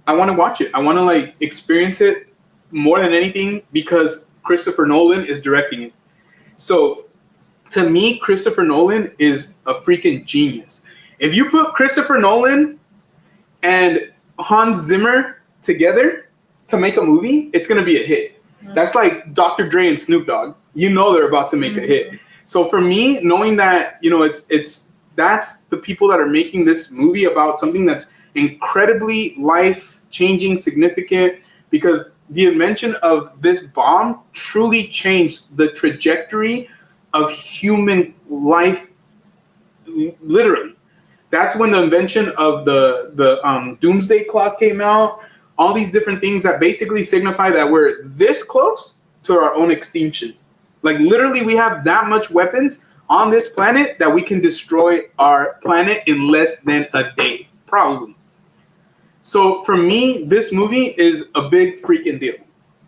I want to watch it. I want to like experience it more than anything because Christopher Nolan is directing it. So to me, Christopher Nolan is a freaking genius. If you put Christopher Nolan and Hans Zimmer together to make a movie, it's going to be a hit. Mm-hmm. That's like Dr. Dre and Snoop Dogg. They're about to make a hit. So for me, knowing that, that's the people that are making this movie about something that's incredibly life-changing, significant, because the invention of this bomb truly changed the trajectory of human life, literally. That's when the invention of the doomsday clock came out. All these different things that basically signify that we're this close to our own extinction. Like literally, we have that much weapons on this planet that we can destroy our planet in less than a day, probably. So for me, this movie is a big freaking deal.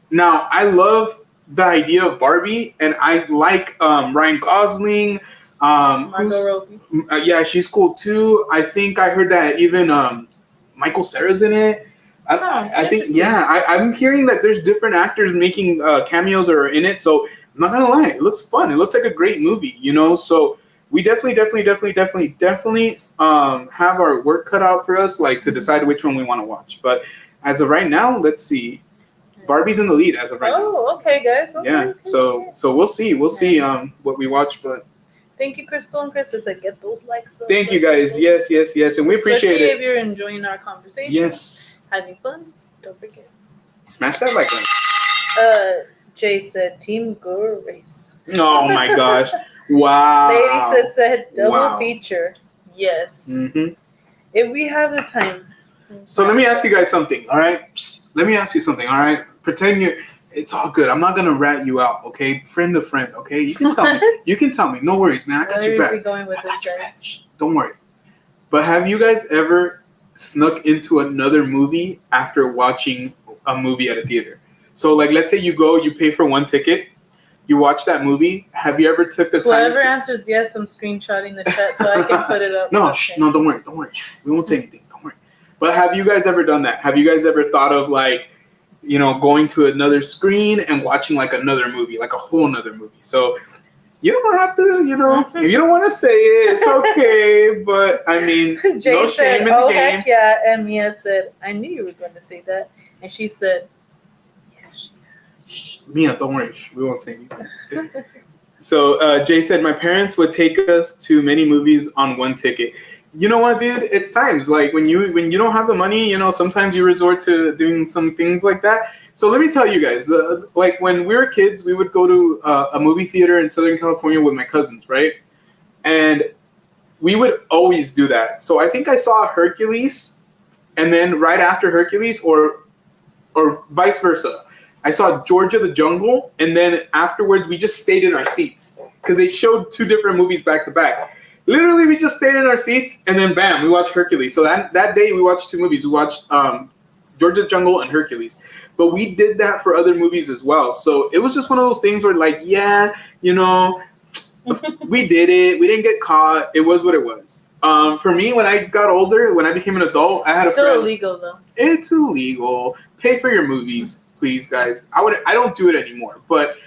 Now, I love the idea of Barbie, and I like Ryan Gosling. Margot Robbie. Yeah, she's cool too. I think I heard that even Michael Cera's in it. I think, yeah, I'm hearing that there's different actors making cameos or in it. So I'm not gonna lie, it looks fun. It looks like a great movie, So we definitely have our work cut out for us, like to decide which one we want to watch. But as of right now, let's see. Barbie's in the lead as of right now. Oh, okay, guys. Okay, yeah. Okay, so we'll see. We'll see what we watch. But thank you, Crystal and Chris. Like, get those likes. Thank you, guys. Yes, and we appreciate it. If you're enjoying our conversation. Yes. Having fun. Don't forget. Smash that like button. Jay said, "Team Go Race." Oh my gosh! Wow. Lady said double feature. Yes. Mm-hmm. If we have the time. So let me ask you guys something. All right. Let me ask you something. All right. Pretend it's all good. I'm not gonna rat you out. Okay. Friend to friend. Okay. You can tell me. You can tell me. No worries, man. I got your back. Where is he going with this, guys? Don't worry. But have you guys ever snuck into another movie after watching a movie at a theater? So like, let's say you pay for one ticket, you watch that movie. Have you ever took the time? Whoever answers yes, I'm screenshotting the chat so I can put it up. No, no, don't worry. We won't say anything. Don't worry. But have you guys ever done that? Have you guys ever thought of like, going to another screen and watching like another movie, like a whole nother movie? So you don't have to, if you don't want to say it, it's okay. But I mean, Jay no said, shame in the oh, game. Heck yeah. And Mia said, I knew you were going to say that. And she said, Mia, don't worry. We won't say anything. So Jay said, my parents would take us to many movies on one ticket. You know what, dude? It's times like when you don't have the money, sometimes you resort to doing some things like that. So let me tell you guys, like when we were kids, we would go to a movie theater in Southern California with my cousins, right? And we would always do that. So I think I saw Hercules, and then right after Hercules, or vice versa, I saw Georgia the Jungle, and then afterwards we just stayed in our seats because they showed 2 different movies back to back. Literally, we just stayed in our seats, and then bam, we watched Hercules. So that day we watched 2 movies. We watched Georgia the Jungle and Hercules. But we did that for other movies as well. So it was just one of those things where, like, yeah, you know, we did it. We didn't get caught. It was what it was. For me, when I got older, when I became an adult, I had a friend. Still illegal though. It's illegal. Pay for your movies, please, guys. I don't do it anymore, but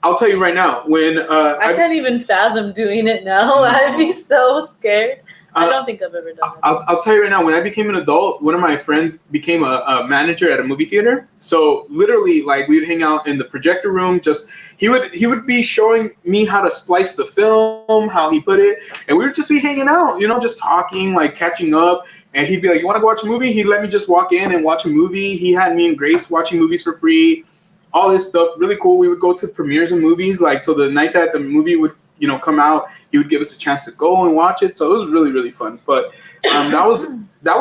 I'll tell you right now. When I can't even fathom doing it now. I'd be so scared. I don't think I've ever done it. I'll tell you right now, when I became an adult, one of my friends became a manager at a movie theater. So literally, like, we'd hang out in the projector room. Just he would be showing me how to splice the film, how he put it, and we would just be hanging out, you know, just talking, like catching up. And he'd be like, "You want to go watch a movie?" He'd let me just walk in and watch a movie. He had me and Grace watching movies for free. All this stuff, really cool. We would go to premieres of movies, like, so the night that the movie would, you know, come out, he would give us a chance to go and watch it. So it was really, really fun. But that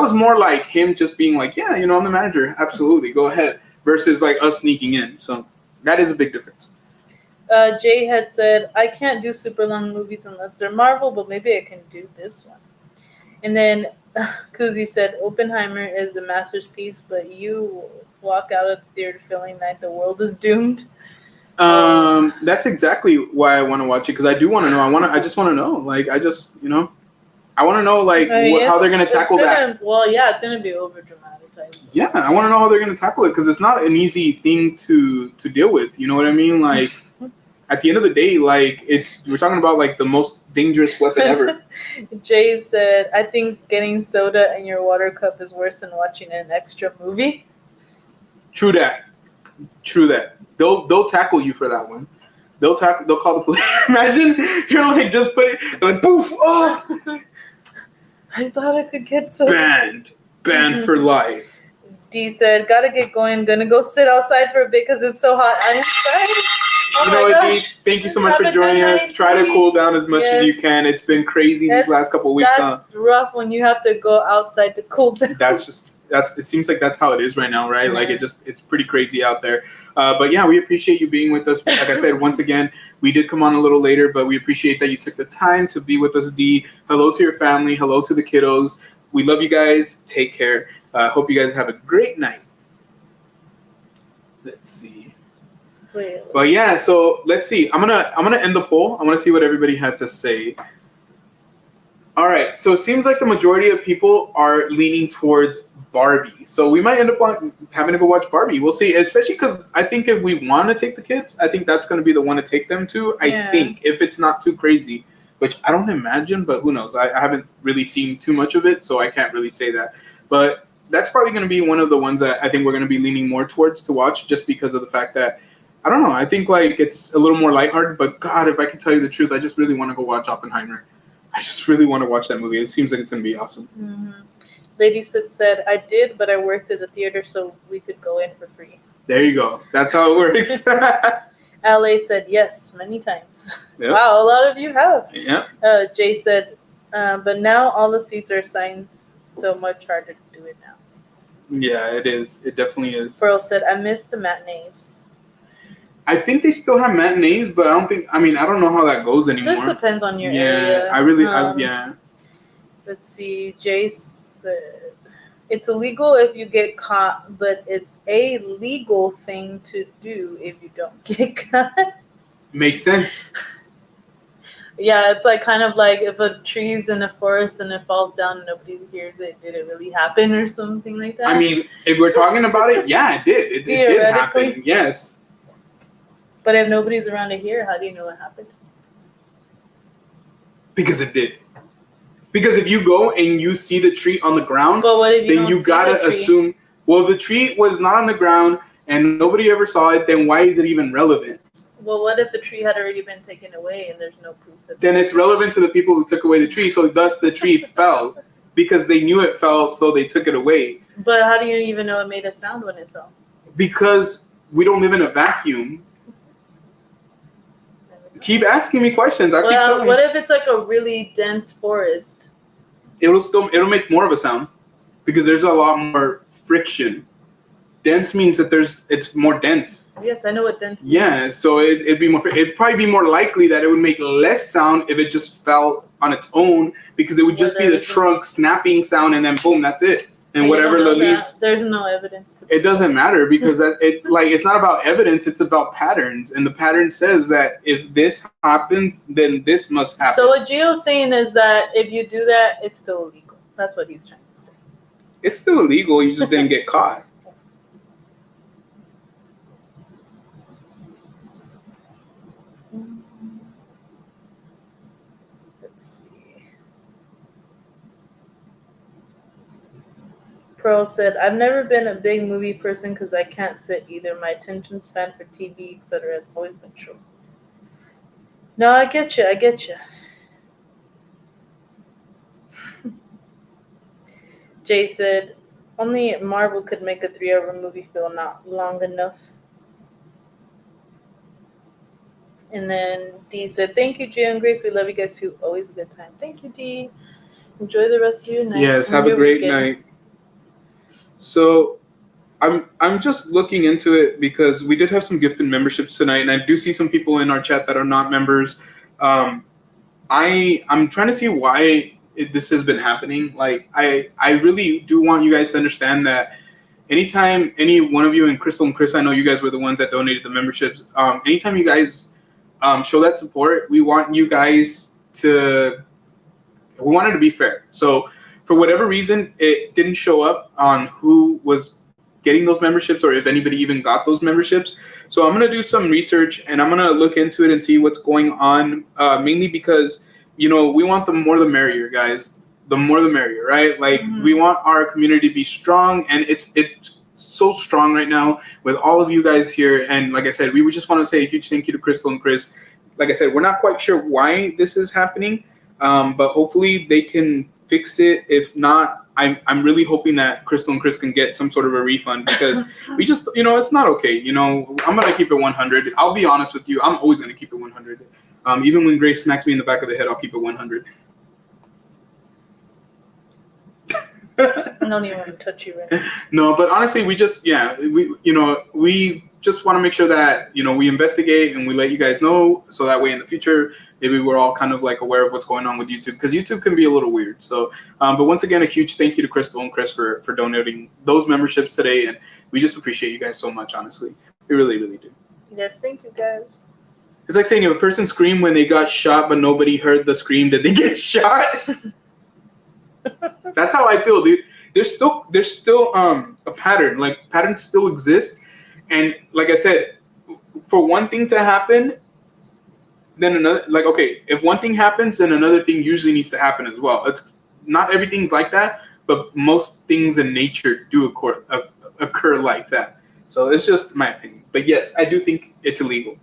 was more like him just being like, yeah, you know, I'm the manager. Absolutely. Go ahead. Versus like us sneaking in. So that is a big difference. Jay had said, I can't do super long movies unless they're Marvel, but maybe I can do this one. And then Kuzi said, Oppenheimer is a masterpiece, but you walk out of the theater feeling like the world is doomed. That's exactly why I want to watch it, because I do want to know. I just want to know. Like, I just, you know, I want to know, like, how they're going to tackle that. Well, yeah, it's going to be over dramatized. Yeah, I want to know how they're going to tackle it, because it's not an easy thing to deal with. You know what I mean? Like, at the end of the day, like, we're talking about, like, the most dangerous weapon ever. Jay said, I think getting soda in your water cup is worse than watching an extra movie. True that. They'll tackle you for that one. They'll call the police. Imagine you're like, just put it, like, poof, oh. I thought I could get soda. Banned for life. D said, gotta get going. Gonna go sit outside for a bit because it's so hot outside. You know what, D? Thank you so much for joining us. Try to cool down as much as you can. It's been crazy these last couple of weeks. That's rough when you have to go outside to cool down. It seems like that's how it is right now, right? Yeah. Like, it's pretty crazy out there. But yeah, we appreciate you being with us. Like I said, once again, we did come on a little later, but we appreciate that you took the time to be with us, D. Hello to your family. Hello to the kiddos. We love you guys. Take care. Hope you guys have a great night. Let's see. But yeah, so let's see. I'm gonna end the poll. I want to see what everybody had to say. All right. So it seems like the majority of people are leaning towards Barbie. So we might end up having to go watch Barbie. We'll see. Especially because I think if we want to take the kids, I think that's going to be the one to take them to. I think, if it's not too crazy, which I don't imagine, but who knows? I haven't really seen too much of it, so I can't really say that. But that's probably going to be one of the ones that I think we're going to be leaning more towards to watch, just because of the fact that, I don't know, I think like it's a little more lighthearted. But God, if I can tell you the truth, I just really want to go watch Oppenheimer. I just really want to watch that movie. It seems like it's going to be awesome. Mm-hmm. Lady said, I did, but I worked at the theater, so we could go in for free. There you go. That's how it works. LA said, yes, many times. Yep. Wow, a lot of you have. Yeah. Jay said, but now all the seats are assigned, so much harder to do it now. Yeah, it is. It definitely is. Pearl said, I miss the matinees. I think they still have matinees, but I don't know how that goes anymore. This depends on your area. Yeah. Let's see. Jay said, it's illegal if you get caught, but it's a legal thing to do if you don't get caught. Makes sense. Yeah, it's like kind of like if a tree's in a forest and it falls down and nobody hears it, did it really happen or something like that? I mean, if we're talking about it, yeah, it did. It did happen. Yes. But if nobody's around to hear, how do you know what happened? Because it did. Because if you go and you see the tree on the ground, but what if you then you gotta assume, well, if the tree was not on the ground and nobody ever saw it, then why is it even relevant? Well, what if the tree had already been taken away and there's no proof that then it's relevant to the people who took away the tree, so thus the tree fell because they knew it fell, so they took it away. But how do you even know it made a sound when it fell? Because we don't live in a vacuum. Keep asking me questions. I'll keep telling what you. if it's like a really dense forest? It'll make more of a sound because there's a lot more friction. Dense means that it's more dense. Yes, I know what dense means. Yeah, so it'd probably be more likely that it would make less sound if it just fell on its own, because it would just be the trunk snapping sound and then boom, that's it. And whatever the leaves. There's no evidence. It doesn't matter because it's not about evidence, it's about patterns, and the pattern says that if this happens, then this must happen. So what Gio's saying is that if you do that, it's still illegal. That's what he's trying to say. It's still illegal. You just didn't get caught. Pearl said, I've never been a big movie person because I can't sit either. My attention span for TV, etc. has always been short. No, I get you. Jay said, only Marvel could make a 3-hour movie feel not long enough. And then D said, thank you, Jay and Grace. We love you guys too. Always a good time. Thank you, D. Enjoy the rest of your night. Yes, have a great night. So I'm just looking into it because we did have some gifted memberships tonight, and I do see some people in our chat that are not members. I'm trying to see why this has been happening. Like I really do want you guys to understand that anytime any one of you, and Crystal and Chris, I know you guys were the ones that donated the memberships. Anytime you guys show that support, we want you guys to. We want it to be fair. So for whatever reason, it didn't show up on who was getting those memberships or if anybody even got those memberships. So I'm going to do some research and I'm going to look into it and see what's going on, mainly because, we want the more the merrier, guys. The more the merrier, right? Like we want our community to be strong, and it's so strong right now with all of you guys here. And like I said, we would just want to say a huge thank you to Crystal and Chris. Like I said, we're not quite sure why this is happening, but hopefully they can fix it. If not, I'm really hoping that Crystal and Chris can get some sort of a refund, because we just, it's not okay. I'm going to keep it 100. I'll be honest with you. I'm always going to keep it 100. Even when Grace smacks me in the back of the head, I'll keep it 100. I don't even want to touch you right now. No, but honestly, we just want to make sure that, we investigate and we let you guys know, so that way in the future, maybe we're all kind of like aware of what's going on with YouTube, because YouTube can be a little weird. So, but once again, a huge thank you to Crystal and Chris for donating those memberships today. And we just appreciate you guys so much, honestly. We really, really do. Yes, thank you, guys. It's like saying if a person screamed when they got shot, but nobody heard the scream, did they get shot? That's how I feel, dude. There's still a pattern. Like, patterns still exist. And like I said, for one thing to happen, then another, like, okay, if one thing happens, then another thing usually needs to happen as well. It's not everything's like that, but most things in nature do occur like that. So it's just my opinion. But yes, I do think it's illegal.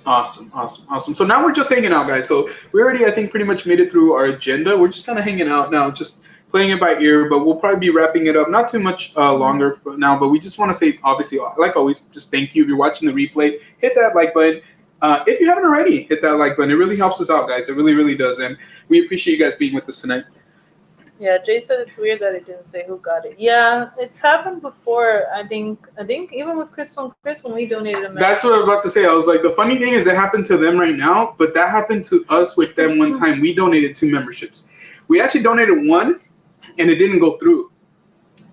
Awesome. So now we're just hanging out, guys. So we already, I think, pretty much made it through our agenda. We're just kind of hanging out now, just playing it by ear, but we'll probably be wrapping it up not too much longer now, but we just want to say, obviously, like always, just thank you. If you're watching the replay, hit that like button. If you haven't already, hit that like button. It really helps us out, guys. It really, really does. And we appreciate you guys being with us tonight. Yeah, Jay said it's weird that it didn't say who got it. Yeah, it's happened before. I think even with Crystal and Chris when we donated a membership. That's what I was about to say. I was like, the funny thing is it happened to them right now, but that happened to us with them one time. We donated 2 memberships. We actually donated 1, and it didn't go through.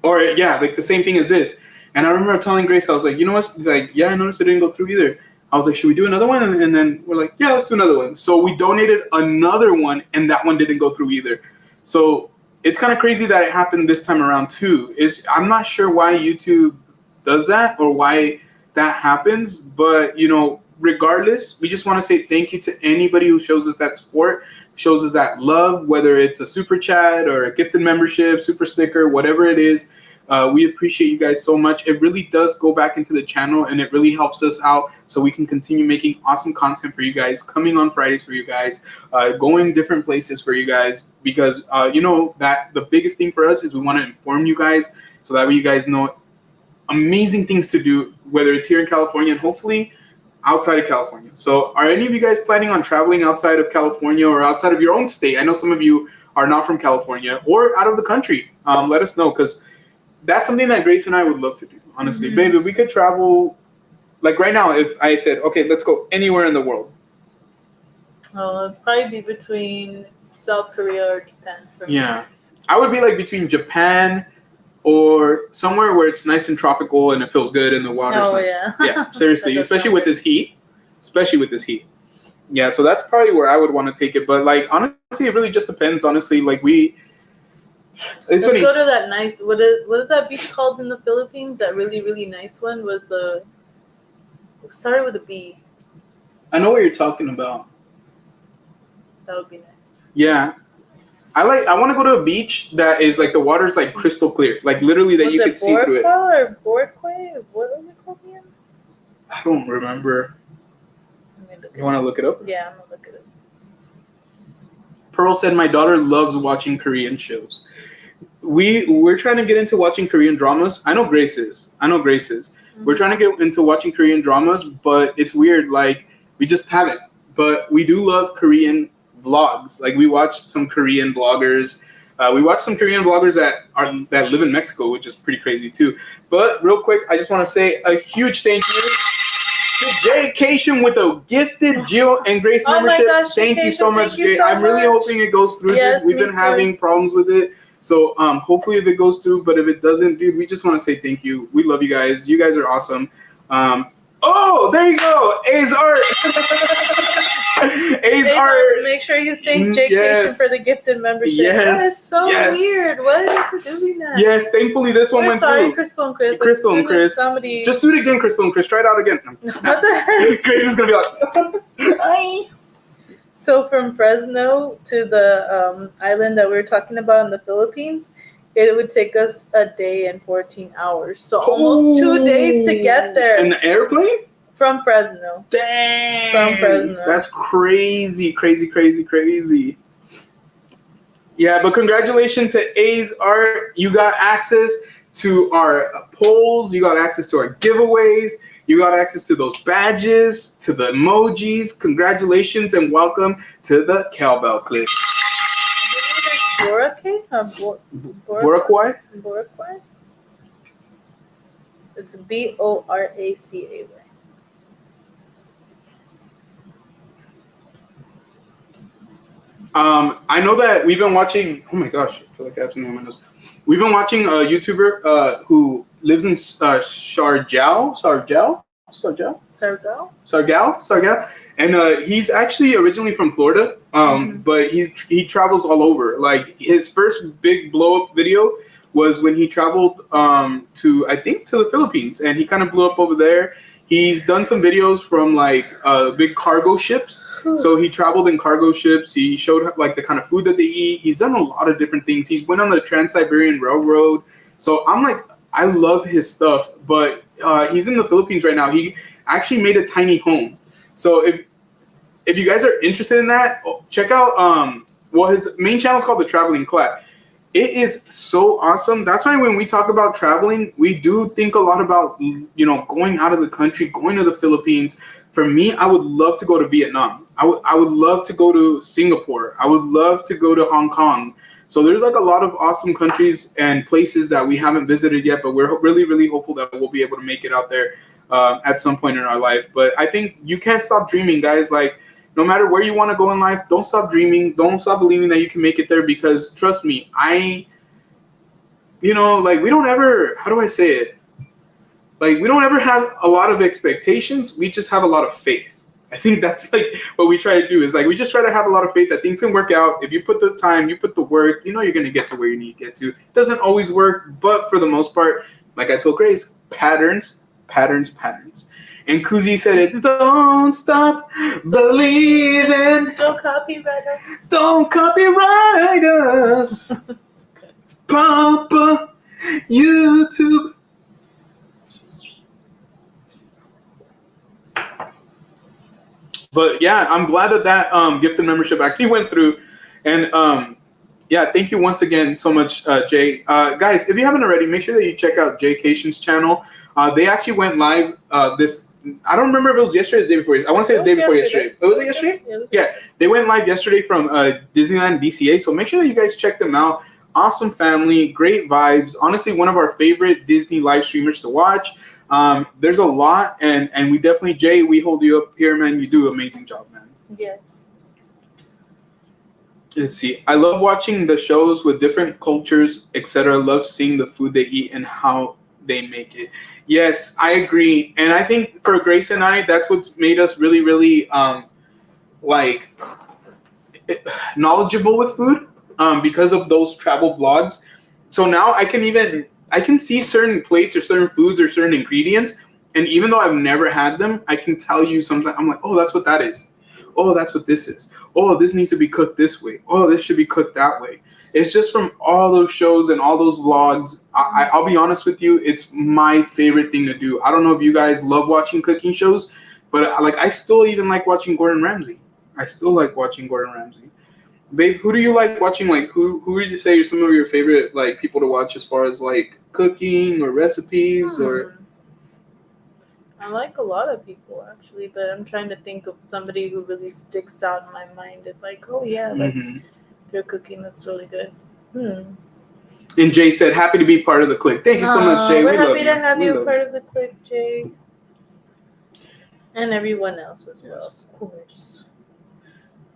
Or yeah, like the same thing as this. And I remember telling Grace, I was like, you know what? She's like, yeah, I noticed it didn't go through either. I was like, should we do another one? And then we're like, yeah, let's do another one. So we donated another one, and that one didn't go through either. So it's kind of crazy that it happened this time around too. I'm not sure why YouTube does that or why that happens, but regardless, we just want to say thank you to anybody who shows us that support, shows us that love, whether it's a super chat or a gifted membership, super sticker, whatever it is. We appreciate you guys so much. It really does go back into the channel, and it really helps us out so we can continue making awesome content for you guys, coming on Fridays for you guys, going different places for you guys, because you know that the biggest thing for us is we want to inform you guys so that way you guys know amazing things to do, whether it's here in California and hopefully outside of California. So are any of you guys planning on traveling outside of California or outside of your own state? I know some of you are not from California or out of the country. Let us know, because that's something that Grace and I would love to do, honestly. Mm-hmm. Baby, we could travel, like right now, if I said, okay, let's go anywhere in the world. It'd probably be between South Korea or Japan. Yeah. I would be like between Japan or somewhere where it's nice and tropical and it feels good and the water's nice. Yeah, seriously, especially with this heat. Yeah, so that's probably where I would want to take it. But like, honestly, it really just depends. Honestly, like let's go to that nice. What is that beach called in the Philippines? That really, really nice one was started with a B. I know what you're talking about. That would be nice. Yeah, I want to go to a beach that is like the water's like crystal clear, like literally that you could see through it. Or Boracay? What was it called again? I don't remember. You want to look it up? Yeah, I'm gonna look it up. Pearl said, my daughter loves watching Korean shows. We're trying to get into watching Korean dramas. I know Grace is. Mm-hmm. We're trying to get into watching Korean dramas, but it's weird. Like, we just haven't. But we do love Korean vlogs. Like, we watched some Korean bloggers. We watched some Korean bloggers that live in Mexico, which is pretty crazy too. But real quick, I just want to say a huge thank you to Jay Cation with a gifted Jill and Grace membership. My gosh, thank you so much, Jay. I'm really hoping it goes through. Yes, we've been having problems with it. So hopefully if it goes through, but if it doesn't, dude, we just want to say thank you. We love you guys. You guys are awesome. Oh, there you go. A's Art. A's Art. Make sure you thank Jay Cation for the gifted membership. Yes. That is so weird. What is doing that? Yes, thankfully this one went through. Crystal and Chris. Crystal and Chris. Just do it again, Crystal and Chris. Try it out again. What the heck? Grace is going to be like, hi. So from Fresno to the island that we were talking about in the Philippines, it would take us a day and 14 hours. So almost 2 days to get there. In the airplane? From Fresno. Dang. From Fresno. That's crazy. Yeah, but congratulations to A's Art. You got access to our polls. You got access to our giveaways. You got access to those badges, to the emojis. Congratulations and welcome to the Cowbell Clique. Boracay? Boracay? Boracay? It's Boracay. I know that we've been watching. Oh my gosh, I feel like I have something on my nose. We've been watching a YouTuber who lives in Sargao, and he's actually originally from Florida. But he travels all over. Like his first big blow up video was when he traveled to the Philippines, and he kind of blew up over there. He's done some videos from like big cargo ships. So he traveled in cargo ships. He showed like the kind of food that they eat. He's done a lot of different things. He's went on the Trans-Siberian Railroad. So I'm like, I love his stuff. But he's in the Philippines right now. He actually made a tiny home. So if you guys are interested in that, check out his main channel is called The Traveling Clap. It is so awesome. That's why when we talk about traveling, we do think a lot about, going out of the country, going to the Philippines. For me, I would love to go to Vietnam. I would love to go to Singapore. I would love to go to Hong Kong. So there's like a lot of awesome countries and places that we haven't visited yet, but we're really, really hopeful that we'll be able to make it out there at some point in our life. But I think you can't stop dreaming, guys. Like, no matter where you want to go in life, don't stop dreaming. Don't stop believing that you can make it there, because trust me, we don't ever, how do I say it? Like, we don't ever have a lot of expectations. We just have a lot of faith. I think that's like what we try to do, is like, we just try to have a lot of faith that things can work out. If you put the time, you put the work, you're going to get to where you need to get to. It doesn't always work, but for the most part, like I told Grace, patterns. And Kuzi said it, don't stop believing. Don't copyright us. Don't copyright us. Papa YouTube. But yeah, I'm glad that gifted membership actually went through, and yeah, thank you once again so much, Jay. Guys, if you haven't already, make sure that you check out Jay Cation's channel. They actually went live this. I don't remember if it was yesterday or the day before. I want to say the day before yesterday. Was it yesterday? Yeah, they went live yesterday from Disneyland DCA. So make sure that you guys check them out. Awesome family, great vibes. Honestly, one of our favorite Disney live streamers to watch. There's a lot, and we definitely, Jay, we hold you up here, man. You do an amazing job, man. Yes. Let's see. I love watching the shows with different cultures, etc. Love seeing the food they eat and how they make it. Yes, I agree. And I think for Grace and I, that's what's made us really, really like knowledgeable with food because of those travel vlogs. So now I can see certain plates or certain foods or certain ingredients, and even though I've never had them, I can tell you sometimes. I'm like, oh, that's what that is. Oh, that's what this is. Oh, this needs to be cooked this way. Oh, this should be cooked that way. It's just from all those shows and all those vlogs. I'll be honest with you, it's my favorite thing to do. I don't know if you guys love watching cooking shows, but I still even like watching Gordon Ramsay. I still like watching Gordon Ramsay. Babe, who do you like watching? Like, who would you say are some of your favorite like people to watch as far as like cooking or recipes or? I like a lot of people actually, but I'm trying to think of somebody who really sticks out in my mind. It's like, oh yeah, like they're cooking that's really good. And Jay said, "Happy to be part of the clique." Thank you so much, Jay. We're happy to have you part of the clique, Jay, and everyone else as well, of course.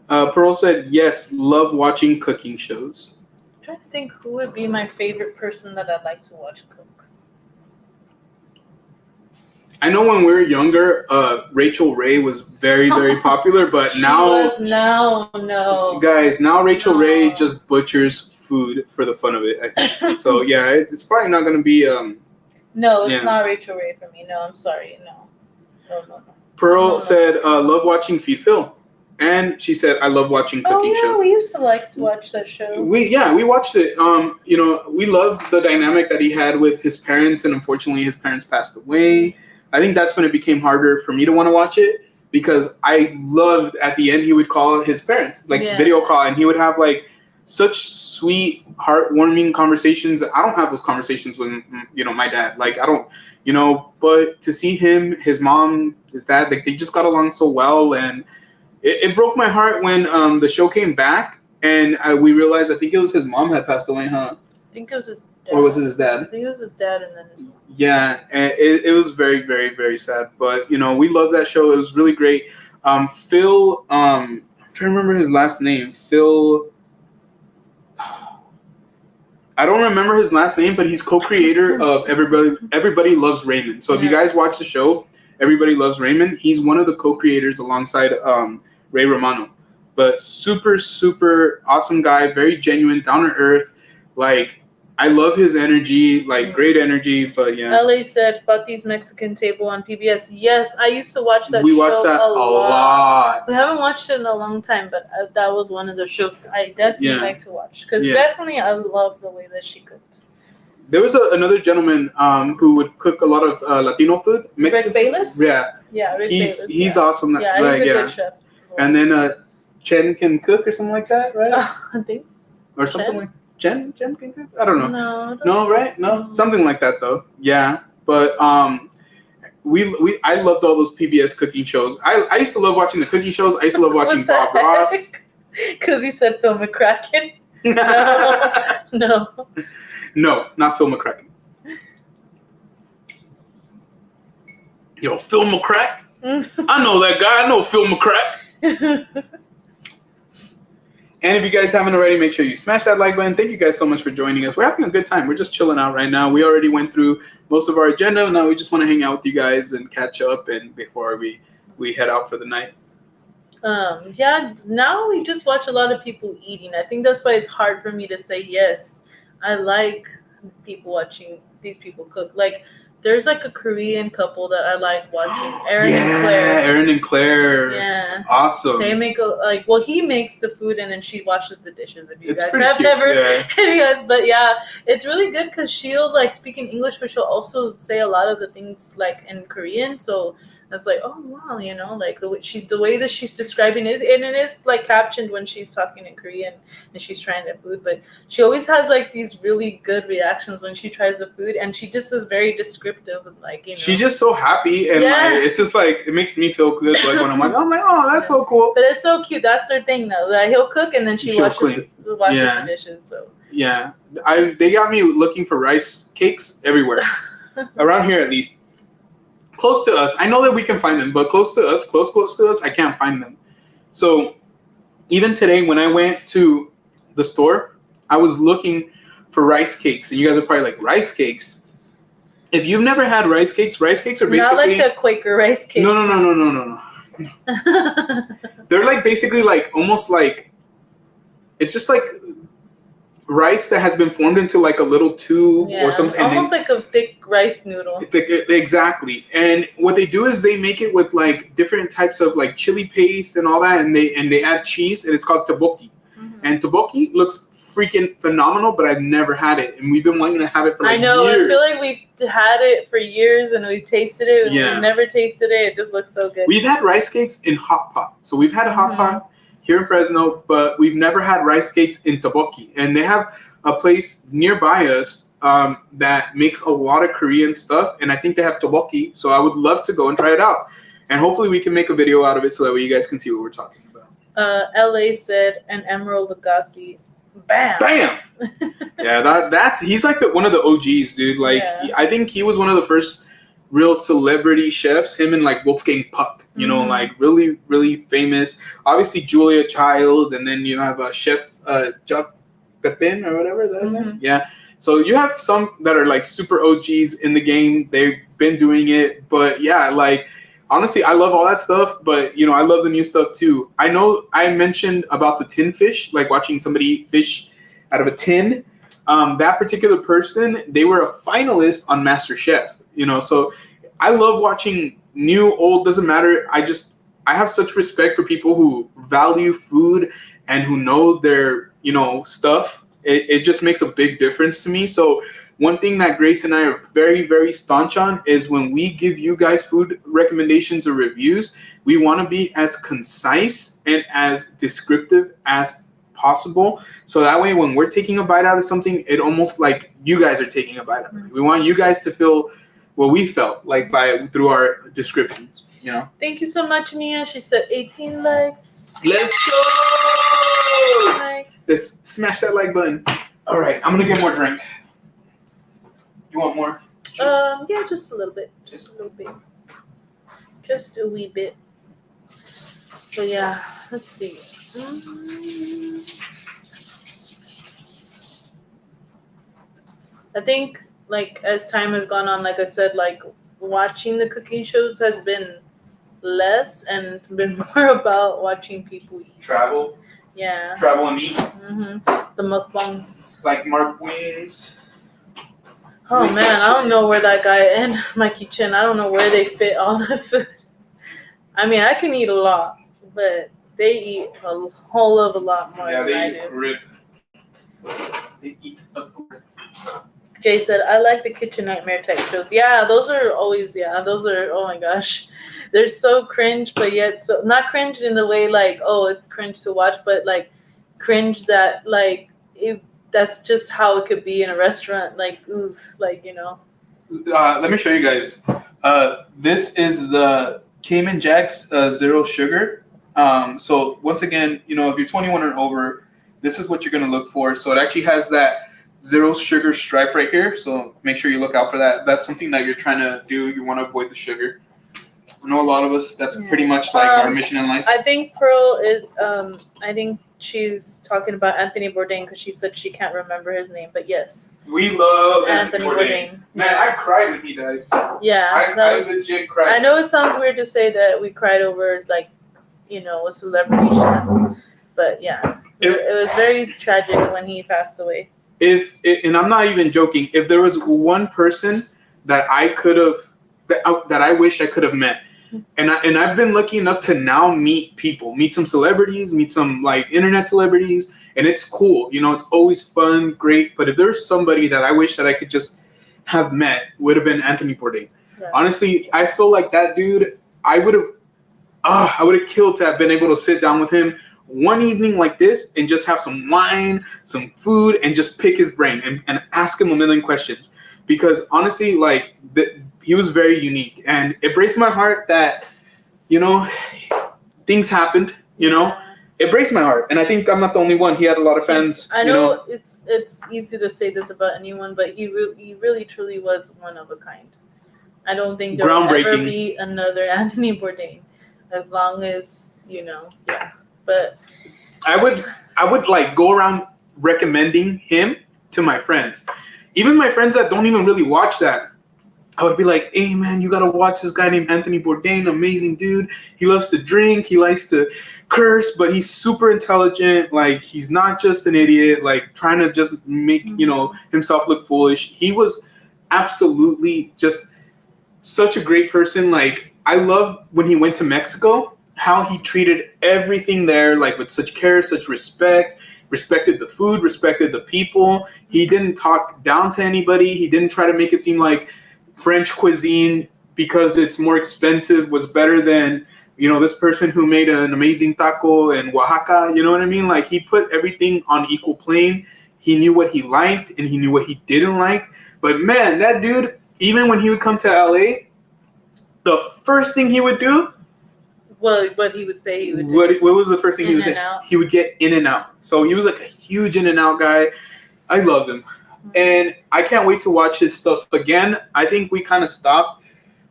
Pearl said, "Yes, love watching cooking shows." I'm trying to think who would be my favorite person that I'd like to watch cook. I know when we were younger, Rachel Ray was very, very popular, but now guys, now Rachel Ray just butchers food for the fun of it, I think. So yeah, it's probably not going to be. No, it's not Rachel Ray for me. No, I'm sorry. No. Pearl said, "Love watching Feed Phil," and she said, "I love watching cooking shows." We used to like to watch that show. We watched it. We loved the dynamic that he had with his parents, and unfortunately, his parents passed away. I think that's when it became harder for me to want to watch it because I loved at the end he would call his parents, video call, and he would have like such sweet, heartwarming conversations. I don't have those conversations with my dad. Like I don't, but to see him, his mom, his dad, like they just got along so well, and it broke my heart when the show came back and we realized I think it was his mom had passed away, huh? I think it was his dad. Or was it his dad? I think it was his dad and then his mom. Yeah, and it was very, very, very sad. But, we love that show. It was really great. Phil, I'm trying to remember his last name. Phil, I don't remember his last name, but he's co-creator of Everybody Loves Raymond. So if you guys watch the show, Everybody Loves Raymond, he's one of the co-creators alongside Ray Romano. But super, super awesome guy, very genuine, down to earth. Like, I love his energy, like great energy, but yeah. LA said, Pati's Mexican Table on PBS. Yes, I used to watch that show. We watched that a lot. We haven't watched it in a long time, but that was one of the shows I definitely like to watch. Because definitely I love the way that she cooked. There was another gentleman who would cook a lot of Latino food. Rick Bayless? Yeah, Rick Bayless. He's awesome. Yeah, he's a good chef. Well. And then Chen can cook or something like that, right? I think so. Or something like Jen can cook? I don't know. No, right? No, something like that though. Yeah, but I loved all those PBS cooking shows. I used to love watching the cooking shows. I used to love watching Bob Ross. Because he said Phil McCracken. No, not Phil McCracken. Yo, Phil McCrack? I know that guy. I know Phil McCrack. And if you guys haven't already, make sure you smash that like button. Thank you guys so much for joining us. We're having a good time. We're just chilling out right now. We already went through most of our agenda. Now we just want to hang out with you guys and catch up and before we head out for the night. Now we just watch a lot of people eating. I think that's why it's hard for me to say yes. I like people watching these people cook. Like There's like a Korean couple that I like watching. Aaron and Claire. Aaron and Claire. Yeah. Awesome. They make he makes the food and then she washes the dishes. If you It's guys pretty have cute, never, yeah. but yeah, it's really good because she'll like speak in English, but she'll also say a lot of the things like in Korean. So it's like, oh wow, you know, like the way that she's describing it, and it is like captioned when she's talking in Korean and she's trying the food. But she always has like these really good reactions when she tries the food, and she just is very descriptive and like, you know. She's just so happy, and like, it's just like it makes me feel good. Like when I'm like, oh, that's so cool. But it's so cute. That's their thing, though. That he'll cook and then she washes the dishes. So yeah, they got me looking for rice cakes everywhere, around here at least. Close to us, I know that we can find them, but close to us, I can't find them. So even today, when I went to the store, I was looking for rice cakes, and you guys are probably like, rice cakes? If you've never had rice cakes are basically not like the Quaker rice cakes. No. They're like basically like almost like it's just like rice that has been formed into like a little tube or something. Almost like a thick rice noodle. Exactly. And what they do is they make it with like different types of like chili paste and all that, and they add cheese, and it's called tteokbokki. Mm-hmm. And tteokbokki looks freaking phenomenal, but I've never had it, and we've been wanting to have it for like years. I feel like we've had it for years, and we've tasted it, and we've never tasted it. It just looks so good. We've had rice cakes in hot pot, so we've had a hot pot here in Fresno, but we've never had rice cakes in tteokbokki. And they have a place nearby us that makes a lot of Korean stuff, and I think they have tteokbokki, so I would love to go and try it out. And hopefully we can make a video out of it so that way you guys can see what we're talking about. LA said an Emerald Lagasse. Bam! Yeah, that's he's like one of the OGs, dude. Like I think he was one of the first real celebrity chefs. Him and like Wolfgang Puck, you know, like really, really famous. Obviously Julia Child, and then you have Chef Chuck Pepin or whatever is that his name? Yeah. So you have some that are like super OGs in the game. They've been doing it, but yeah, like honestly, I love all that stuff, but you know, I love the new stuff too. I know I mentioned about the tin fish, like watching somebody eat fish out of a tin. That particular person, they were a finalist on MasterChef, you know, so I love watching new, old, doesn't matter. I have such respect for people who value food and who know their, you know, stuff. It just makes a big difference to me. So one thing that Grace and I are very, very staunch on is when we give you guys food recommendations or reviews, we want to be as concise and as descriptive as possible. So that way, when we're taking a bite out of something, it almost like you guys are taking a bite out of it. We want you guys to feel what we felt like through our descriptions, you know? Thank you so much, Nia. She said 18 likes. Let's go! Let's smash that like button. All right, I'm going to get more drink. You want more? Yeah, just a little bit. Just a little bit. Just a wee bit. But yeah, let's see. I think, like, as time has gone on, like I said, like, watching the cooking shows has been less, and it's been more about watching people eat. Travel. Yeah. Travel and eat. The mukbangs. Like Mark Wings. Oh man, I don't know where that guy in my kitchen. I don't know where they fit all the food. I mean, I can eat a lot, but they eat a whole of a lot more than I do. Yeah, they eat rib. They eat a rib. Jay said, I like the kitchen nightmare type shows. Yeah, those are always, oh my gosh. They're so cringe, but yet so, not cringe in the way like, oh, it's cringe to watch, but like cringe that like, that's just how it could be in a restaurant. Like, oof, like, you know. Let me show you guys. This is the Cayman Jack's Zero Sugar. So once again, you know, if you're 21 or over, this is what you're going to look for. So it actually has that zero sugar stripe right here. So make sure you look out for that. That's something that you're trying to do. You want to avoid the sugar. I know a lot of us, that's pretty much like our mission in life. I think Pearl is, I think she's talking about Anthony Bourdain because she said she can't remember his name, but yes. We love Anthony Bourdain. Man, I cried when he died. Yeah. I legit cried. I know it sounds weird to say that we cried over, like, you know, a celebrity chef, but yeah. It was very tragic when he passed away. And I'm not even joking, if there was one person that I could have, that I wish I could have met. And I've been lucky enough to now meet some celebrities, meet some like internet celebrities, and it's cool. You know, it's always fun, great. But if there's somebody that I wish that I could just have met, would have been Anthony Bourdain. Yeah. Honestly, I feel like that dude, I would have killed to have been able to sit down with him one evening like this and just have some wine, some food, and just pick his brain and ask him a million questions. Because honestly, like, he was very unique. And it breaks my heart that, you know, things happened, you know. It breaks my heart. And I think I'm not the only one. He had a lot of fans. I know, it's easy to say this about anyone, but he really, truly was one of a kind. I don't think there will ever be another Anthony Bourdain. As long as, you know, yeah. But I would like go around recommending him to my friends. Even my friends that don't even really watch that, I would be like, hey man, you gotta watch this guy named Anthony Bourdain, amazing dude. He loves to drink, he likes to curse, but he's super intelligent. Like, he's not just an idiot, like trying to just make, you know, himself look foolish. He was absolutely just such a great person. Like, I love when he went to Mexico, how he treated everything there, like with such care, such respect, respected the food, respected the people. He didn't talk down to anybody. He didn't try to make it seem like French cuisine, because it's more expensive, was better than, you know, this person who made an amazing taco in Oaxaca. You know what I mean? Like, he put everything on equal plane. He knew what he liked and he knew what he didn't like. But man, that dude, even when he would come to LA, the first thing he would do, what he would say he would do. What was the first thing he would say? He would get In-N-Out. So he was like a huge In-N-Out guy. I loved him. And I can't wait to watch his stuff again. I think we kind of stopped.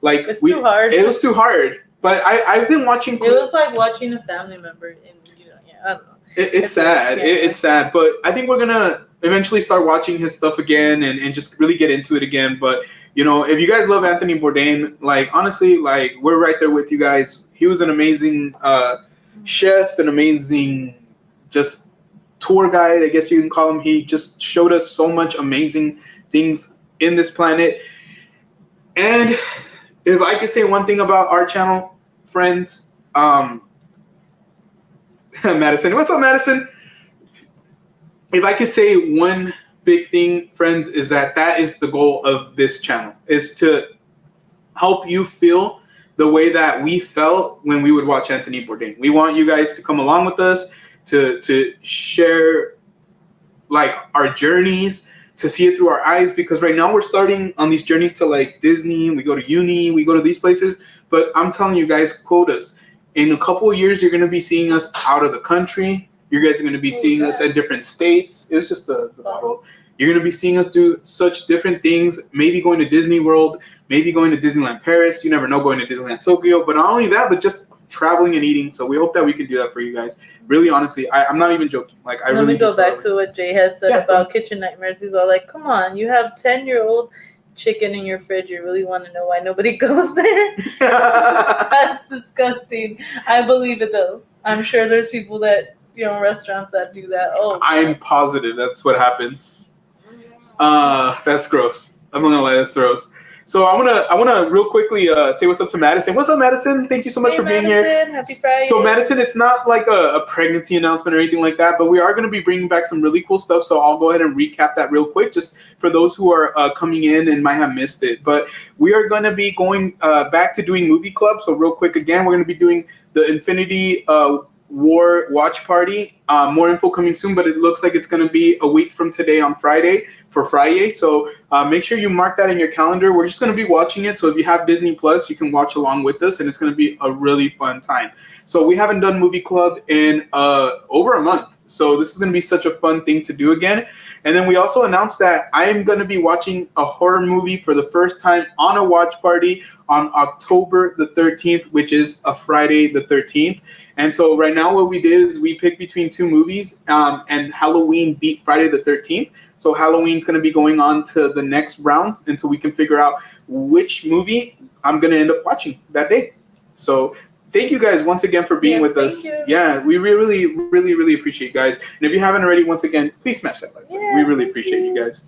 Like, it's too hard. It was too hard. But I've been watching. It was like watching a family member. And, you know, yeah, I don't know. It's sad. It's sad. But I think we're going to eventually start watching his stuff again and just really get into it again. But, you know, if you guys love Anthony Bourdain, like, honestly, like, we're right there with you guys. He was an amazing chef, an amazing just tour guide, I guess you can call him. He just showed us so much amazing things in this planet. And if I could say one thing about our channel, friends, Madison, what's up, Madison? If I could say one big thing, friends, is that is the goal of this channel, is to help you feel the way that we felt when we would watch Anthony Bourdain. We want you guys to come along with us, to share like our journeys, to see it through our eyes, because right now we're starting on these journeys to like Disney, we go to uni, we go to these places, but I'm telling you guys, quotas. In a couple of years, you're going to be seeing us out of the country. You guys are going to be seeing us at different states. It was just the bottle. You're going to be seeing us do such different things, maybe going to Disney World, maybe going to Disneyland Paris. You never know, going to Disneyland Tokyo. But not only that, but just traveling and eating. So we hope that we can do that for you guys. Really, honestly, I'm not even joking. Like, I really go back to what Jay had said about kitchen nightmares. He's all like, come on, you have 10-year-old chicken in your fridge. You really want to know why nobody goes there? That's disgusting. I believe it, though. I'm sure there's people that, you know, restaurants that do that. Oh, I'm positive that's what happens. That's gross. I'm not gonna lie, that's gross. So I wanna real quickly say what's up to Madison. What's up, Madison? Thank you so much for being here. Happy Friday. So Madison, it's not like a pregnancy announcement or anything like that, but we are gonna be bringing back some really cool stuff. So I'll go ahead and recap that real quick, just for those who are coming in and might have missed it. But we are gonna be going back to doing movie club. So real quick, again, we're gonna be doing the Infinity War watch party. More info coming soon, but it looks like it's going to be a week from today on Friday for Friday. So make sure you mark that in your calendar. We're just going to be watching it. So if you have Disney Plus, you can watch along with us, and it's going to be a really fun time. So we haven't done movie club in over a month. So this is going to be such a fun thing to do again. And then we also announced that I am going to be watching a horror movie for the first time on a watch party on October the 13th, which is a Friday the 13th. And so right now what we did is we picked between two movies, and Halloween beat Friday the 13th. So Halloween's going to be going on to the next round until we can figure out which movie I'm going to end up watching that day. So thank you guys once again for being with us. You. Yeah, we really, really, really appreciate you guys. And if you haven't already, once again, please smash that like button. We really appreciate you guys.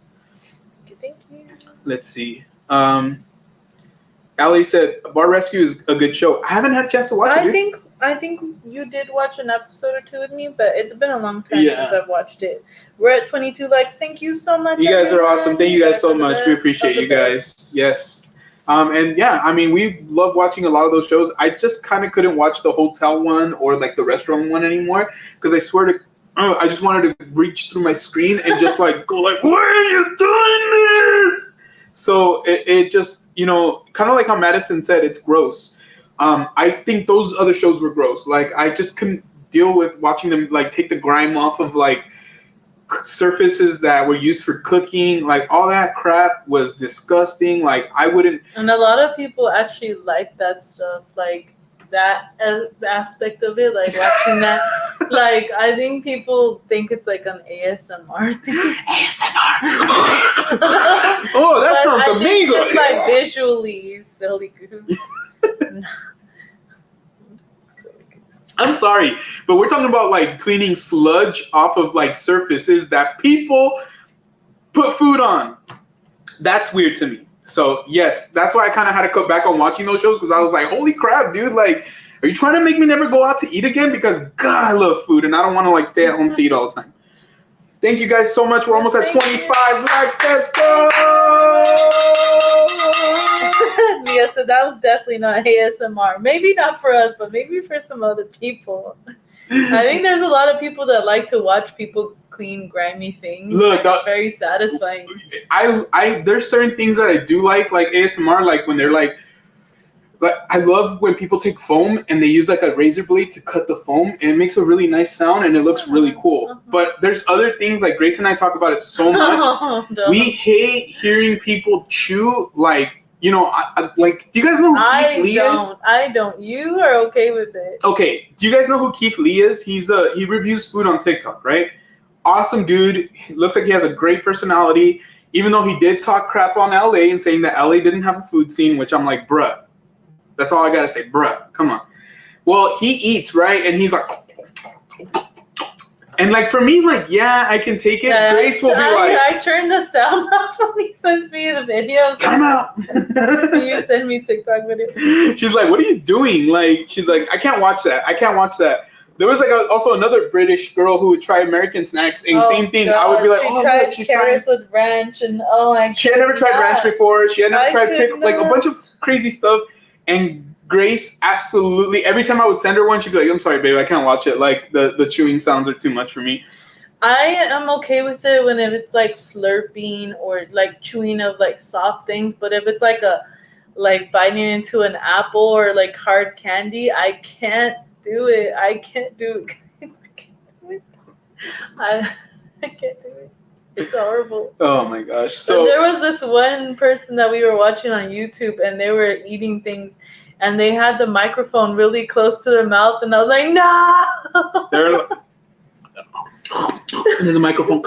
Thank you. Let's see. Ali said Bar Rescue is a good show. I haven't had a chance to watch it. I think you did watch an episode or two with me, but it's been a long time since I've watched it. We're at 22 likes. Thank you so much. You guys are awesome. Thank you guys so much. We appreciate you guys. Yes. And yeah, I mean, we love watching a lot of those shows. I just kind of couldn't watch the hotel one or like the restaurant one anymore because I swear to, I just wanted to reach through my screen and just like go like, why are you doing this? So it just, you know, kind of like how Madison said, it's gross. I think those other shows were gross. Like I just couldn't deal with watching them like take the grime off of like surfaces that were used for cooking. Like all that crap was disgusting. Like I wouldn't. And a lot of people actually like that stuff. Like that aspect of it, like watching that. Like I think people think it's like an ASMR thing. ASMR. Oh, that sounds amazing. Just like visually, silly goose. I'm sorry, but we're talking about like cleaning sludge off of like surfaces that people put food on. That's weird to me. So yes, that's why I kind of had to cut back on watching those shows because I was like, holy crap, dude! Like, are you trying to make me never go out to eat again? Because God, I love food and I don't want to like stay at home to eat all the time. Thank you guys so much. We're almost at 25 likes. Let's go! Mia said that was definitely not ASMR. Maybe not for us, but maybe for some other people. I think there's a lot of people that like to watch people clean grimy things. Look, it's very satisfying. I there's certain things that I do like ASMR, like when they're like I love when people take foam and they use like a razor blade to cut the foam and it makes a really nice sound and it looks really cool. But there's other things like Grace and I talk about it so much. We hate hearing people chew like, you know, like, do you guys know who Keith Lee is? I don't. You are okay with it. Okay. Do you guys know who Keith Lee is? He reviews food on TikTok, right? Awesome dude. Looks like he has a great personality. Even though he did talk crap on LA and saying that LA didn't have a food scene, which I'm like, bruh. That's all I gotta say, bruh. Come on. Well, he eats, right? And he's like, and like for me, like, yeah, I can take it. Yeah, Grace will be like, I turned the sound off when he sends me the video. Time out. You send me TikTok videos. She's like, what are you doing? Like, she's like, I can't watch that. I can't watch that. There was like also another British girl who would try American snacks, and same thing. God. I would be like, look, she's trying with ranch, and she had never tried ranch before. She had never tried pickle, like a bunch of crazy stuff. And Grace absolutely, every time I would send her one, she'd be like, I'm sorry, babe, I can't watch it. Like the chewing sounds are too much for me. I am okay with it when if it's like slurping or like chewing of like soft things, but if it's like biting into an apple or like hard candy, I can't do it. I can't do it. I can't do it. It's horrible. Oh my gosh. So there was this one person that we were watching on YouTube and they were eating things and they had the microphone really close to their mouth and I was like, no. They're there's a microphone.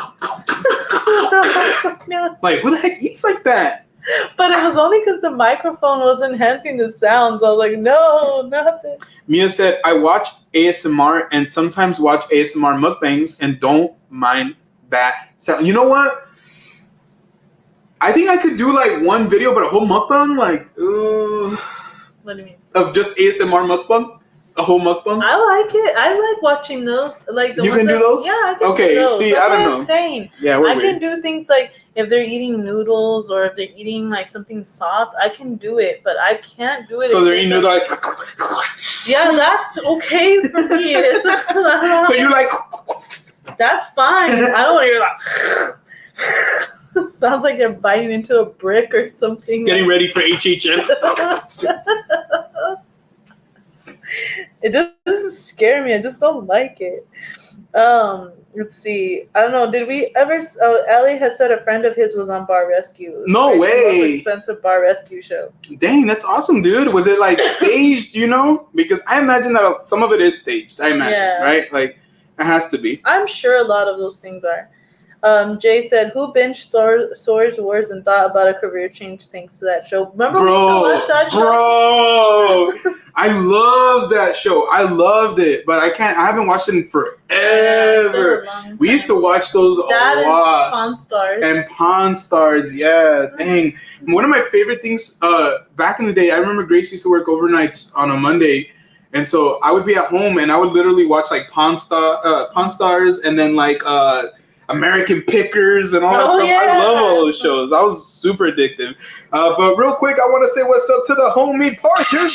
No. Like, who the heck eats like that? But it was only because the microphone was enhancing the sounds. I was like, no, not this. Mia said, I watch ASMR and sometimes watch ASMR mukbangs and don't mind that sound. You know what? I think I could do like one video, but a whole mukbang, like, what do you mean? Of just ASMR mukbang? A whole mukbang? I like it. I like watching those. Like the you ones can do those? Yeah, I can okay, do those. see, That's I don't what know. I'm saying. Yeah, I can do things like if they're eating noodles or if they're eating like something soft, I can do it, but I can't do it. So they're eating noodles like. Yeah, that's okay for me. So you like. That's fine. I don't want to hear like. Sounds like they're biting into a brick or something. Getting ready for HHN. It doesn't scare me. I just don't like it. Let's see. I don't know. Did we ever? Oh, Ellie had said a friend of his was on Bar Rescue. No way. The most expensive Bar Rescue show. Dang, that's awesome, dude. Was it like staged? You know, because I imagine that some of it is staged. I imagine, right? Like it has to be. I'm sure a lot of those things are. Jay said, "Who binged Swords Wars and thought about a career change thanks to that show?" Remember we used to watch that show? Bro, I love that show. I loved it, but I haven't watched it in forever. We used to watch those a lot. Pawn Stars. And Pawn Stars, yeah. Dang. One of my favorite things back in the day, I remember Grace used to work overnights on a Monday. And so I would be at home and I would literally watch like Pawn Stars and then like American Pickers and all that stuff. Yeah. I love all those shows. I was super addictive. But real quick, I want to say what's up to the homie Parkinson.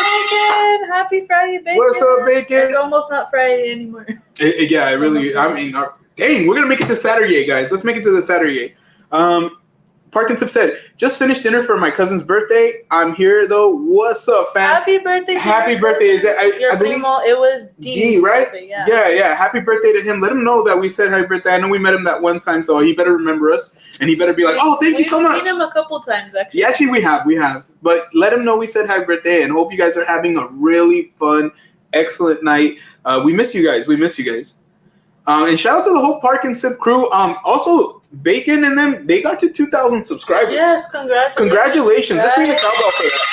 Bacon! Happy Friday, Bacon. What's up, Bacon? It's almost not Friday anymore. Yeah, I mean, dang, we're going to make it to Saturday, guys. Let's make it to the Saturday. Parkinson said, just finished dinner for my cousin's birthday. I'm here, though. What's up, fam? Happy birthday. Happy birthday. Is it, I believe it was D, right? Birthday, yeah. Happy birthday to him. Let him know that we said happy birthday. I know we met him that one time, so he better remember us. And he better be like, oh, thank you so much. We've seen him a couple times, actually. Yeah, actually, we have. But let him know we said happy birthday and hope you guys are having a really fun, excellent night. We miss you guys. And shout out to the whole Parkinson crew. Also, Bacon and them, they got to 2,000 subscribers. Yes, congratulations. Let's ring a cowbell for that.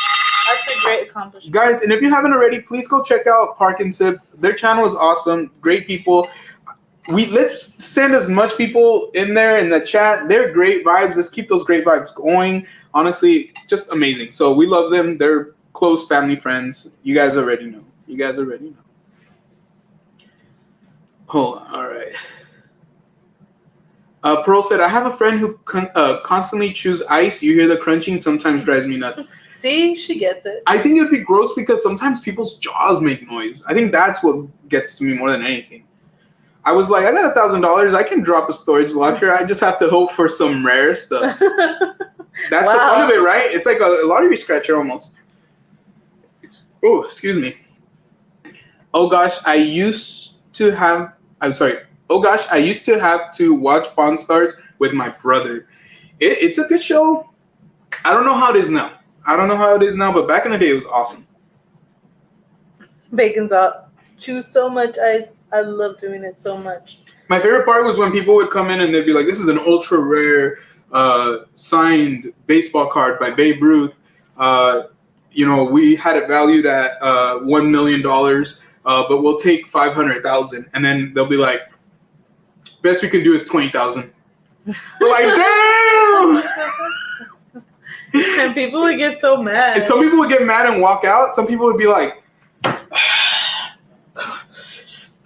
That's a great accomplishment. Guys, and if you haven't already, please go check out Parkinson. Their channel is awesome. Great people. Let's send as much people in there in the chat. They're great vibes. Let's keep those great vibes going. Honestly, just amazing. So we love them. They're close family friends. You guys already know. Hold on. All right. Pearl said, I have a friend who constantly chews ice. You hear the crunching, sometimes drives me nuts. See, she gets it. I think it would be gross because sometimes people's jaws make noise. I think that's what gets to me more than anything. I was like, I got $1,000. I can drop a storage locker. I just have to hope for some rare stuff. That's the fun of it, right? It's like a lottery scratcher almost. Oh, excuse me. Oh gosh, I used to have to watch Pawn Stars with my brother. It's a good show. I don't know how it is now. But back in the day, it was awesome. Bacon's out. Chew so much ice. I love doing it so much. My favorite part was when people would come in and they'd be like, this is an ultra rare signed baseball card by Babe Ruth. We had it valued at $1 million, but we'll take $500,000. And then they'll be like, best we can do is $20,000. We're like, damn! And people would get so mad. And some people would get mad and walk out. Some people would be like,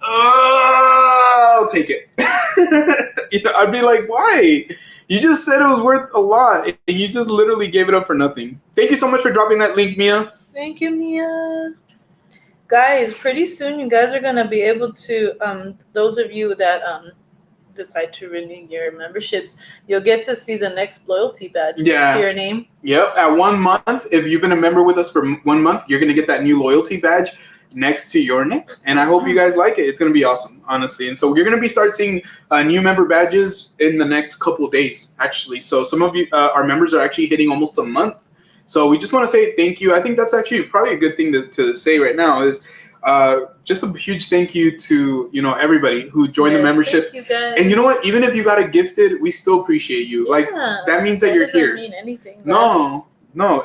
I'll take it. I'd be like, why? You just said it was worth a lot, and you just literally gave it up for nothing. Thank you so much for dropping that link, Mia. Thank you, Mia. Guys, pretty soon you guys are going to be able to, those of you that decide to renew your memberships, you'll get to see the next loyalty badge. Yeah. See your name. Yep. At 1 month, if you've been a member with us for 1 month, you're going to get that new loyalty badge next to your name. And I hope you guys like it. It's going to be awesome, honestly. And so you're going to start seeing new member badges in the next couple of days, actually. So some of you, our members are actually hitting almost a month. So we just want to say thank you. I think that's actually probably a good thing to say right now is just a huge thank you to, everybody who joined the membership. Thank you guys. And you know what? Even if you got it gifted, we still appreciate you. Like, that means that you're here. Mean anything. No,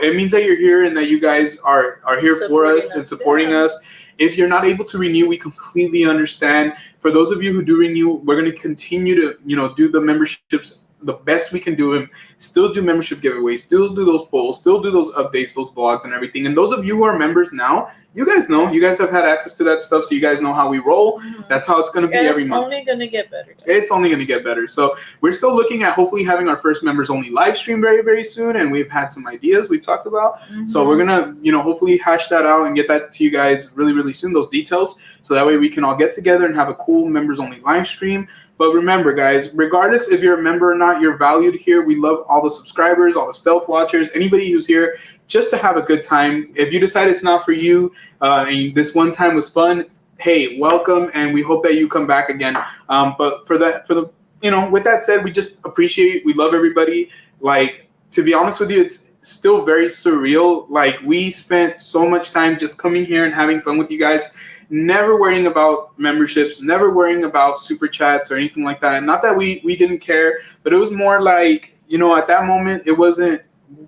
it means that you're here and that you guys are here for us and supporting us. If you're not able to renew, we completely understand. For those of you who do renew, we're going to continue to, do the memberships the best we can do them, still do membership giveaways, still do those polls, still do those updates, those vlogs and everything. And those of you who are members now, you guys know, you guys have had access to that stuff, so you guys know how we roll. Mm-hmm. That's how it's going to be every month. It's only going to get better. It's only going to get better. So we're still looking at hopefully having our first members only live stream very, very soon. And we've had some ideas we've talked about. Mm-hmm. So we're going to, hopefully hash that out and get that to you guys really, really soon, those details. So that way we can all get together and have a cool members only live stream. But remember, guys, regardless if you're a member or not, you're valued here. We love all the subscribers, all the stealth watchers, anybody who's here just to have a good time. If you decide it's not for you and this one time was fun, hey, welcome, and we hope that you come back again. But with that said, we just appreciate, we love everybody. Like, to be honest with you, it's still very surreal. Like, we spent so much time just coming here and having fun with you guys. Never worrying about memberships, never worrying about super chats or anything like that. And not that we didn't care, but it was more like, at that moment, it wasn't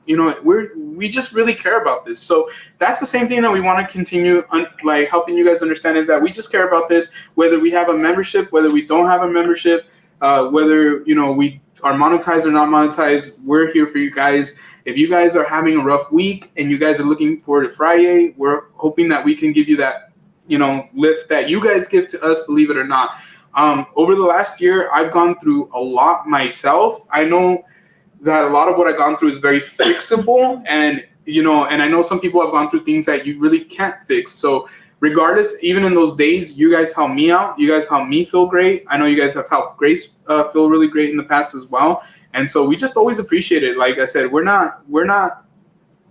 we just really care about this. So that's the same thing that we want to continue like helping you guys understand, is that we just care about this, whether we have a membership, whether we don't have a membership, whether we are monetized or not monetized. We're here for you guys. If you guys are having a rough week and you guys are looking forward to Friday, we're hoping that we can give you that lift that you guys give to us, believe it or not. Over the last year, I've gone through a lot myself. I know that a lot of what I've gone through is very fixable, and I know some people have gone through things that you really can't fix. So regardless, even in those days, you guys help me out. You guys help me feel great. I know you guys have helped Grace feel really great in the past as well. And so we just always appreciate it. Like I said, we're not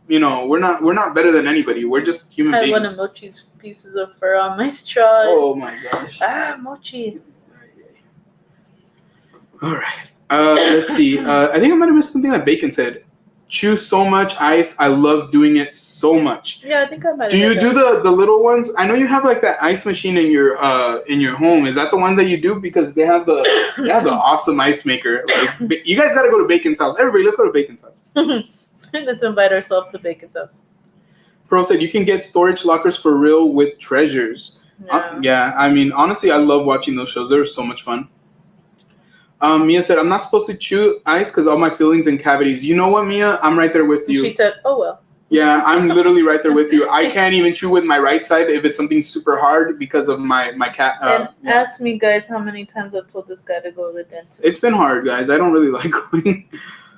better than anybody. We're just human beings. I had one of Mochi's pieces of fur on my straw. Oh my gosh. Mochi. All right. Let's see. I think I might have missed something that Bacon said. Chew so much ice. I love doing it so much. Yeah, I think I might. Do you do the little ones? I know you have like that ice machine in your home. Is that the one that you do? Because they have the awesome ice maker. Like, you guys got to go to Bacon's house. Everybody, let's go to Bacon's house. Let's invite ourselves to Bacon's house. Pro said you can get storage lockers for real with treasures. Yeah. I mean, honestly, I love watching those shows. They're so much fun. Mia said, I'm not supposed to chew ice because all my fillings and cavities. You know what, Mia? I'm right there with you. She said, oh, well. Yeah, I'm literally right there with you. I can't even chew with my right side if it's something super hard because of my cat. Ask me, guys, how many times I've told this guy to go to the dentist. It's been hard, guys. I don't really like going.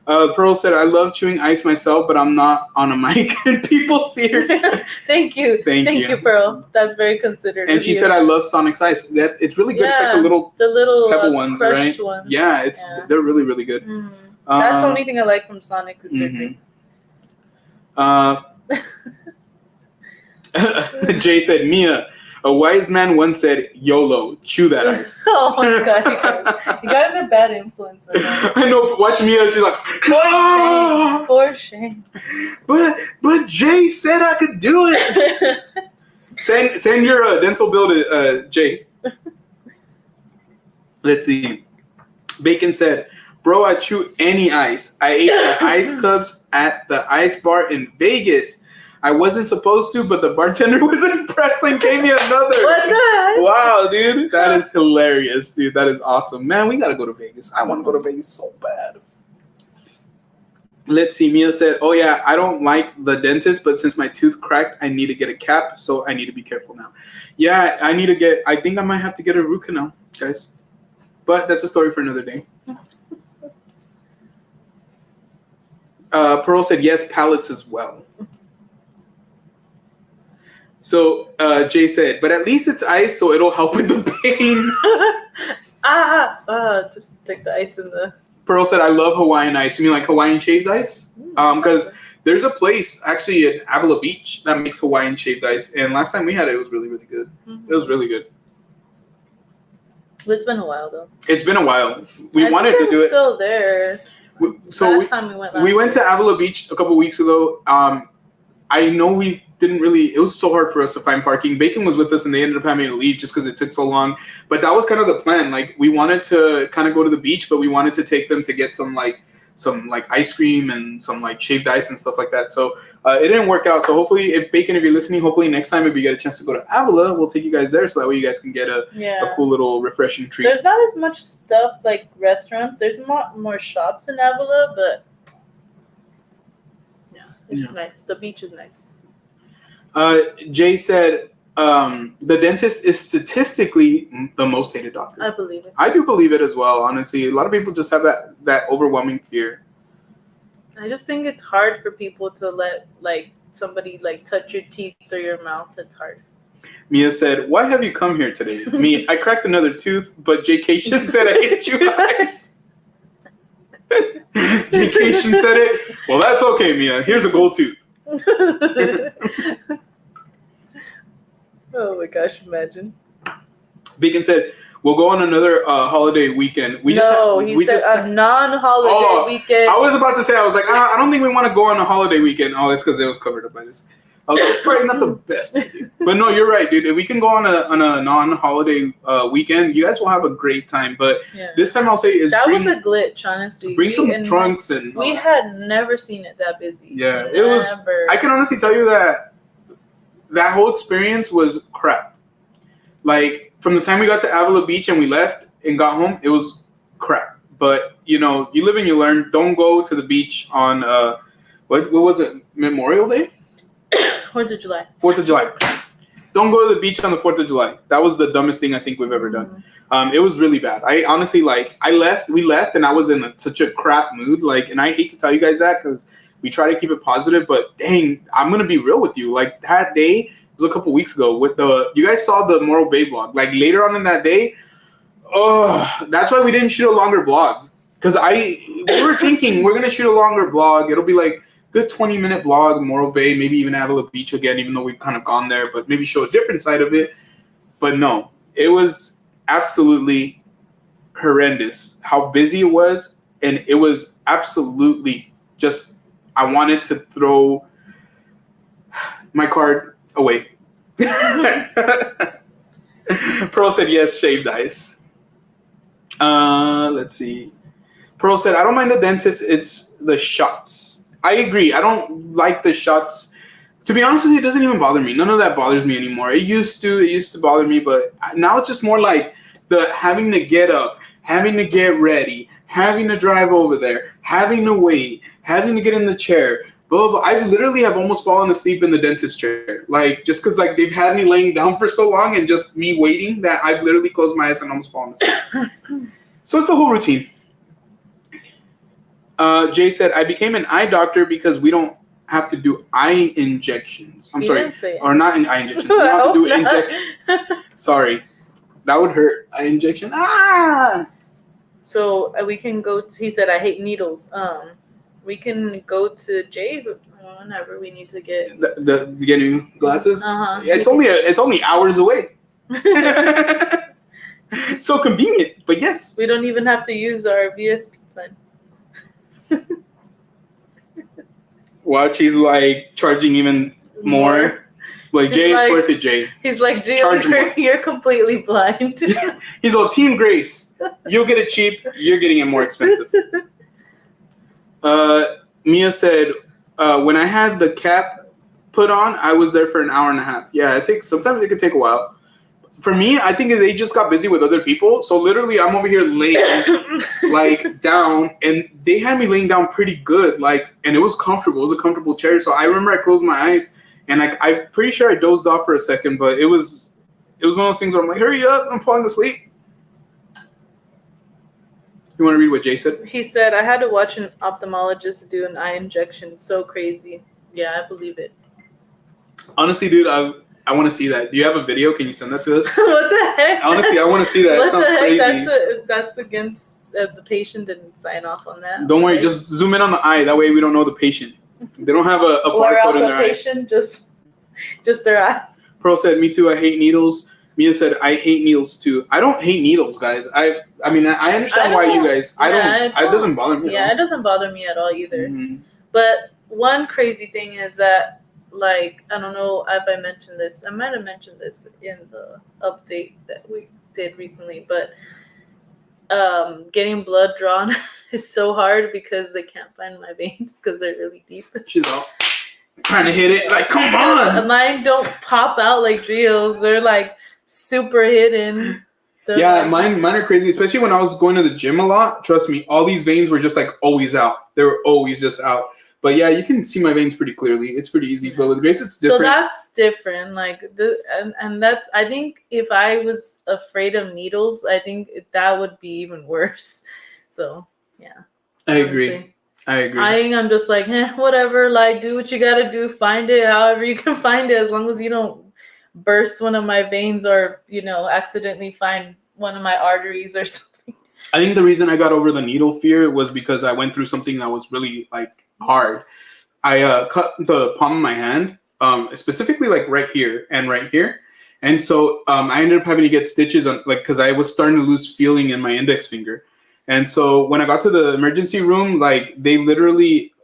Pearl said, I love chewing ice myself, but I'm not on a mic and people see her. Thank you. Thank you, Pearl. That's very considerate. And she said, I love Sonic's ice. It's really good. Yeah, it's like the little pebble ones, right? Ones. Yeah, they're really, really good. That's the only thing I like from Sonic is their things. Jay said, Mia, a wise man once said, YOLO, chew that ice. Oh my God, you guys are bad influences. I know, watch Mia, she's like, for shame. But Jay said I could do it. Send your dental bill to Jay. Let's see. Bacon said, bro, I chew any ice. I ate the ice cups at the ice bar in Vegas. I wasn't supposed to, but the bartender was impressed and gave me another. What the heck? Wow, dude. That is hilarious, dude. That is awesome. Man, we got to go to Vegas. I want to go to Vegas so bad. Let's see. Mia said, oh, yeah, I don't like the dentist, but since my tooth cracked, I need to get a cap, so I need to be careful now. Yeah, I think I might have to get a root canal, guys. But that's a story for another day. Pearl said, yes, pallets as well. So Jay said, but at least it's ice, so it'll help with the pain. Just take the ice in the... Pearl said, I love Hawaiian ice. You mean like Hawaiian shaved ice? Because there's a place actually in Avila Beach that makes Hawaiian shaved ice. And last time we had it, it was really, really good. Mm-hmm. It was really good. It's been a while, though. It's been a while. We wanted to do it. Still there. We went to Avila Beach a couple weeks ago. I know we didn't really, it was so hard for us to find parking. Bacon was with us and they ended up having to leave just because it took so long. But that was kind of the plan. Like, we wanted to kind of go to the beach, but we wanted to take them to get some ice cream and some like shaved ice and stuff like that. So it didn't work out. So hopefully, if you're listening, hopefully next time if you get a chance to go to Avila, we'll take you guys there so that way you guys can get a cool little refreshing treat. There's not as much stuff like restaurants. There's more shops in Avila, but it's nice. The beach is nice. Jay said the dentist is statistically the most hated doctor. I believe it. I do believe it as well, honestly. A lot of people just have that overwhelming fear. I just think it's hard for people to let somebody touch your teeth or your mouth. It's hard. Mia said, why have you come here today? Me, I cracked another tooth, but Jaycation said I hate you guys. Jaycation said it. Well, that's okay, Mia. Here's a gold tooth. Oh my gosh, imagine. Beacon said, we'll go on another holiday weekend. He said a non-holiday weekend. I was about to say, I was like, I don't think we want to go on a holiday weekend. Oh, it's because it was covered up by this. It's probably not the best idea. But no, you're right, dude. If we can go on a non-holiday weekend, you guys will have a great time. But this time I'll say is that was a glitch, honestly. Bring some trunks and we had never seen it that busy. Yeah, it was. I can honestly tell you that whole experience was crap. Like from the time we got to Avila Beach and we left and got home, it was crap. But you know, you live and you learn. Don't go to the beach on what was it? Memorial Day? 4th of July. 4th of July. Don't go to the beach on the 4th of July. That was the dumbest thing I think we've ever done. It was really bad. I honestly we left and I was in such a crap mood. Like, and I hate to tell you guys that because we try to keep it positive, but dang, I'm going to be real with you. Like that day, it was a couple weeks ago you guys saw the Morro Bay vlog. Like later on in that day, that's why we didn't shoot a longer vlog. Because we were thinking we're going to shoot a longer vlog. It'll be like good 20-minute vlog, Morro Bay, maybe even Avila Beach again, even though we've kind of gone there, but maybe show a different side of it. But no, it was absolutely horrendous how busy it was. And it was absolutely just, I wanted to throw my card away. Pearl said, yes, shaved ice. Let's see. Pearl said, I don't mind the dentist, it's the shots. I agree. I don't like the shots. To be honest with you, it doesn't even bother me. None of that bothers me anymore. It used to bother me, but now it's just more like the having to get up, having to get ready, having to drive over there, having to wait, having to get in the chair. Blah, blah, blah. I literally have almost fallen asleep in the dentist chair. Like, just because like they've had me laying down for so long and just me waiting that I've literally closed my eyes and almost fallen asleep. So it's the whole routine. Jay said, I became an eye doctor because we don't have to do eye injections. I'm sorry. Or not eye injections. We don't have to do injections. Sorry. That would hurt. Eye injection. Ah! So we can go to, he said, I hate needles. We can go to Jay whenever we need to get get new glasses. Yeah, it's only hours away. So convenient, but yes. We don't even have to use our VSP plan. Watch, he's like charging even more. Like Jay, it's worth it, Jay. He's like, Jay, you're completely blind. He's all Team Grace. You'll get it cheap. You're getting it more expensive. Mia said, when I had the cap put on, I was there for an hour and a half. Yeah, sometimes it could take a while. For me, I think they just got busy with other people. So literally, I'm over here laying like down, and they had me laying down pretty good. Like, and it was comfortable. It was a comfortable chair. So I remember I closed my eyes, and I'm pretty sure I dozed off for a second. But it was one of those things where I'm like, hurry up, I'm falling asleep. You want to read what Jay said? He said, I had to watch an ophthalmologist do an eye injection. So crazy. Yeah, I believe it. Honestly, dude, I want to see that. Do you have a video? Can you send that to us? What the heck? Honestly, I want to see that. It sounds crazy. That's against the patient didn't sign off on that. Don't worry. Just zoom in on the eye. That way we don't know the patient. They don't have a barcode in their eye. Patient, just their eye. Pearl said, me too. I hate needles. Mia said, I hate needles too. I don't hate needles, guys. I mean, I understand why you guys. It doesn't bother me. Yeah, it doesn't bother me at all either. Mm-hmm. But one crazy thing is that, like, I don't know if I mentioned this. I might have mentioned this in the update that we did recently, but getting blood drawn is so hard because they can't find my veins because they're really deep. She's all trying to hit it. Like, come on. Mine don't pop out like Gio's. They're like super hidden. Yeah, mine are crazy, especially when I was going to the gym a lot. Trust me, all these veins were just like always out. They were always just out. But yeah, you can see my veins pretty clearly. It's pretty easy. But with Grace, it's different. So that's different. Like, and that's, I think if I was afraid of needles, I think that would be even worse. So, yeah. I agree. I'm just like, whatever. Like, do what you got to do. Find it however you can find it, as long as you don't burst one of my veins or, accidentally find one of my arteries or something. I think the reason I got over the needle fear was because I went through something that was really, like, hard. I cut the palm of my hand, specifically like right here and right here, and so I ended up having to get stitches on, like, because I was starting to lose feeling in my index finger. And so when I got to the emergency room, like, they literally,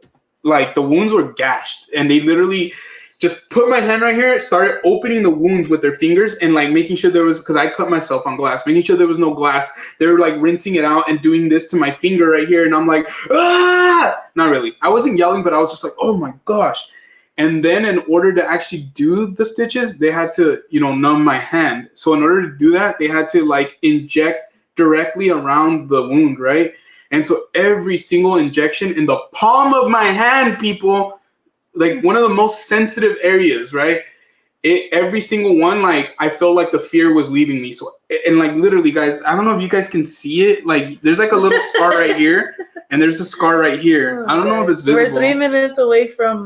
like, the wounds were gashed, and they literally just put my hand right here, started opening the wounds with their fingers and like making sure there was, because I cut myself on glass, making sure there was no glass. They were like rinsing it out and doing this to my finger right here. And I'm like, ah! Not really. I wasn't yelling, but I was just like, oh my gosh. And then in order to actually do the stitches, they had to, numb my hand. So in order to do that, they had to like inject directly around the wound, right? And so every single injection in the palm of my hand, people, like one of the most sensitive areas, right? Every single one, like I felt like the fear was leaving me. So, and like literally, guys, I don't know if you guys can see it. Like there's like a little scar right here, and there's a scar right here. I don't know if it's visible. We're 3 minutes away from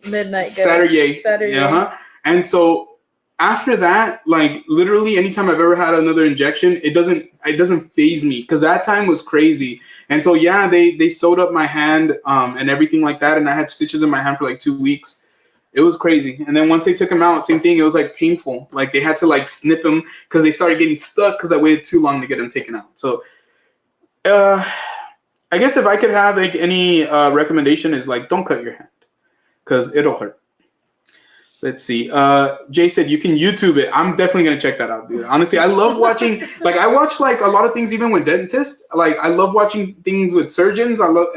midnight, guys. Saturday. Uh-huh. And so after that, like literally anytime I've ever had another injection, it doesn't faze me, because that time was crazy. And so yeah, they sewed up my hand and everything like that, and I had stitches in my hand for like 2 weeks. It was crazy. And then once they took them out, same thing. It was like painful. Like they had to like snip them because they started getting stuck because I waited too long to get them taken out. So I guess if I could have like any recommendation is like, don't cut your hand because it'll hurt. Let's see. Jay said you can YouTube it. I'm definitely gonna check that out, dude. Honestly, I love watching. Like I watch like a lot of things, even with dentists. Like I love watching things with surgeons. I love,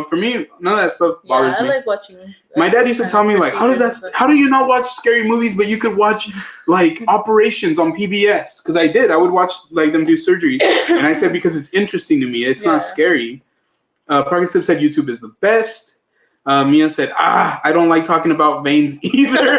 for me, none of that stuff bothers me. I like watching. My dad used to tell me like, how do you not watch scary movies, but you could watch like operations on PBS? Because I did. I would watch like them do surgery, and I said because it's interesting to me. It's not scary. Parkinson said YouTube is the best. Mia said, I don't like talking about veins either.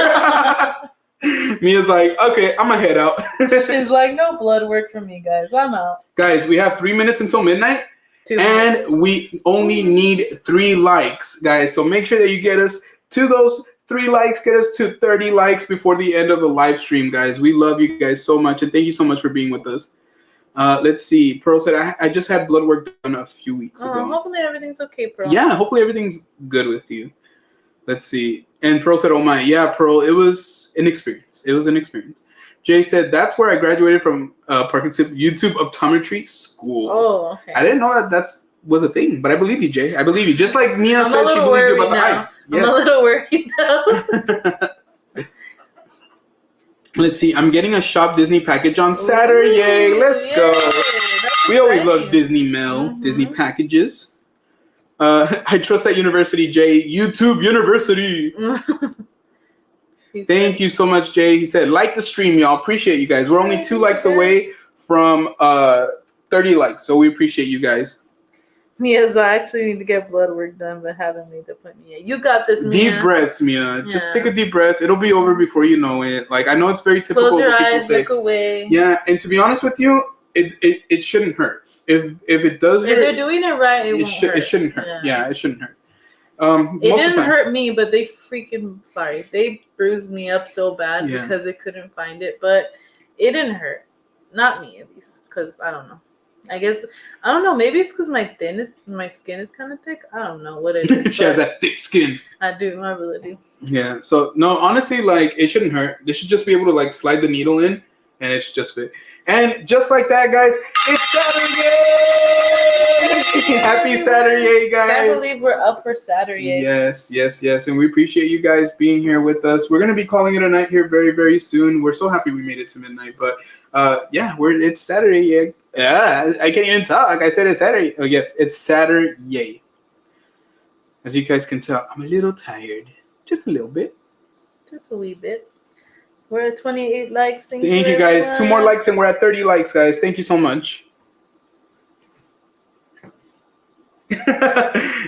Mia's like, okay, I'm gonna head out. She's like, no blood work for me, guys. I'm out. Guys, we have 3 minutes until midnight. 2 minutes. And we only need 3 likes, guys. So make sure that you get us to those 3 likes. Get us to 30 likes before the end of the live stream, guys. We love you guys so much. And thank you so much for being with us. Let's see. Pearl said, I just had blood work done a few weeks ago. Hopefully everything's okay, Pearl. Yeah, hopefully everything's good with you. Let's see. And Pearl said, oh my, yeah, Pearl, it was an experience. It was an experience. Jay said, that's where I graduated from Parkinson YouTube Optometry School. Oh, okay. I didn't know that was a thing, but I believe you, Jay. I believe you. Just like Mia said she believes you about the ice. Yes. I'm a little worried now. Let's see. I'm getting a Shop Disney package on Saturday. Yay, let's go. We always love Disney mail, Disney packages. I trust that university, Jay. YouTube University. Thank you so much, Jay. He said, like the stream, y'all. Appreciate you guys. We're only 2 likes away from 30 likes, so we appreciate you guys. Mia's, I actually need to get blood work done, but haven't made the appointment yet. You got this, Mia. Deep breaths, Mia. Just take a deep breath. It'll be over before you know it. Like, I know it's very typical. Close your eyes, say. look away. Yeah, and to be honest with you, it shouldn't hurt. If it does hurt, if they're doing it right, it won't hurt. It shouldn't hurt. Yeah, it shouldn't hurt. It didn't hurt me, but they bruised me up so bad because they couldn't find it. But it didn't hurt. Not me, at least, because I don't know. I don't know. Maybe it's because my skin is kind of thick. I don't know what it is. She has that thick skin. I do. I really do. Yeah. So no, honestly, like it shouldn't hurt. They should just be able to like slide the needle in, and it should just fit. And just like that, guys, it's Saturday! Happy Saturday, guys! I can't believe we're up for Saturday. Yes. And we appreciate you guys being here with us. We're gonna be calling it a night here very, very soon. We're so happy we made it to midnight. But it's Saturday. Yeah, I can't even talk. I said it's Saturday. Oh yes, it's Saturday. As you guys can tell, I'm a little tired. Just a little bit. Just a wee bit. We're at 28 likes. Thank you guys. Everyone. 2 more likes and we're at 30 likes, guys. Thank you so much.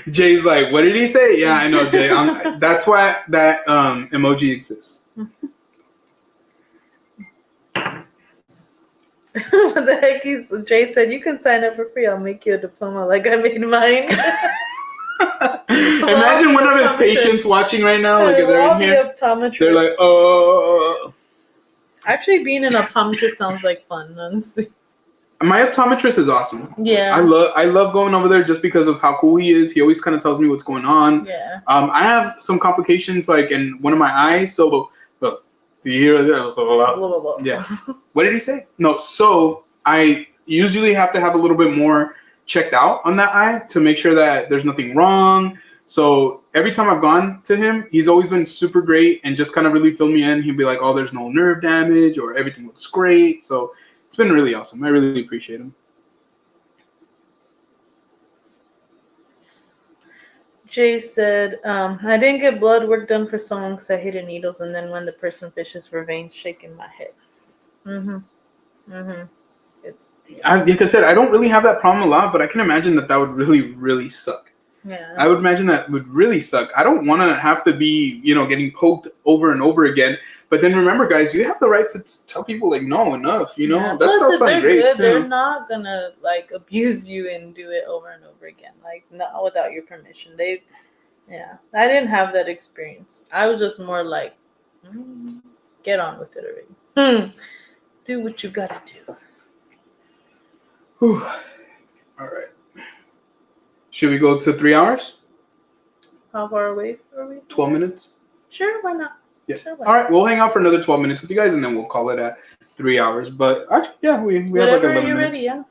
Jay's like, what did he say? Yeah, I know, Jay. That's why that emoji exists. What the heck? Jay said, you can sign up for free. I'll make you a diploma like I made mine. Imagine one of his patients watching right now. Like if they're in here, they're like, oh. Actually, being an optometrist sounds like fun, honestly. My optometrist is awesome. Yeah. I love going over there just because of how cool he is. He always kind of tells me what's going on. Yeah. I have some complications like in one of my eyes. So, do you hear that? So, yeah. What did he say? No. So I usually have to have a little bit more checked out on that eye to make sure that there's nothing wrong. So every time I've gone to him, he's always been super great and just kind of really filled me in. He'd be like, "Oh, there's no nerve damage," or "Everything looks great." So it's been really awesome. I really appreciate him. Jay said, I didn't get blood work done for someone because I hated needles, and then when the person fishes for veins, shaking my head. Like I said, I don't really have that problem a lot, but I can imagine that would really, really suck. Yeah. I would imagine that would really suck. I don't want to have to be, getting poked over and over again. But then remember, guys, you have the right to tell people, like, no, enough. Yeah. That's Plus, if not they're great. good, they're not gonna like abuse you and do it over and over again, like not without your permission. I didn't have that experience. I was just more like, get on with it already. Do what you gotta do. Whew. All right. Should we go to 3 hours? How far away are we? 12 minutes? Sure, why not? Yeah. Sure, all right, we'll hang out for another 12 minutes with you guys, and then we'll call it at 3 hours. But actually, yeah, we have like 11 you're minutes. Ready,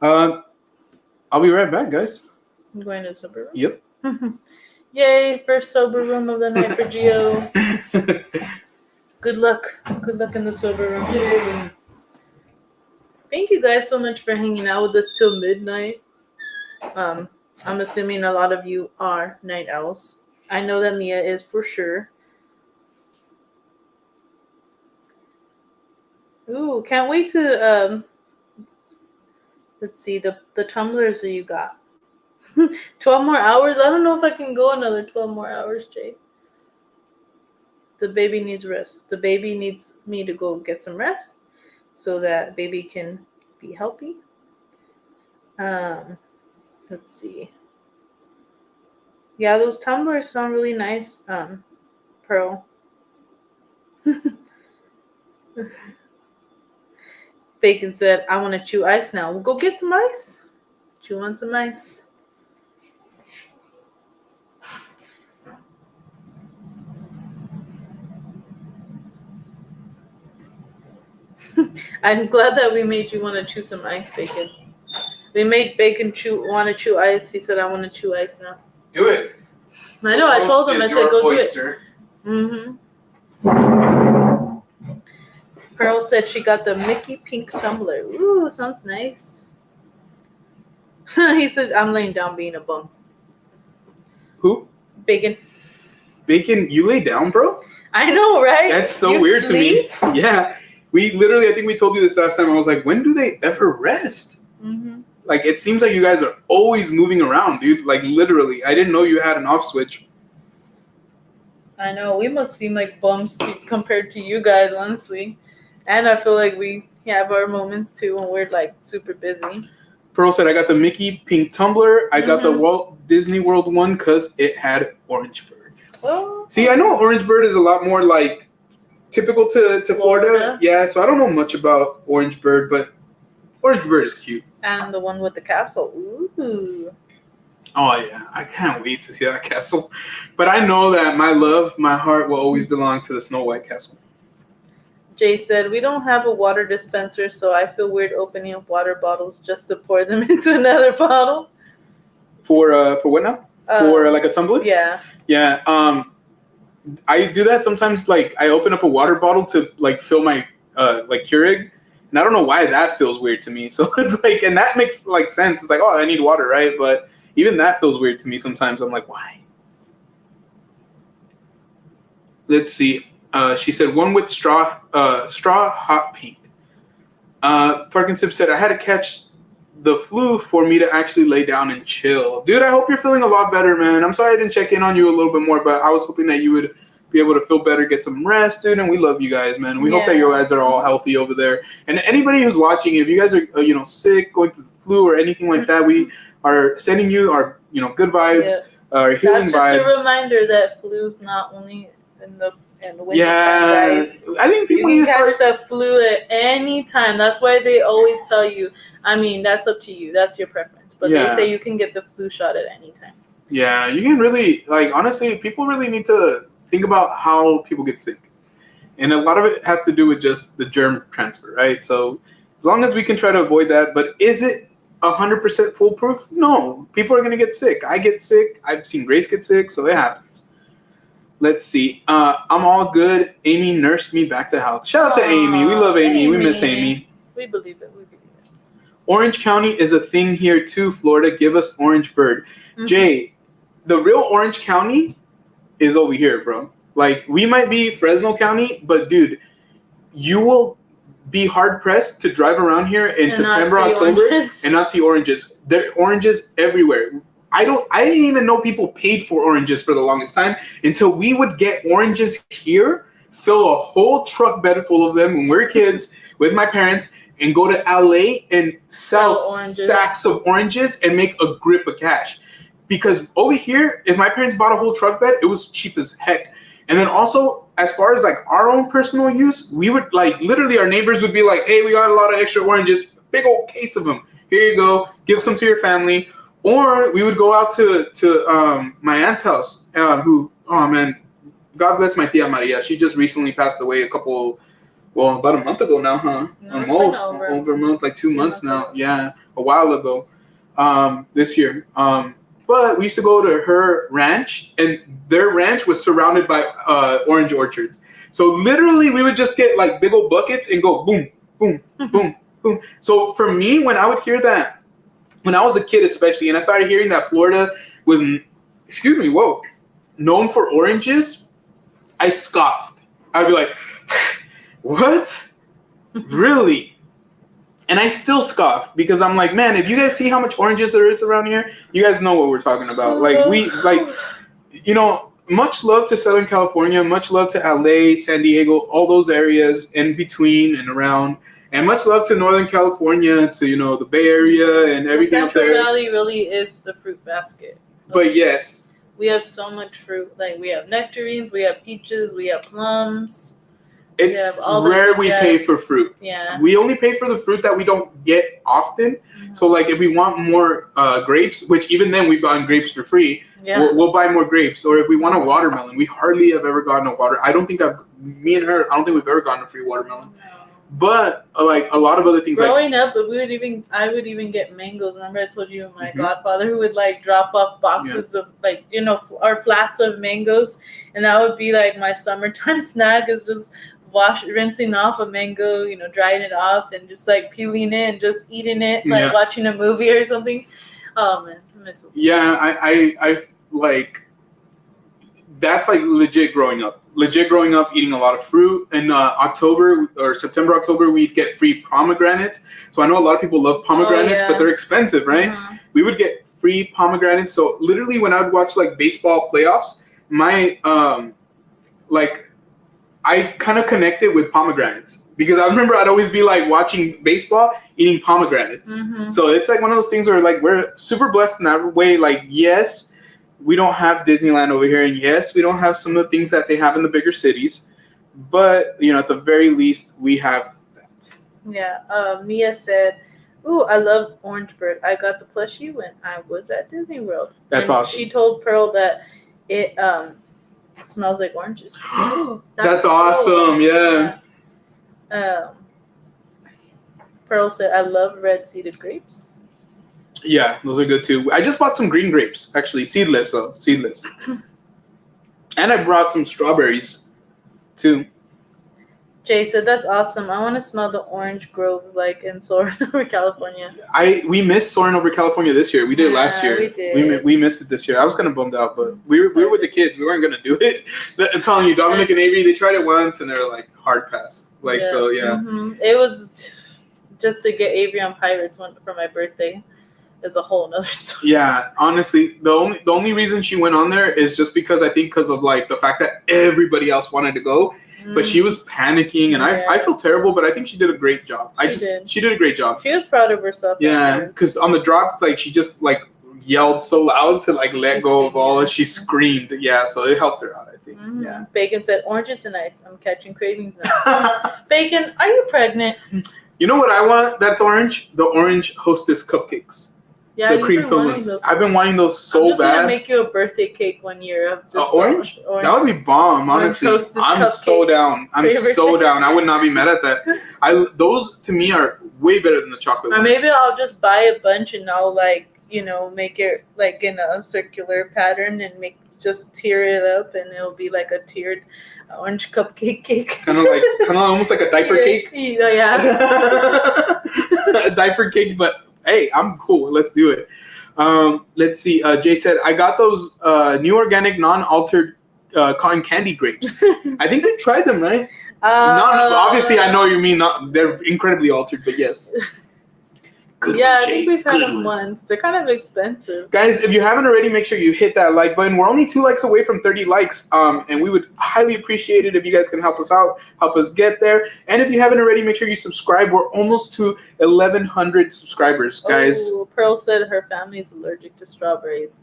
yeah. I'll be right back, guys. I'm going to the sober room? Yep. Yay, first sober room of the night for Gio. Good luck. Good luck in the sober room. Thank you guys so much for hanging out with us till midnight. I'm assuming a lot of you are night owls. I know that Mia is for sure. Ooh, can't wait to let's see the tumblers that you got. 12 more hours? I don't know if I can go another 12 more hours, Jay. The baby needs rest. The baby needs me to go get some rest so that baby can be healthy. Let's see. Yeah, those tumblers sound really nice, Pearl. Bacon said, I want to chew ice now. We'll go get some ice. Chew on some ice. I'm glad that we made you want to chew some ice, Bacon. We made Bacon want to chew ice. He said, I want to chew ice now. Do it. I know. I told him. I said, go oyster. Do it. Pearl said she got the Mickey pink tumbler. Ooh, sounds nice. He said, I'm laying down being a bum. Who? Bacon. Bacon, you lay down, bro? I know, right? That's so weird sleep? to me. Yeah. We literally, I think we told you this last time. I was like, when do they ever rest? Like, it seems like you guys are always moving around, dude. Like, literally. I didn't know you had an off switch. I know. We must seem like bums compared to you guys, honestly. And I feel like we have our moments, too, when we're, like, super busy. Pearl said, I got the Mickey pink tumbler. I got the Walt Disney World one because it had Orange Bird. Oh. See, I know Orange Bird is a lot more, like, typical to Florida. Yeah, so I don't know much about Orange Bird, but Orange Bird is cute. And the one with the castle. Ooh. Oh, yeah. I can't wait to see that castle. But I know that my heart will always belong to the Snow White castle. Jay said, we don't have a water dispenser, so I feel weird opening up water bottles just to pour them into another bottle. For what now? For like a tumbler? Yeah. Yeah. I do that sometimes. Like, I open up a water bottle to like fill my like Keurig. And I don't know why that feels weird to me. So it's like, and that makes like sense. It's like, oh, I need water, right? But even that feels weird to me sometimes. I'm like, why? Let's see. She said one with straw hot pink. Parkinson said I had to catch the flu for me to actually lay down and chill. Dude, I hope you're feeling a lot better, man. I'm sorry I didn't check in on you a little bit more, but I was hoping that you would be able to feel better, get some rest, dude. And we love you guys, man. We hope that you guys are all healthy over there. And anybody who's watching, if you guys are sick, going through the flu or anything like that, we are sending you our good vibes, our healing vibes. That's just a reminder that flu's not only in the winter time, guys. I think people you can catch the flu at any time. That's why they always tell you. I mean, that's up to you. That's your preference. But they say you can get the flu shot at any time. Yeah, you can really, honestly, people really need to think about how people get sick. And a lot of it has to do with just the germ transfer, right? So as long as we can try to avoid that, but is it 100% foolproof? No. People are going to get sick. I get sick. I've seen Grace get sick, so it happens. Let's see. I'm all good. Amy nursed me back to health. Shout out to Amy. We love Amy. We miss Amy. We believe it. We believe it. Orange County is a thing here too, Florida. Give us Orange Bird. Mm-hmm. Jay, the real Orange County is over here, bro. Like, we might be Fresno County, but dude, you will be hard pressed to drive around here in September, October, and not see oranges. There are oranges everywhere. I didn't even know people paid for oranges for the longest time until we would get oranges here, fill a whole truck bed full of them when we were kids with my parents, and go to LA and sell sacks of oranges and make a grip of cash. Because over here, if my parents bought a whole truck bed, it was cheap as heck. And then also, as far as like our own personal use, we would like literally our neighbors would be like, hey, we got a lot of extra oranges, big old case of them. Here you go, give some to your family. Or we would go out to my aunt's house, who, oh man, God bless my tia Maria. She just recently passed away about a month ago now, huh? No, almost over a month, like 2 months now. Yeah, a while ago, this year. But we used to go to her ranch, and their ranch was surrounded by orange orchards. So literally, we would just get like big old buckets and go boom, boom, boom, boom. So for me, when I would hear that, when I was a kid especially, and I started hearing that Florida was, known for oranges, I scoffed. I'd be like, what? Really? And I still scoff because I'm like, man, if you guys see how much oranges there is around here, you guys know what we're talking about. Much love to Southern California, much love to LA, San Diego, all those areas in between and around. And much love to Northern California, to, the Bay Area and everything up there. Central Valley really is the fruit basket. But yes. We have so much fruit. Like, we have nectarines, we have peaches, we have plums. It's rare we pay for fruit. Yeah. We only pay for the fruit that we don't get often. Mm-hmm. So, like, if we want more grapes, which even then we've gotten grapes for free, we'll buy more grapes. Or if we want a watermelon, we hardly have ever gotten a I don't think we've ever gotten a free watermelon. No. But, like, a lot of other things. Growing up, I would even get mangoes. Remember I told you my godfather who would, like, drop off boxes of, like, our flats of mangoes. And that would be, like, my summertime snack is just rinsing off a mango, drying it off and just like peeling it and just eating it, like watching a movie or something. Oh man, I miss it. Yeah, I like that's like legit growing up, eating a lot of fruit. In September, October, we'd get free pomegranates. So I know a lot of people love pomegranates, but they're expensive, right? Mm-hmm. We would get free pomegranates. So literally when I would watch like baseball playoffs, my I kind of connected with pomegranates because I remember I'd always be like watching baseball, eating pomegranates. Mm-hmm. So it's like one of those things where like we're super blessed in that way. Like, yes, we don't have Disneyland over here, and yes, we don't have some of the things that they have in the bigger cities, but at the very least, we have that. Yeah. Mia said, "Ooh, I love Orange Bird. I got the plushie when I was at Disney World." That's awesome. She told Pearl that it smells like oranges. That's awesome. Yeah. Pearl said, "I love red seeded grapes." Yeah, those are good too. I just bought some green grapes, actually, seedless. And I brought some strawberries too. Jay said, "That's awesome. I want to smell the orange groves like in Soarin' over California." We missed Soarin' over California this year. We did last year. We did. We missed it this year. I was kind of bummed out, but we were with the kids. We weren't gonna do it. I'm telling you, Dominic and Avery, they tried it once and they're like hard pass. So yeah. Mm-hmm. It was just to get Avery on Pirates for my birthday. Is a whole nother story. Yeah, honestly, the only reason she went on there is just because of like the fact that everybody else wanted to go. But she was panicking, and I feel terrible, but I think she did a great job. She did a great job. She was proud of herself. Yeah, because on the drop, like, she just, like, yelled so loud to, like, let go of all, and she screamed. Yeah, so it helped her out, I think. Mm-hmm. Yeah. Bacon said, "Oranges and ice. I'm catching cravings now." Bacon, are you pregnant? You know what I want that's orange? The orange Hostess cupcakes. Yeah, the cream filled ones. I've been wanting those so I'm just bad. Gonna make you a birthday cake one year of just orange. That would be bomb. Honestly, I'm so down. I'm so down. I would not be mad at that. Those to me are way better than the chocolate ones. Or maybe I'll just buy a bunch and I'll make it like in a circular pattern and just tear it up and it'll be like a tiered orange cupcake cake. Kind of almost like a diaper cake. Yeah. A diaper cake, but hey, I'm cool. Let's do it. Let's see. Jay said, I got those new organic, non-altered cotton candy grapes. I think we've tried them, right? Obviously, I know you mean they're incredibly altered, but yes. Good yeah, one, I think we've had them once. They're kind of expensive. Guys, if you haven't already, make sure you hit that like button. We're only 2 likes away from 30 likes, and we would highly appreciate it if you guys can help us out, help us get there. And if you haven't already, make sure you subscribe. We're almost to 1,100 subscribers, guys. Oh, Pearl said her family's allergic to strawberries.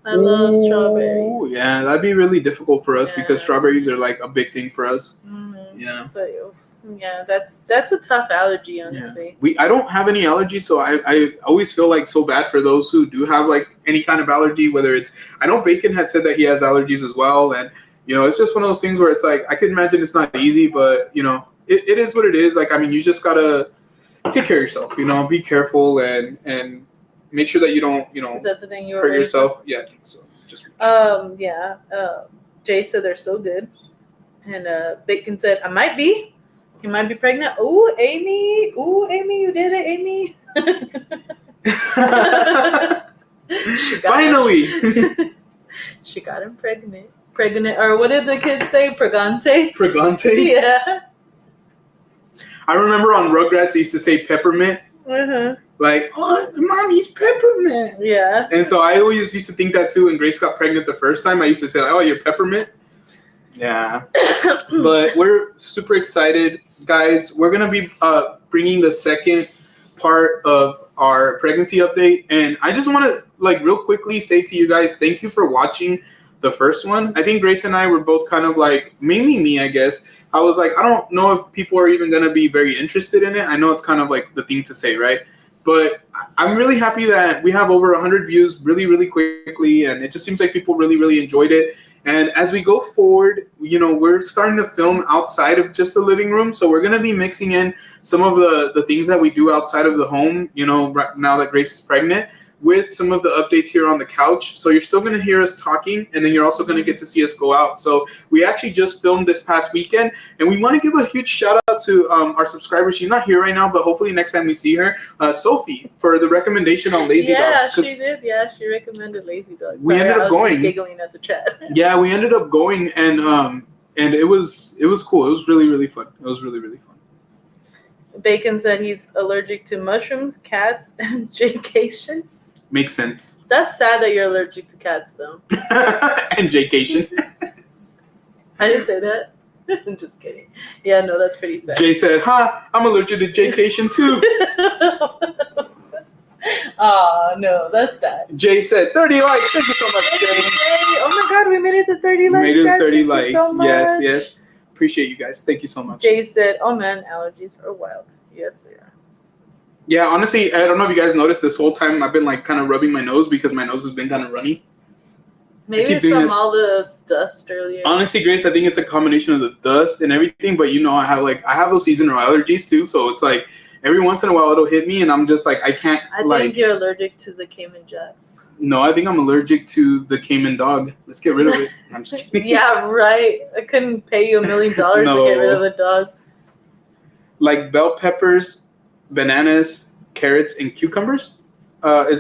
I love strawberries. Yeah, that'd be really difficult for us because strawberries are like a big thing for us. Mm-hmm. Yeah. But, yeah, that's a tough allergy, honestly. Yeah. I don't have any allergies, so I always feel like so bad for those who do have like any kind of allergy, whether it's, I know Bacon had said that he has allergies as well, and it's just one of those things where it's like, I can imagine it's not easy, but it is what it is. Like, I mean, you just gotta take care of yourself, be careful and make sure that you don't, is that the thing you were hurt yourself? Yeah, I think so. Just Jay said they're so good, and Bacon said I might be. You might be pregnant. Ooh, Amy. You did it, Amy. Finally. She got him pregnant. Pregnant, or what did the kids say? Pregante? Pregante? Yeah. I remember on Rugrats, they used to say peppermint. Uh-huh. Like, oh, mommy's peppermint. Yeah. And so I always used to think that too. When Grace got pregnant the first time, I used to say, like, oh, you're peppermint. Yeah. But we're super excited, guys. We're going to be bringing the second part of our pregnancy update. And I just want to, real quickly say to you guys, thank you for watching the first one. I think Grace and I were both kind of mainly me, I guess. I was like, I don't know if people are even going to be very interested in it. I know it's kind of like the thing to say, right? But I'm really happy that we have over 100 views really, really quickly. And it just seems like people really, really enjoyed it. And as we go forward, we're starting to film outside of just the living room. So we're going to be mixing in some of the things that we do outside of the home, right now that Grace is pregnant, with some of the updates here on the couch. So you're still going to hear us talking, and then you're also going to get to see us go out. So we actually just filmed this past weekend, and we want to give a huge shout out to our subscriber. She's not here right now, but hopefully next time we see her, Sophie, for the recommendation on Lazy Dogs. Yeah, she did. Yeah, she recommended Lazy Dogs. We ended up going. I was just giggling at the chat. Yeah, we ended up going, and it was cool. It was really, really fun. It was really, really fun. Bacon said he's allergic to mushrooms, cats, and Jaycation. Makes sense. That's sad that you're allergic to cats, though. And Jaycation. I didn't say that. I'm just kidding. Yeah, no, that's pretty sad. Jay said, I'm allergic to Jaycation too. Aw, no, that's sad. Jay said, 30 likes. Thank you so much, Jay. Oh my God, we made it to 30 likes. We made it to 30 Thank likes. You so much. Yes. Appreciate you guys. Thank you so much. Jay said, oh man, allergies are wild. Yes, they are. Yeah, honestly, I don't know if you guys noticed this whole time I've been kind of rubbing my nose because my nose has been kind of runny. Maybe it's from all the dust earlier. Honestly, Grace, I think it's a combination of the dust and everything. But I have those seasonal allergies too, so it's like every once in a while it'll hit me, and I'm just like I can't. I think you're allergic to the Cayman Jets. No, I think I'm allergic to the Cayman dog. Let's get rid of it. I'm just kidding. Yeah, right. I couldn't pay you $1 million to get rid of a dog. Like bell peppers, bananas, carrots, and cucumbers. Are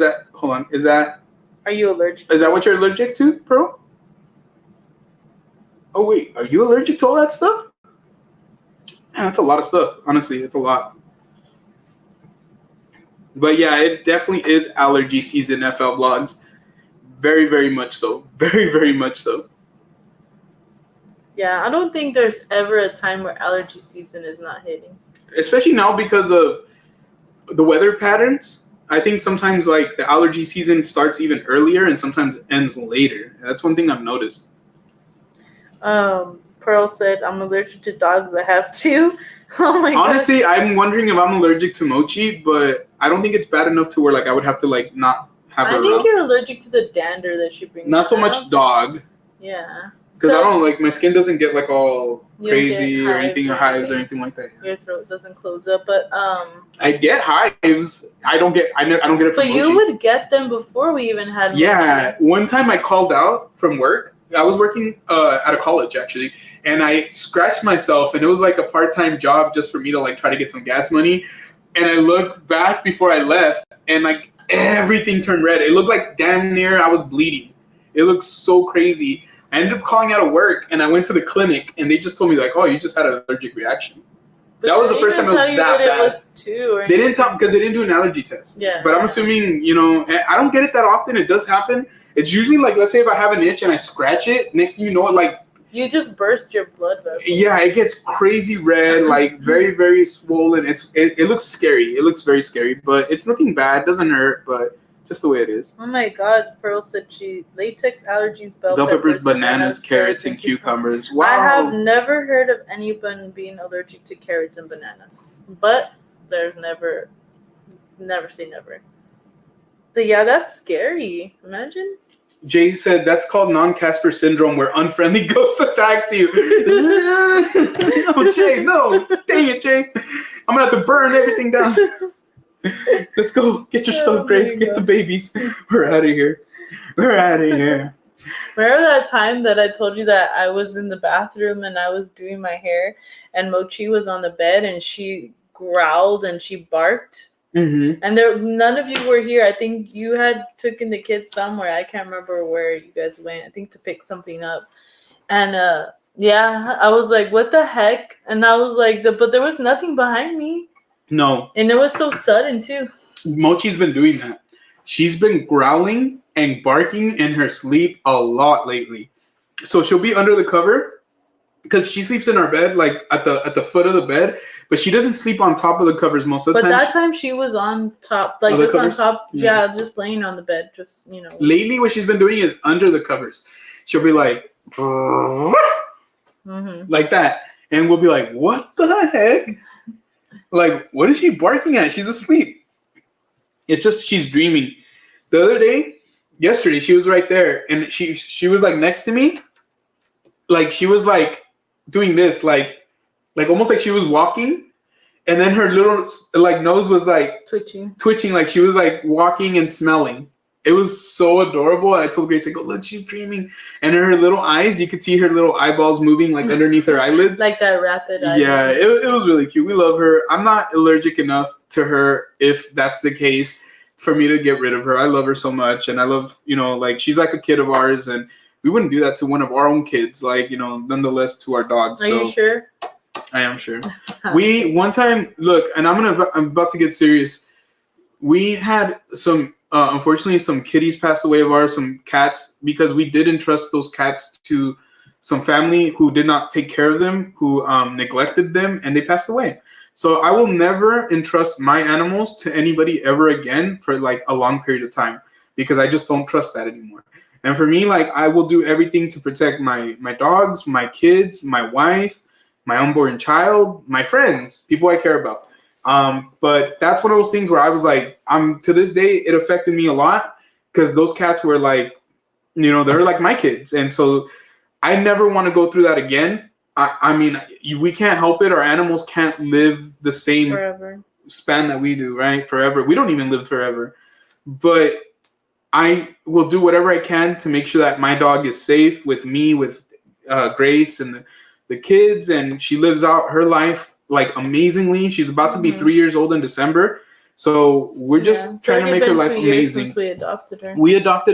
you allergic? Is that what you're allergic to, Pearl? Oh wait, are you allergic to all that stuff? Man, that's a lot of stuff. Honestly, it's a lot. But yeah, it definitely is allergy season, FL Vlogs. Very, very much so. Very, very much so. Yeah, I don't think there's ever a time where allergy season is not hitting. Especially now because of the weather patterns. I think sometimes the allergy season starts even earlier and sometimes ends later. That's one thing I've noticed. Pearl Pearl said, I'm allergic to dogs. I have two. Oh my god. Honestly, I'm wondering if I'm allergic to mochi, but I don't think it's bad enough to where like I would have to like not have her I think around. you're allergic to the dander that she brings. Not so much dog. Yeah. Because I don't like my skin doesn't get like all crazy or anything or hives or anything. anything like that. Your throat doesn't close up, but I get hives. I don't get it from mochi. But you would get them before we even had mochi. Yeah, one time I called out from work. I was working at a college actually, and I scratched myself, and it was like a part-time job just for me to like try to get some gas money. And I looked back before I left, and like everything turned red. It looked like damn near I was bleeding. It looked so crazy. I ended up calling out of work, and I went to the clinic, and they just told me like, "Oh, you just had an allergic reaction." But that was the first time it was that bad. It was too, they didn't tell because they didn't do an allergy test. Yeah. But I'm assuming, I don't get it that often. It does happen. It's usually like, let's say if I have an itch and I scratch it, next thing you know, it like you just burst your blood vessels. Yeah, it gets crazy red, like very, very swollen. It looks scary. It looks very scary, but it's nothing bad. It doesn't hurt, but just the way it is. Oh my god, Pearl said she latex allergies, bell peppers, bananas, carrots, and cucumbers. Wow. I have never heard of anyone being allergic to carrots and bananas, but there's never say never. But yeah, that's scary. Imagine. Jay said that's called non-Casper syndrome, where unfriendly ghosts attacks you. Oh, Jay, no. Dang it, Jay. I'm going to have to burn everything down. Let's go. Get your stuff, Grace. Get the babies. We're out of here. Remember that time that I told you that I was in the bathroom and I was doing my hair and Mochi was on the bed and she growled and she barked? Mm-hmm. And none of you were here. I think you had taken the kids somewhere. I can't remember where you guys went. I think to pick something up. And yeah, I was like, what the heck? And I was like, but there was nothing behind me. No. And it was so sudden too. Mochi's been doing that. She's been growling and barking in her sleep a lot lately. So she'll be under the cover because she sleeps in our bed, like at the foot of the bed, but she doesn't sleep on top of the covers most of the time. But that time she was on top, like just on top. Yeah, just laying on the bed, just Lately, what she's been doing is under the covers. She'll be like, like that, and we'll be like, what the heck? Like, what is she barking at? She's asleep. It's just she's dreaming. The other day, yesterday, she was right there, and she was like next to me. Like she was like doing this, like almost like she was walking, and then her little like nose was like twitching, like she was like walking and smelling. It was so adorable. I told Grace, I go, look, she's dreaming. And in her little eyes, you could see her little eyeballs moving like underneath her eyelids. Like that rapid eye. Yeah, it was really cute. We love her. I'm not allergic enough to her, if that's the case, for me to get rid of her. I love her so much. And I love, like she's like a kid of ours. And we wouldn't do that to one of our own kids, like, nonetheless to our dogs. Are you sure? I am sure. We, one time, look, and I'm about to get serious. We had some... unfortunately, some kitties passed away of ours, some cats, because we did entrust those cats to some family who did not take care of them, who neglected them, and they passed away. So I will never entrust my animals to anybody ever again for like a long period of time, because I just don't trust that anymore. And for me, like, I will do everything to protect my dogs, my kids, my wife, my unborn child, my friends, people I care about. But that's one of those things where I was like, to this day, it affected me a lot because those cats were like, they're like my kids. And so I never want to go through that again. I mean, we can't help it. Our animals can't live the same forever span that we do, right? Forever. We don't even live forever. But I will do whatever I can to make sure that my dog is safe with me, with Grace and the kids. And she lives out her life like amazingly. She's about to be 3 years old in December, so we're just trying to make her life amazing. Since we adopted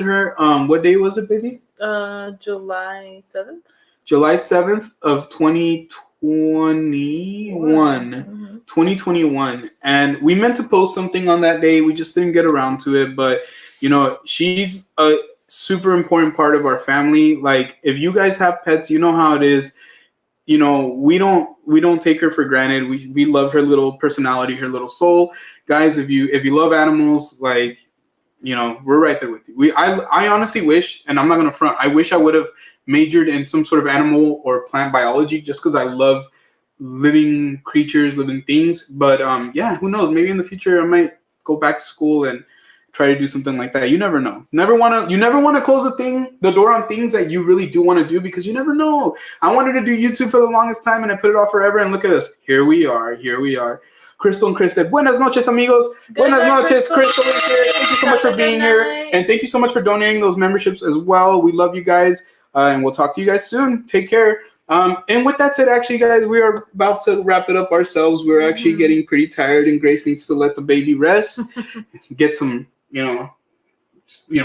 her. What day was it, baby? July 7th. July 7th of 2021. 2021, and we meant to post something on that day. We just didn't get around to it, but she's a super important part of our family. Like, if you guys have pets, you know how it is. We don't take her for granted. We love her little personality, her little soul. Guys, if you love animals, like, you know, we're right there with you. I honestly wish, and I'm not gonna front, I wish I would have majored in some sort of animal or plant biology just because I love living creatures, living things. But yeah, who knows? Maybe in the future I might go back to school and try to do something like that. You never know. You never want to close the door on things that you really do want to do, because you never know. I wanted to do YouTube for the longest time and I put it off forever, and look at us. Here we are. Crystal and Chris said, Buenas noches, amigos. Buenas noches, Crystal is here. Thank you so much for being here. And thank you so much for donating those memberships as well. We love you guys. And we'll talk to you guys soon. Take care. And with that said, actually, guys, we are about to wrap it up ourselves. We're actually getting pretty tired, and Grace needs to let the baby rest, get some,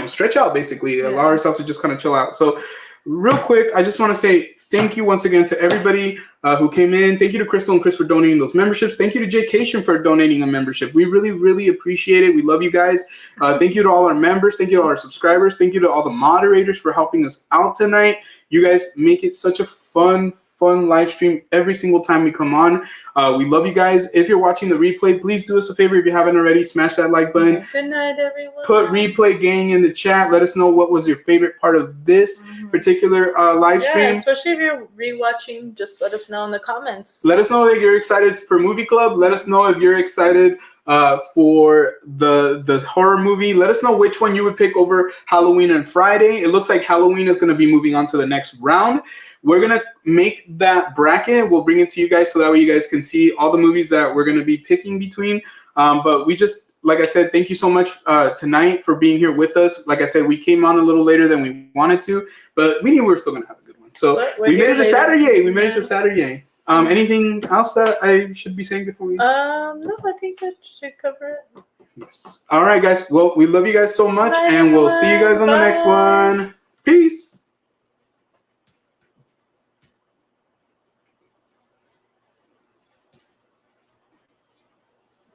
stretch out, basically. Yeah. Allow ourselves to just kind of chill out. So real quick, I just want to say thank you once again to everybody who came in. Thank you to Crystal and Chris for donating those memberships. Thank you to Jaycation for donating a membership. We really, really appreciate it. We love you guys. Thank you to all our members. Thank you to all our subscribers. Thank you to all the moderators for helping us out tonight. You guys make it such a fun live stream every single time we come on. We love you guys. If you're watching the replay, please do us a favor. If you haven't already, smash that like button. Good night, everyone. Put replay gang in the chat. Let us know what was your favorite part of this particular live stream. Yeah, especially if you're rewatching, just let us know in the comments. Let us know that you're excited for Movie Club. Let us know if you're excited for the horror movie. Let us know which one you would pick over Halloween and Friday. It looks like Halloween is going to be moving on to the next round. We're going to make that bracket. We'll bring it to you guys so that way you guys can see all the movies that we're going to be picking between. But we just, like I said, thank you so much tonight for being here with us. Like I said, we came on a little later than we wanted to, but we knew we were still going to have a good one. So we made it to Saturday. We made it to Saturday. Anything else that I should be saying before we? No, I think that should cover it. Yes. All right, guys. Well, we love you guys so much, and we'll see you guys on the next one. Peace.